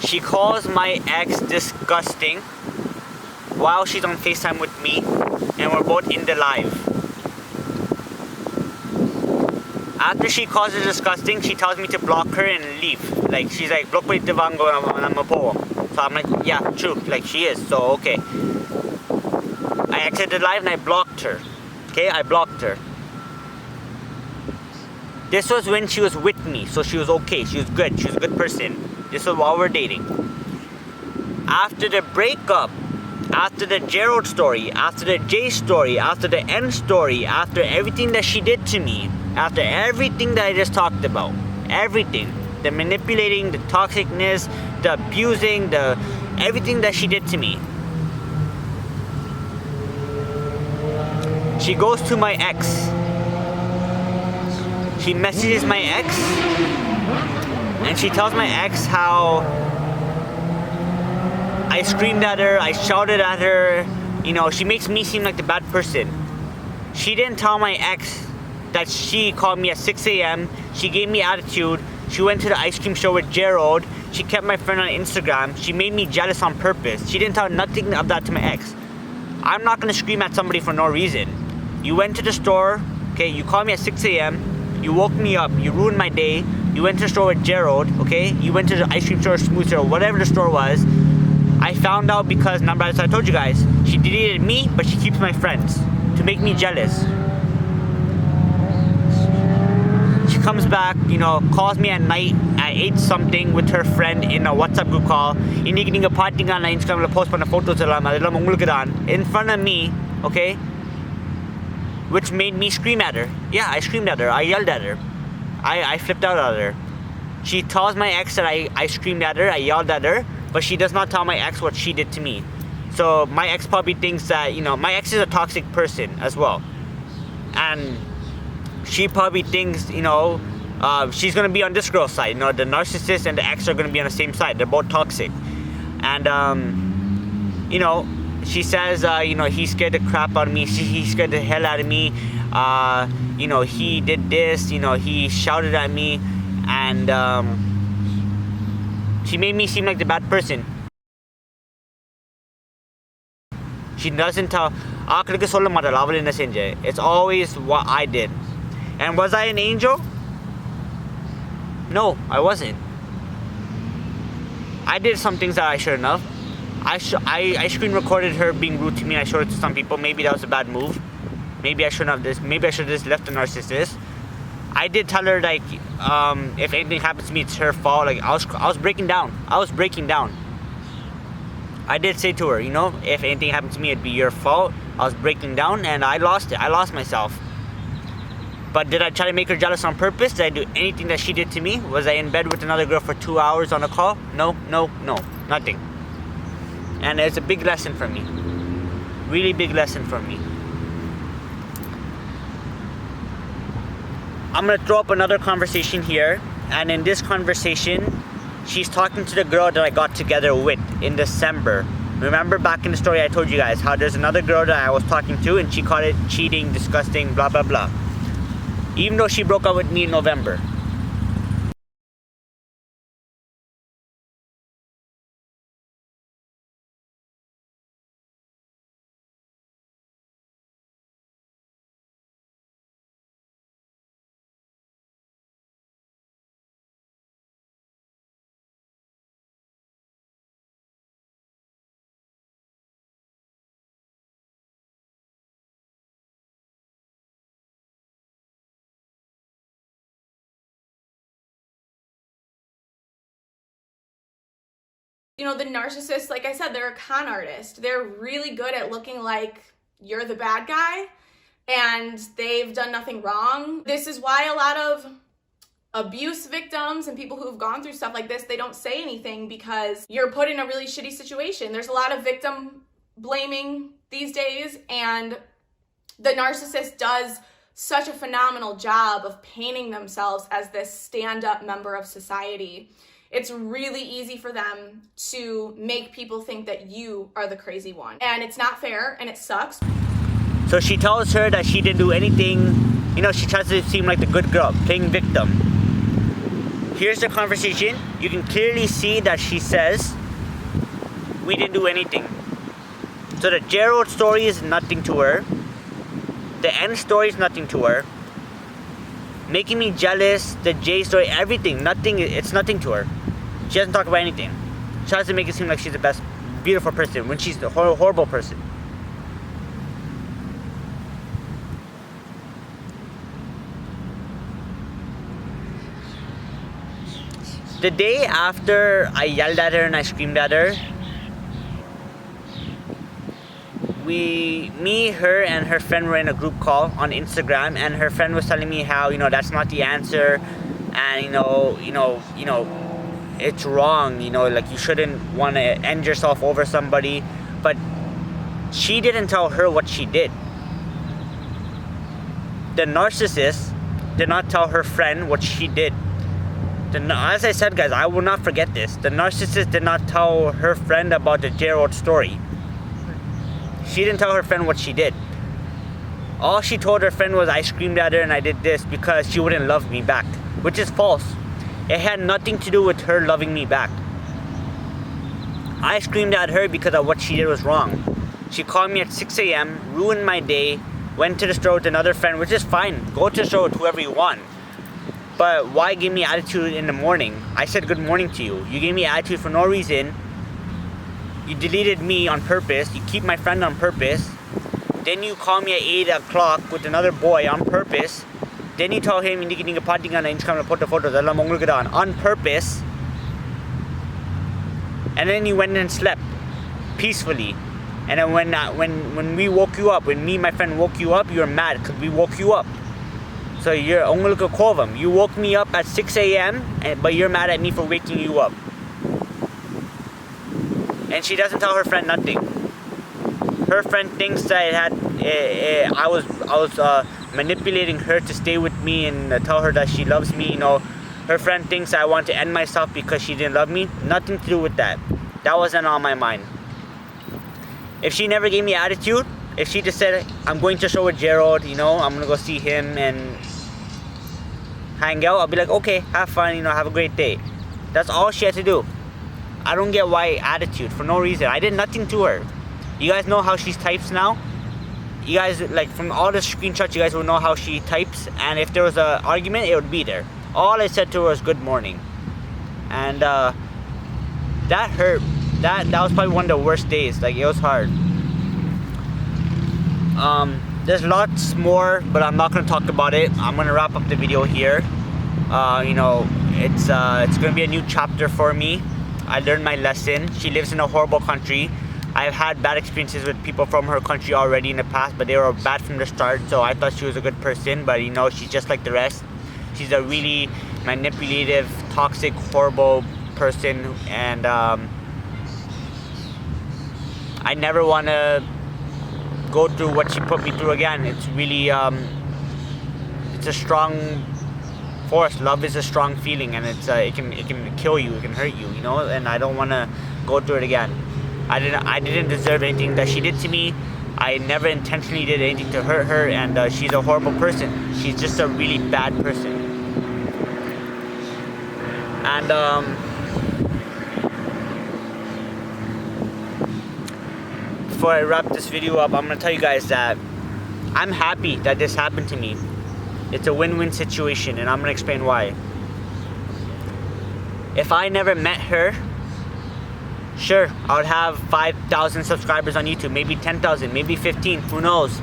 She calls my ex disgusting while she's on FaceTime with me, and we're both in the live. After she calls her disgusting, she tells me to block her and leave. Like, she's like, block mo ito vango na mapo. So I'm like, yeah, true. Like, she is. So, okay. I exited live and I blocked her. Okay, I blocked her. This was when she was with me, so she was okay. She was good. She was a good person. This was while we're dating. After the breakup, after the Gerald story, after the J story, after the N story, after everything that she did to me, after everything that I just talked about, everything, the manipulating, the toxicness, the abusing, the everything that she did to me, she goes to my ex. She messages my ex, and she tells my ex how I screamed at her, I shouted at her. You know, she makes me seem like the bad person. She didn't tell my ex that she called me at 6 a.m. She gave me attitude. She went to the ice cream show with Gerald. She kept my friend on Instagram. She made me jealous on purpose. She didn't tell nothing of that to my ex. I'm not gonna scream at somebody for no reason. You went to the store, okay, you called me at 6 a.m. You woke me up, you ruined my day. You went to the store with Gerald, okay? You went to the ice cream store, smooth store, whatever the store was. I found out because, number, as I told you guys, she deleted me, but she keeps my friends to make me jealous. She comes back, you know, calls me at night at 8 something with her friend in a WhatsApp group call. Hindi ka party nga na Instagram na post pa na photos in front of me, okay? Which made me scream at her. Yeah, I screamed at her. I yelled at her. I flipped out at her. She tells my ex that I screamed at her, I yelled at her, but she does not tell my ex what she did to me. So my ex probably thinks that, you know, my ex is a toxic person as well. And she probably thinks, you know, she's gonna be on this girl's side. You know, the narcissist and the ex are gonna be on the same side. They're both toxic. And, you know, she says, you know, he scared the crap out of me. He scared the hell out of me. You know, he did this. You know, he shouted at me, and she made me seem like the bad person. She doesn't tell. It's always what I did. And was I an angel? No, I wasn't. I did some things that I shouldn't have. I screen recorded her being rude to me. I showed it to some people. Maybe that was a bad move. Maybe I shouldn't have this. Maybe I should have just left the narcissist. I did tell her, like, if anything happens to me, it's her fault. Like, I was breaking down. I was breaking down. I did say to her, you know, if anything happened to me, it'd be your fault. I was breaking down, and I lost it. I lost myself. But did I try to make her jealous on purpose? Did I do anything that she did to me? Was I in bed with another girl for 2 hours on a call? No, nothing. And it's a big lesson for me. Really big lesson for me. I'm gonna throw up another conversation here. And in this conversation, she's talking to the girl that I got together with in December. Remember back in the story I told you guys how there's another girl that I was talking to and she called it cheating, disgusting, blah, blah, blah. Even though she broke up with me in November. You know, the narcissist, like I said, they're a con artist. They're really good at looking like you're the bad guy and they've done nothing wrong. This is why a lot of abuse victims and people who've gone through stuff like this, they don't say anything because you're put in a really shitty situation. There's a lot of victim blaming these days, and the narcissist does such a phenomenal job of painting themselves as this stand-up member of society. It's really easy for them to make people think that you are the crazy one. And it's not fair, and it sucks. So she tells her that she didn't do anything. You know, she tries to seem like the good girl, playing victim. Here's the conversation. You can clearly see that she says, we didn't do anything. So the Gerald story is nothing to her. The end story is nothing to her. Making me jealous, the J story, everything, nothing, it's nothing to her. She doesn't talk about anything. She tries to make it seem like she's the best, beautiful person when she's the horrible person. The day after I yelled at her and I screamed at her, me, her, and her friend were in a group call on Instagram, and her friend was telling me how, you know, that's not the answer, and you know, it's wrong, you know, like you shouldn't want to end yourself over somebody. But she didn't tell her what she did. The narcissist did not tell her friend what she did. As I said, guys, I will not forget this. The narcissist did not tell her friend about the Gerald story. She didn't tell her friend what she did. All she told her friend was, I screamed at her and I did this because she wouldn't love me back, which is false. It had nothing to do with her loving me back. I screamed at her because of what she did was wrong. She called me at 6 a.m., ruined my day, went to the store with another friend, which is fine. Go to the store with whoever you want. But why give me attitude in the morning? I said good morning to you. You gave me attitude for no reason. You deleted me on purpose. You keep my friend on purpose. Then you call me at 8 o'clock with another boy on purpose. Then you tell him hindi ka party na inch put the photos on purpose. And then you went and slept peacefully. And then when we woke you up, when me and my friend woke you up, you were mad because we woke you up. So you're ongulka kovam. You woke me up at 6 a.m. but you're mad at me for waking you up. And she doesn't tell her friend nothing. Her friend thinks that I was manipulating her to stay with me and tell her that she loves me. You know, her friend thinks I want to end myself because she didn't love me. Nothing to do with that. That wasn't on my mind. If she never gave me attitude, if she just said, I'm going to a show with Gerald, you know, I'm gonna go see him and hang out, I'll be like, okay, have fun, you know, have a great day. That's all she had to do. I don't get why attitude, for no reason. I did nothing to her. You guys know how she types now? You guys, like, from all the screenshots, you guys will know how she types, and if there was an argument, it would be there. All I said to her was good morning. And that hurt. That was probably one of the worst days. Like, it was hard. There's lots more, but I'm not gonna talk about it. I'm gonna wrap up the video here. You know, it's gonna be a new chapter for me. I learned my lesson. She lives in a horrible country. I've had bad experiences with people from her country already in the past, but they were bad from the start, so I thought she was a good person, but you know, she's just like the rest. She's a really manipulative, toxic, horrible person, and I never want to go through what she put me through again. It's really, it's a strong force. Love is a strong feeling, and it can kill you, it can hurt you, you know, and I don't want to go through it again. I didn't deserve anything that she did to me. I never intentionally did anything to hurt her, and she's a horrible person. She's just a really bad person. And before I wrap this video up, I'm gonna tell you guys that I'm happy that this happened to me. It's a win-win situation, and I'm gonna explain why. If I never met her, sure, I would have 5,000 subscribers on YouTube, maybe 10,000, maybe 15, who knows.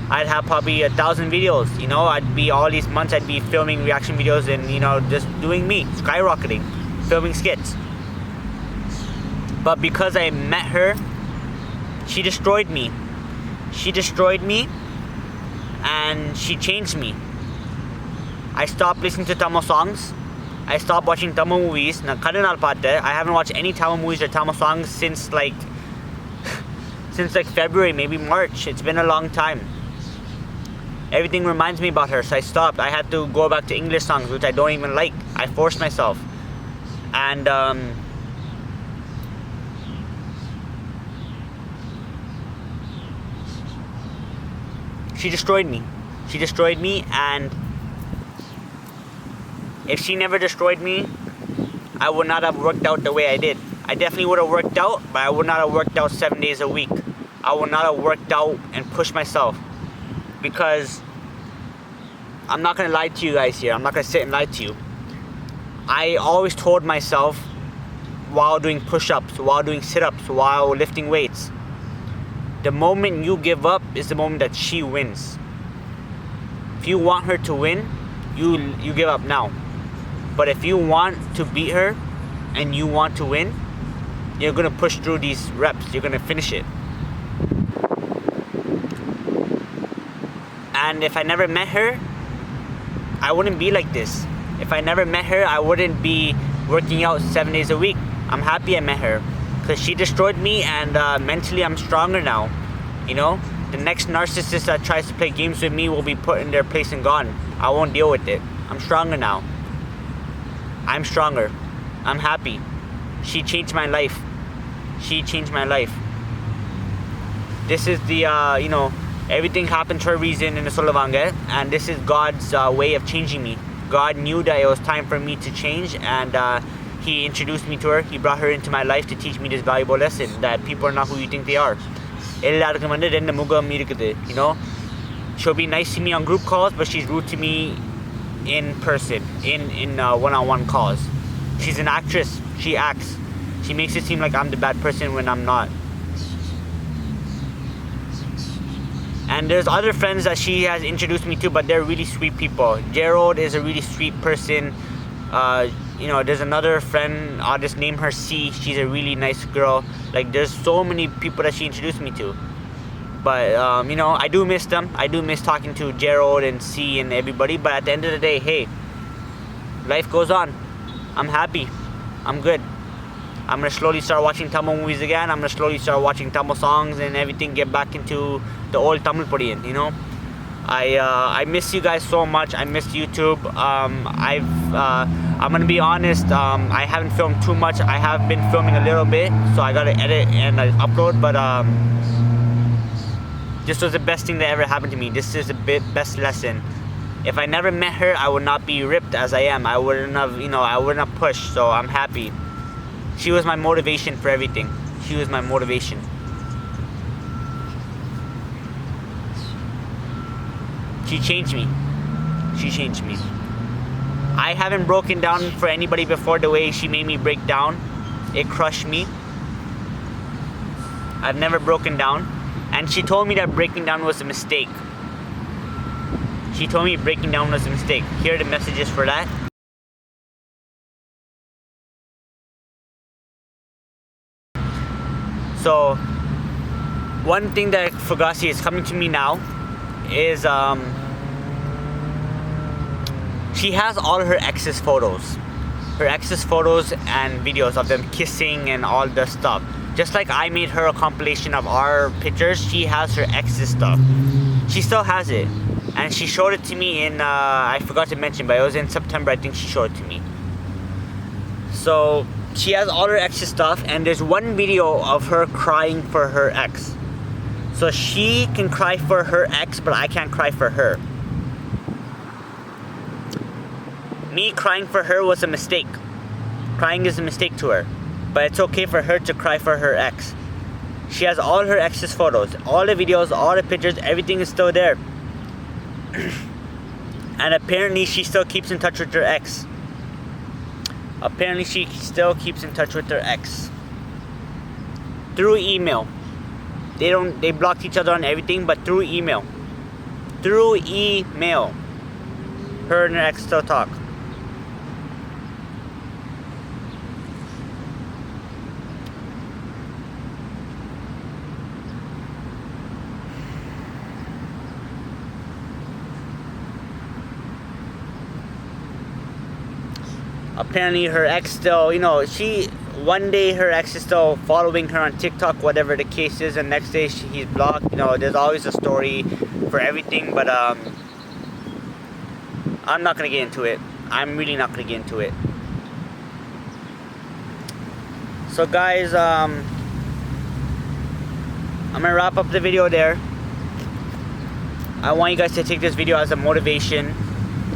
I'd have probably 1,000 videos, you know, I'd be all these months, I'd be filming reaction videos and, you know, just doing me, skyrocketing, filming skits. But because I met her, she destroyed me. She destroyed me, and she changed me. I stopped listening to Tamil songs. I stopped watching Tamil movies. I haven't watched any Tamil movies or Tamil songs since like February, maybe March. It's been a long time. Everything reminds me about her, so I stopped. I had to go back to English songs, which I don't even like. I forced myself. And she destroyed me. She destroyed me, and if she never destroyed me, I would not have worked out the way I did. I definitely would have worked out, but I would not have worked out 7 days a week. I would not have worked out and pushed myself. Because I'm not gonna lie to you guys here. I'm not gonna sit and lie to you. I always told myself while doing push-ups, while doing sit-ups, while lifting weights, the moment you give up is the moment that she wins. If you want her to win, you give up now. But if you want to beat her and you want to win, you're gonna push through these reps. You're gonna finish it. And if I never met her, I wouldn't be like this. If I never met her, I wouldn't be working out 7 days a week. I'm happy I met her, because she destroyed me, and mentally I'm stronger now. You know, the next narcissist that tries to play games with me will be put in their place and gone. I won't deal with it. I'm stronger now. I'm stronger. I'm happy. She changed my life. She changed my life. This is the, you know, everything happened for a reason in the Solavanga, and this is God's way of changing me. God knew that it was time for me to change, and He introduced me to her. He brought her into my life to teach me this valuable lesson, that people are not who you think they are. You know, she'll be nice to me on group calls, but she's rude to me in person, in one-on-one calls. She's an actress. She acts. She makes it seem like I'm the bad person when I'm not. And there's other friends that she has introduced me to, but they're really sweet people. Gerald is a really sweet person. You know, there's another friend, I'll just name her C. She's a really nice girl. Like, there's so many people that she introduced me to. But, you know, I do miss them. I do miss talking to Gerald and C and everybody. But at the end of the day, hey, life goes on. I'm happy. I'm good. I'm going to slowly start watching Tamil movies again. I'm going to slowly start watching Tamil songs and everything, get back into the old Tamil Padiyan, you know. I miss you guys so much. I miss YouTube. I'm going to be honest, I haven't filmed too much. I have been filming a little bit, so I got to edit and upload, but This was the best thing that ever happened to me. This is the best lesson. If I never met her, I would not be ripped as I am. I wouldn't have, I wouldn't have pushed. So I'm happy. She was my motivation for everything. She was my motivation. She changed me. She changed me. I haven't broken down for anybody before the way she made me break down. It crushed me. I've never broken down. And she told me that breaking down was a mistake. She told me breaking down was a mistake. Here are the messages for that. So, one thing that Fugazi is coming to me now is she has all her ex's photos. Her ex's photos and videos of them kissing and all the stuff. Just like I made her a compilation of our pictures, she has her ex's stuff. She still has it. And she showed it to me in, I forgot to mention, but it was in September, I think she showed it to me. So, she has all her ex's stuff, and there's one video of her crying for her ex. So she can cry for her ex, but I can't cry for her. Me crying for her was a mistake. Crying is a mistake to her. But it's okay for her to cry for her ex. She has all her ex's photos, all the videos, all the pictures, everything is still there. And apparently she still keeps in touch with her ex. Apparently she still keeps in touch with her ex. Through email. They blocked each other on everything, but through email. Through email. Her and her ex still talk. Apparently her ex still, one day her ex is still following her on TikTok, whatever the case is, and next day he's blocked. There's always a story for everything, but I'm not gonna get into it. I'm really not gonna get into it. So guys, I'm gonna wrap up the video there. I want you guys to take this video as a motivation.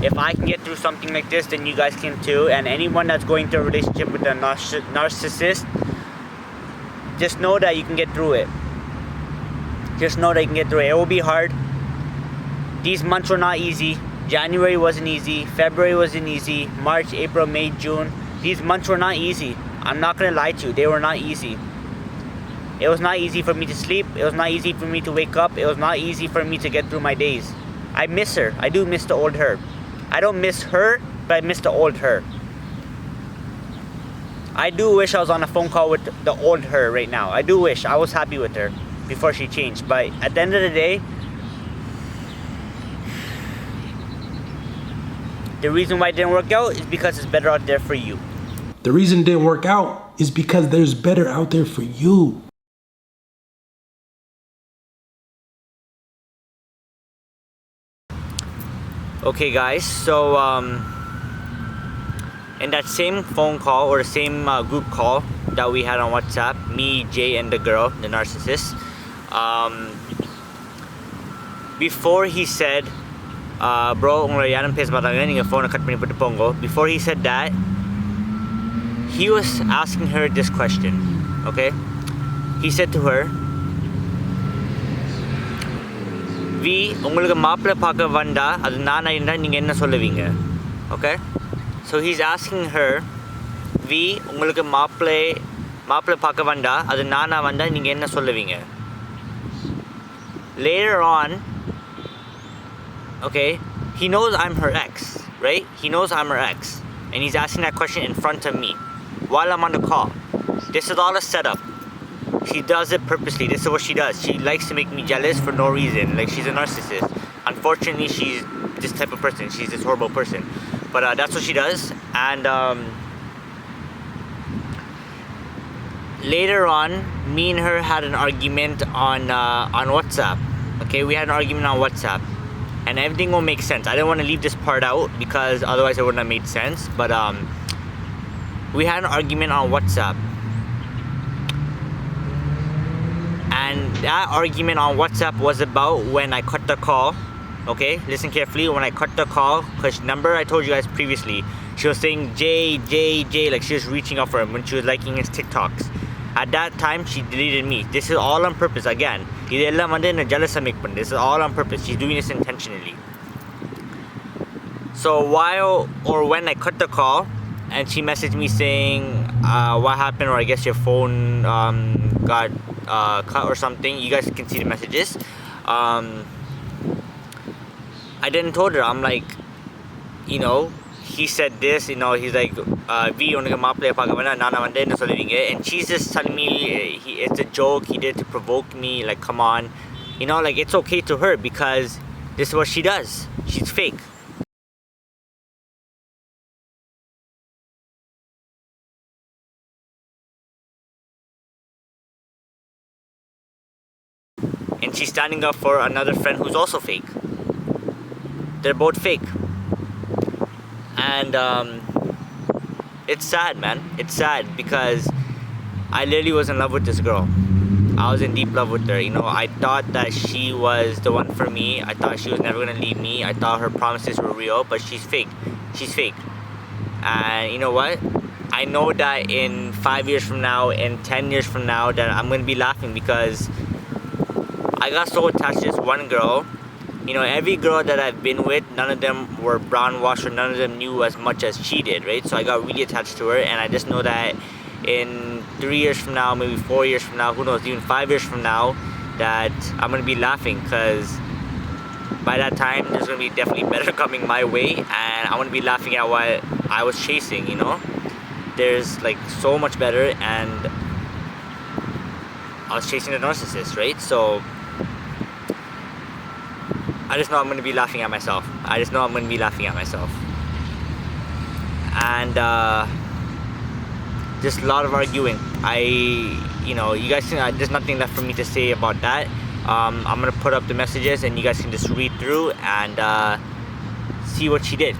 If I can get through something like this, then you guys can too. And anyone that's going through a relationship with a narcissist, just know that you can get through it. Just know that you can get through it. It will be hard. These months were not easy. January wasn't easy. February wasn't easy. March, April, May, June. These months were not easy. I'm not gonna lie to you. They were not easy. It was not easy for me to sleep. It was not easy for me to wake up. It was not easy for me to get through my days. I miss her. I do miss the old her. I don't miss her, but I miss the old her. I do wish I was on a phone call with the old her right now. I do wish. I was happy with her before she changed. But at the end of the day, the reason why it didn't work out is because it's better out there for you. The reason it didn't work out is because there's better out there for you. Okay guys, so in that same phone call or the same group call that we had on WhatsApp, me, Jay, and the girl, the narcissist, before he said, bro, before he said that, he was asking her this question, okay? He said to her, V, உங்களுக்கு மாப்பிள்ளை பார்க்க வந்தா அது நானா இருந்தா நீங்க என்ன சொல்லுவீங்க? Okay? So he's asking her, V, உங்களுக்கு மாப்பிள்ளை பார்க்க வந்தா அது நானா வந்தா நீங்க என்ன சொல்லுவீங்க? Later on, okay, he knows I'm her ex, right? He knows I'm her ex, and he's asking that question in front of me while I'm on the call. This is all a setup. She does it purposely. This is what she does. She likes to make me jealous for no reason. Like, she's a narcissist. Unfortunately, she's this type of person. She's this horrible person. But that's what she does. And later on, me and her had an argument on WhatsApp. Okay, we had an argument on WhatsApp. And everything will make sense. I didn't want to leave this part out because otherwise it wouldn't have made sense. But we had an argument on WhatsApp. And that argument on WhatsApp was about when I cut the call. Okay, listen carefully. When I cut the call, because remember I told you guys previously, she was saying J, J, J, like she was reaching out for him when she was liking his TikToks. At that time, she deleted me. This is all on purpose. Again, this is all on purpose. She's doing this intentionally. So while or when I cut the call, and she messaged me saying, what happened, or I guess your phone got cut or something. You guys can see the messages. I didn't told her. I'm like, he said this, he's like, V உனக்கு மாப்பிள்ளைய பார்க்க வேணாம் நானா வந்தேன்னு சொல்லுவீங்க, and she's just telling me it's a joke, he did to provoke me, like come on, like it's okay to her because this is what she does. She's fake. And she's standing up for another friend who's also fake. They're both fake. And it's sad, man. It's sad because I literally was in love with this girl. I was in deep love with her. I thought that she was the one for me. I thought she was never gonna leave me. I thought her promises were real, but she's fake. She's fake. And you know what? I know that in 5 years from now, in 10 years from now, that I'm gonna be laughing because I got so attached to this one girl. Every girl that I've been with, none of them were brown washed, or none of them knew as much as she did, right? So I got really attached to her, and I just know that in 3 years from now, maybe 4 years from now, who knows, even 5 years from now, that I'm gonna be laughing because by that time there's gonna be definitely better coming my way, and I'm gonna be laughing at what I was chasing. There's like so much better, and I was chasing a narcissist, right? So I just know I'm going to be laughing at myself. And just a lot of arguing. You guys can, there's nothing left for me to say about that. I'm going to put up the messages and you guys can just read through and see what she did.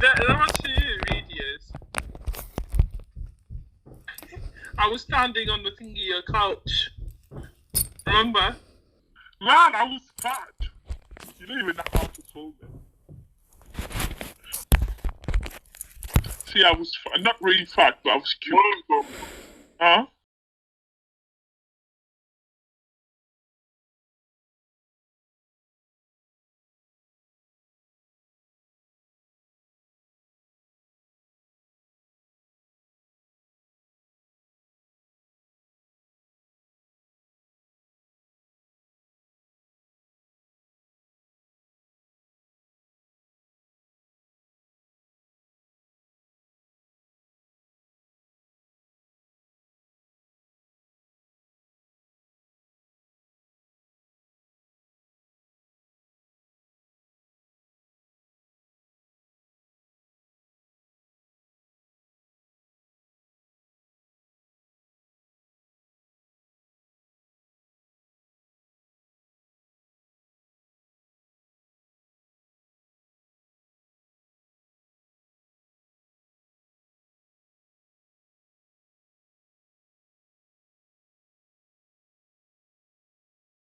There were two videos. I was standing on the thingy couch. Remember? Man, I was fat. You don't even know how to hold it. See, I was fat. Not really fat, but I was cute. Huh?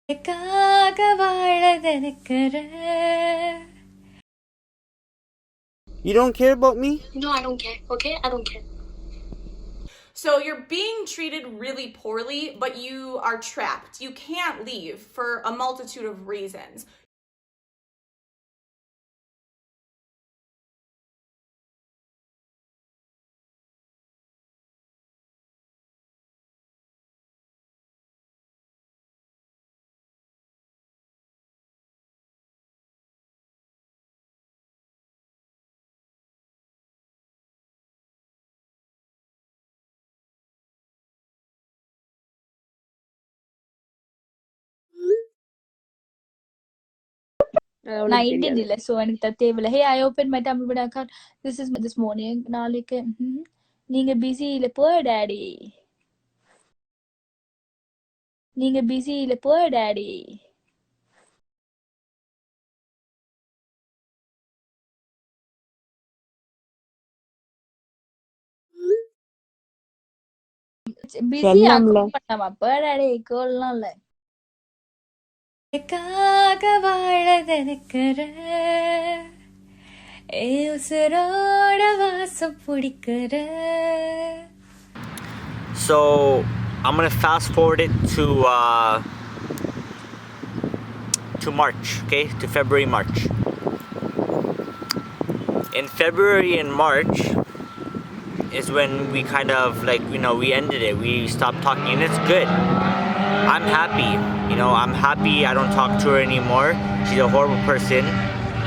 You don't care about me? No, I don't care, okay? I don't care. So you're being treated really poorly, but you are trapped. You can't leave for a multitude of reasons. நான் Indian இல்ல so எனக்கு தேவையில்ல. Hey, I opened my Tamil Bank account. This morning. நாளைக்கு நீங்க busy இல்ல போ daddy. நீங்க busy இல்ல போ டாடி. busy account பண்ணாம போ டாடி கோல்லாம் இல்ல. எனக்காக வாழ நினைக்கிற உசுரோட வாசம் பிடிக்கிற. So I'm gonna fast forward it to March, okay, to February, March. In February and March is when we kind of like, you know, we ended it. We stopped talking, and it's good. I'm happy, you know, I'm happy I don't talk to her anymore. She's a horrible person.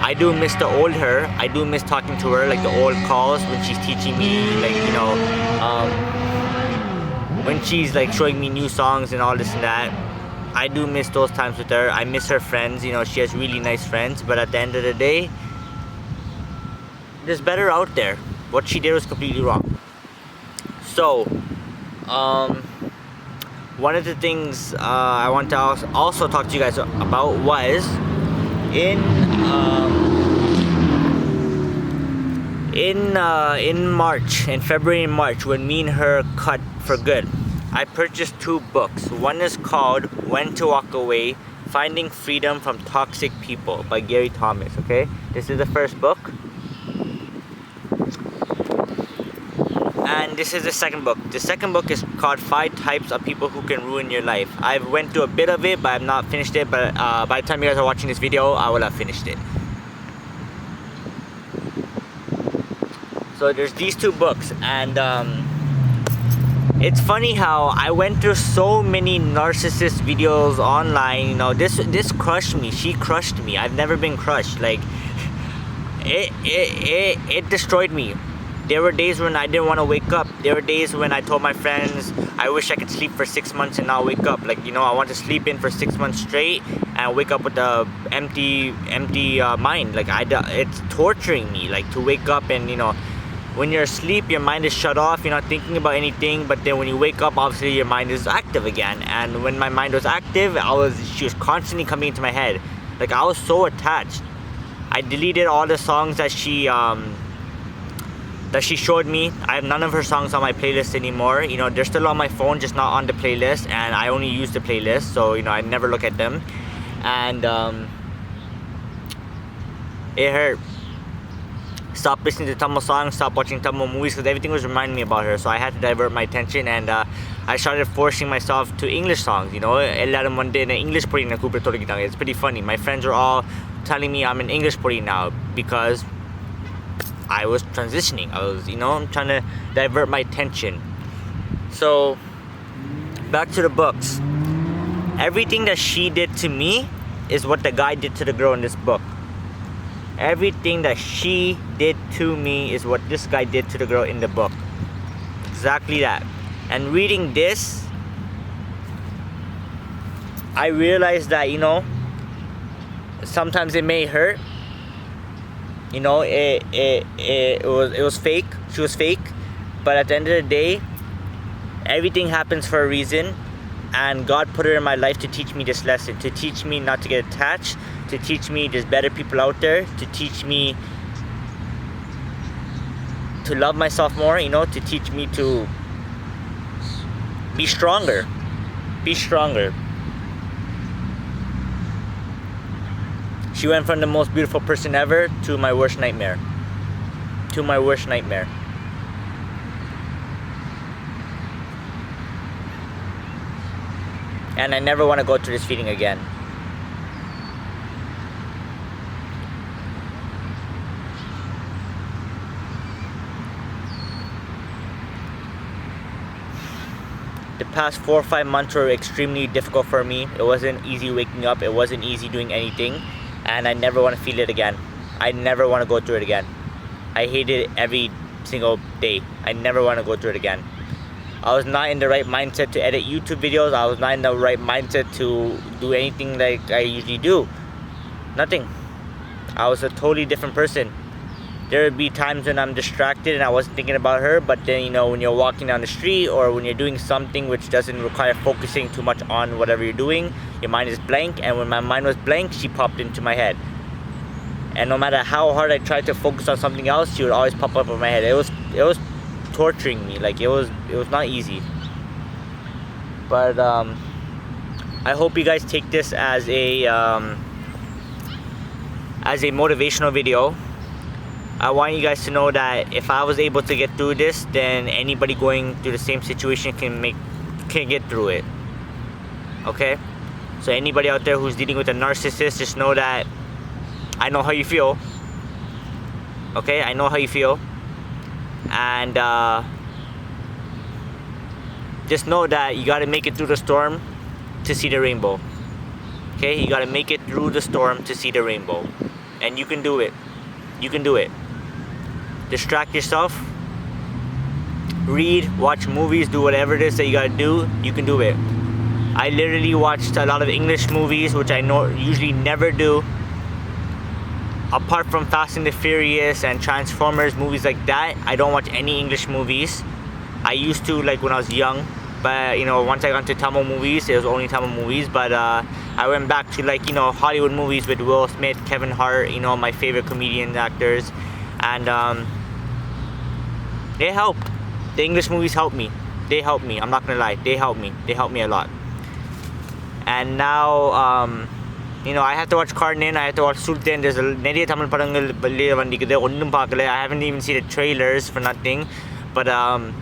I do miss the old her. I do miss talking to her, like the old calls when she's teaching me, like, you know, when she's like showing me new songs and all this and that. I do miss those times with her. I miss her friends, you know, she has really nice friends, but at the end of the day, there's better out there. What she did was completely wrong. So, one of the things I want to also talk to you guys about was in March, in February and March, when me and her cut for good, I purchased 2 books. One is called When to Walk Away, Finding Freedom from Toxic People by Gary Thomas, okay? This is the first book. And this is the second book. The second book is called 5 Types of People Who Can Ruin Your Life. I've went through a bit of it, but I've not finished it. But by the time you guys are watching this video, I will have finished it. So there's these 2 books, and it's funny how I went through so many narcissist videos online. You know, this crushed me. She crushed me. I've never been crushed. Like, it destroyed me. There were days when I didn't want to wake up. There were days when I told my friends, I wish I could sleep for 6 months and not wake up. Like, you know, I want to sleep in for 6 months straight and wake up with a empty mind. Like, it's torturing me, like, to wake up and, you know, when you're asleep, your mind is shut off. You're not thinking about anything. But then when you wake up, obviously your mind is active again. And when my mind was active, she was constantly coming into my head. Like, I was so attached. I deleted all the songs that she showed me. I have none of her songs on my playlist anymore. You know, they're still on my phone, just not on the playlist, and I only use the playlist, so, you know, I never look at them. And it hurt. Stop listening to Tamil songs, stop watching Tamil movies, because everything was reminding me about her. So I had to divert my attention, and I started forcing myself to English songs. You know, எல்லாரும் வந்து என்ன English பொடின்னு கூப்பிட தொடங்கிட்டாங்க. It's pretty funny. My friends are all telling me I'm an English பொடி now because I was transitioning. I was, you know, I'm trying to divert my attention. So, back to the books. Everything that she did to me is what the guy did to the girl in this book. Everything that she did to me is what this guy did to the girl in the book. Exactly that. And reading this, I realized that, you know, sometimes it may hurt. You know, it was fake. She was fake. But at the end of the day, everything happens for a reason. And God put her in my life to teach me this lesson. To teach me not to get attached. To teach me there's better people out there. To teach me to love myself more. You know, to teach me to be stronger. Be stronger. She went from the most beautiful person ever to my worst nightmare. To my worst nightmare. And I never want to go through this feeling again. The past 4 or 5 months were extremely difficult for me. It wasn't easy waking up. It wasn't easy doing anything. And I never want to feel it again. I never want to go through it again. I hate it every single day. I never want to go through it again. I was not in the right mindset to edit YouTube videos. I was not in the right mindset to do anything like I usually do. Nothing. I was a totally different person. There would be times when I'm distracted and I wasn't thinking about her, but then, you know, when you're walking down the street or when you're doing something which doesn't require focusing too much on whatever you're doing, your mind is blank, and when my mind was blank, she popped into my head. And no matter how hard I tried to focus on something else, she would always pop up in my head. It was torturing me. Like, it was not easy. But I hope you guys take this as a motivational video. I want you guys to know that if I was able to get through this, then anybody going through the same situation can get through it. Okay? So anybody out there who's dealing with a narcissist, just know that I know how you feel. Okay? I know how you feel. And just know that you gotta make it through the storm to see the rainbow. Okay? You gotta make it through the storm to see the rainbow. And you can do it. You can do it. Distract yourself. Read, watch movies, do whatever it is that you gotta do. You can do it. I literally watched a lot of English movies, which I usually never do. Apart from Fast and the Furious and Transformers, movies like that, I don't watch any English movies. I used to, like when I was young, but you know, once I got into Tamil movies, it was only Tamil movies. But I went back to, like, you know, Hollywood movies with Will Smith, Kevin Hart, you know, my favorite comedian actors, and they help. The English movies help me. They help me. I'm not gonna lie. They help me. They help me a lot. And now, you know, I have to watch Karnan, I have to watch Sultan. There's நிறைய தமிழ் படங்கள் வெளியே வந்திக்குது. ஒன்றும் பார்க்கல. I haven't even seen the trailers for nothing. But I'm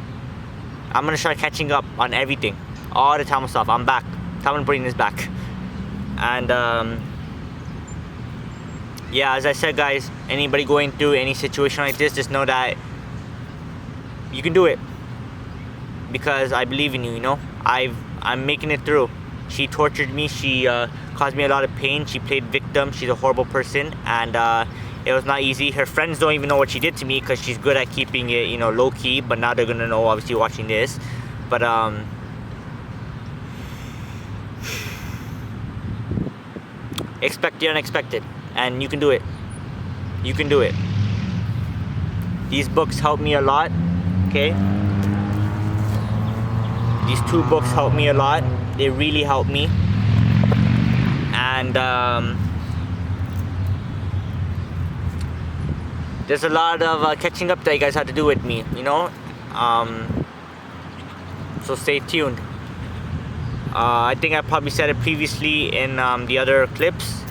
gonna start catching up on everything. All the Tamil stuff. I'm back. Tamil Pudin is back. And yeah, as I said, guys, anybody going through any situation like this, just know that you can do it. Because I believe in you, you know. I'm making it through. She tortured me. She caused me a lot of pain. She played victim. She's a horrible person, and it was not easy. Her friends don't even know what she did to me because she's good at keeping it, you know, low key. But now they're gonna know, obviously, watching this. But expect the unexpected, and you can do it. You can do it. These books helped me a lot. Okay. These 2 books helped me a lot. They really helped me. And there's a lot of catching up that you guys have to do with me, you know. So stay tuned. I think I probably said it previously in the other clips,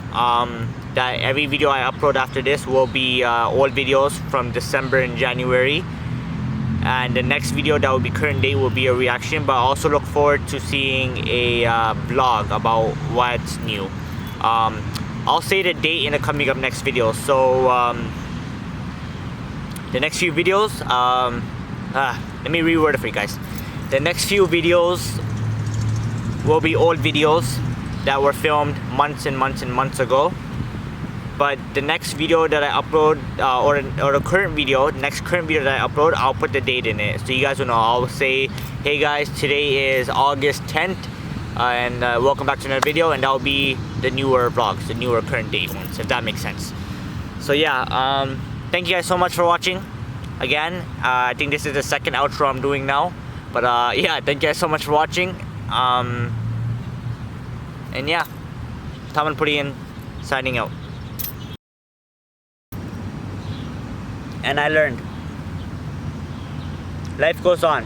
that every video I upload after this will be old videos from December and January. And the next video that will be current date will be a reaction, but I also look forward to seeing a vlog about what's new. I'll say the date in the coming up next video. So the next few videos, let me reword it for you guys. The next few videos will be old videos that were filmed months and months and months ago. But the next video that I upload, or the current video, next current video that I upload, I'll put the date in it. So you guys will know. I'll say, hey guys, today is August 10th, and welcome back to another video, and that'll be the newer vlogs, the newer current date ones, if that makes sense. So yeah, thank you guys so much for watching. Again, I think this is the second outro I'm doing now. But yeah, thank you guys so much for watching. And yeah, Tamil Pudin signing out. And I learned. Life goes on.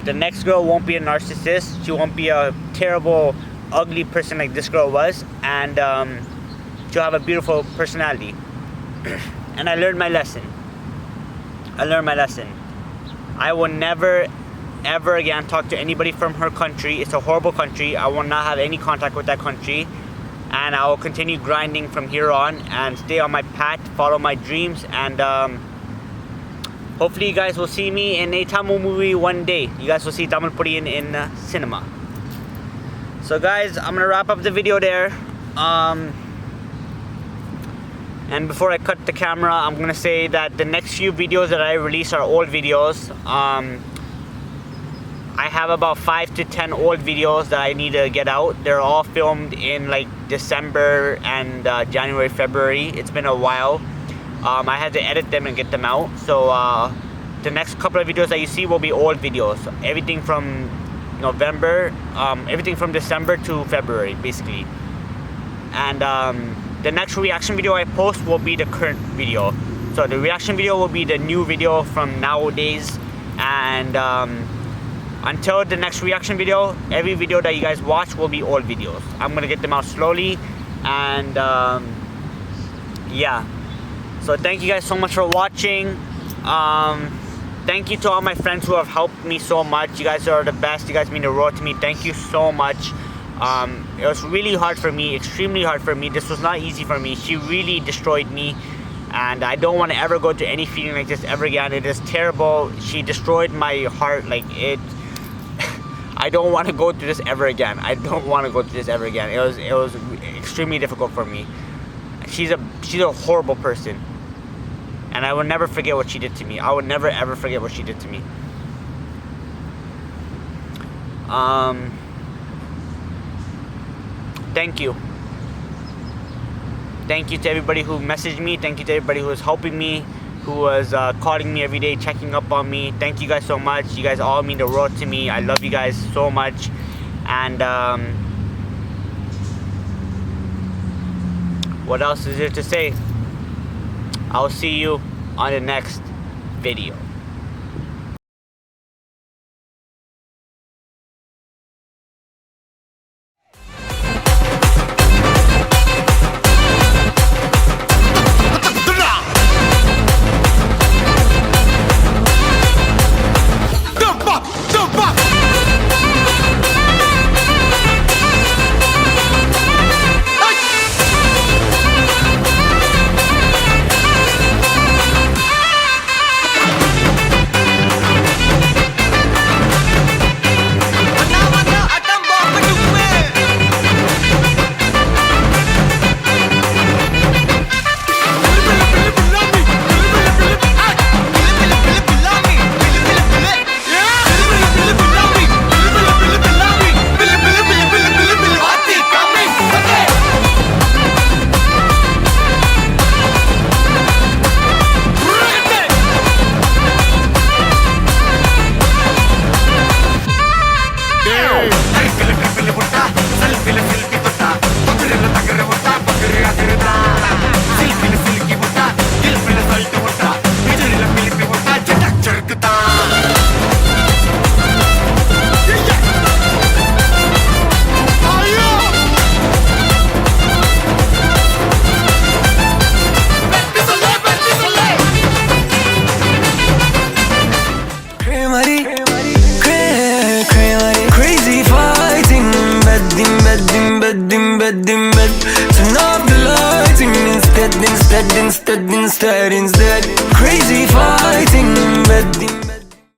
The next girl won't be a narcissist. She won't be a terrible, ugly person like this girl was. And she'll have a beautiful personality. And I learned my lesson. I will never, ever again talk to anybody from her country. It's a horrible country. I will not have any contact with that country. And I will continue grinding from here on and stay on my path, follow my dreams, and hopefully you guys will see me in a Tamil movie one day. You guys will see Tamil Pudin in cinema. So guys, I'm gonna wrap up the video there. And before I cut the camera, I'm gonna say that the next few videos that I release are old videos. I have about 5 to 10 old videos that I need to get out. They're all filmed in like December and January, February. It's been a while. I had to edit them and get them out. So the next couple of videos that you see will be old videos. Everything from November, everything from December to February, basically. And the next reaction video I post will be the current video. So the reaction video will be the new video from nowadays. And until the next reaction video, every video that you guys watch will be old videos. I'm gonna get them out slowly. And yeah. So thank you guys so much for watching. Thank you to all my friends who have helped me so much. You guys are the best. You guys mean the world to me. Thank you so much. It was really hard for me, extremely hard for me. This was not easy for me. She really destroyed me. And I don't want to ever go to any feeling like this ever again. It is terrible. She destroyed my heart. Like it. I don't want to go through this ever again. I don't want to go through this ever again. It was extremely difficult for me. She's a horrible person. And I will never forget what she did to me. I would never ever forget what she did to me. Thank you. Thank you to everybody who messaged me. Thank you to everybody who was helping me, who was calling me every day, checking up on me. Thank you guys so much. You guys all mean the world to me. I love you guys so much. And what else is there to say? I'll see you on the next video. Crazy fighting, bedim, bedim, bedim, bedim.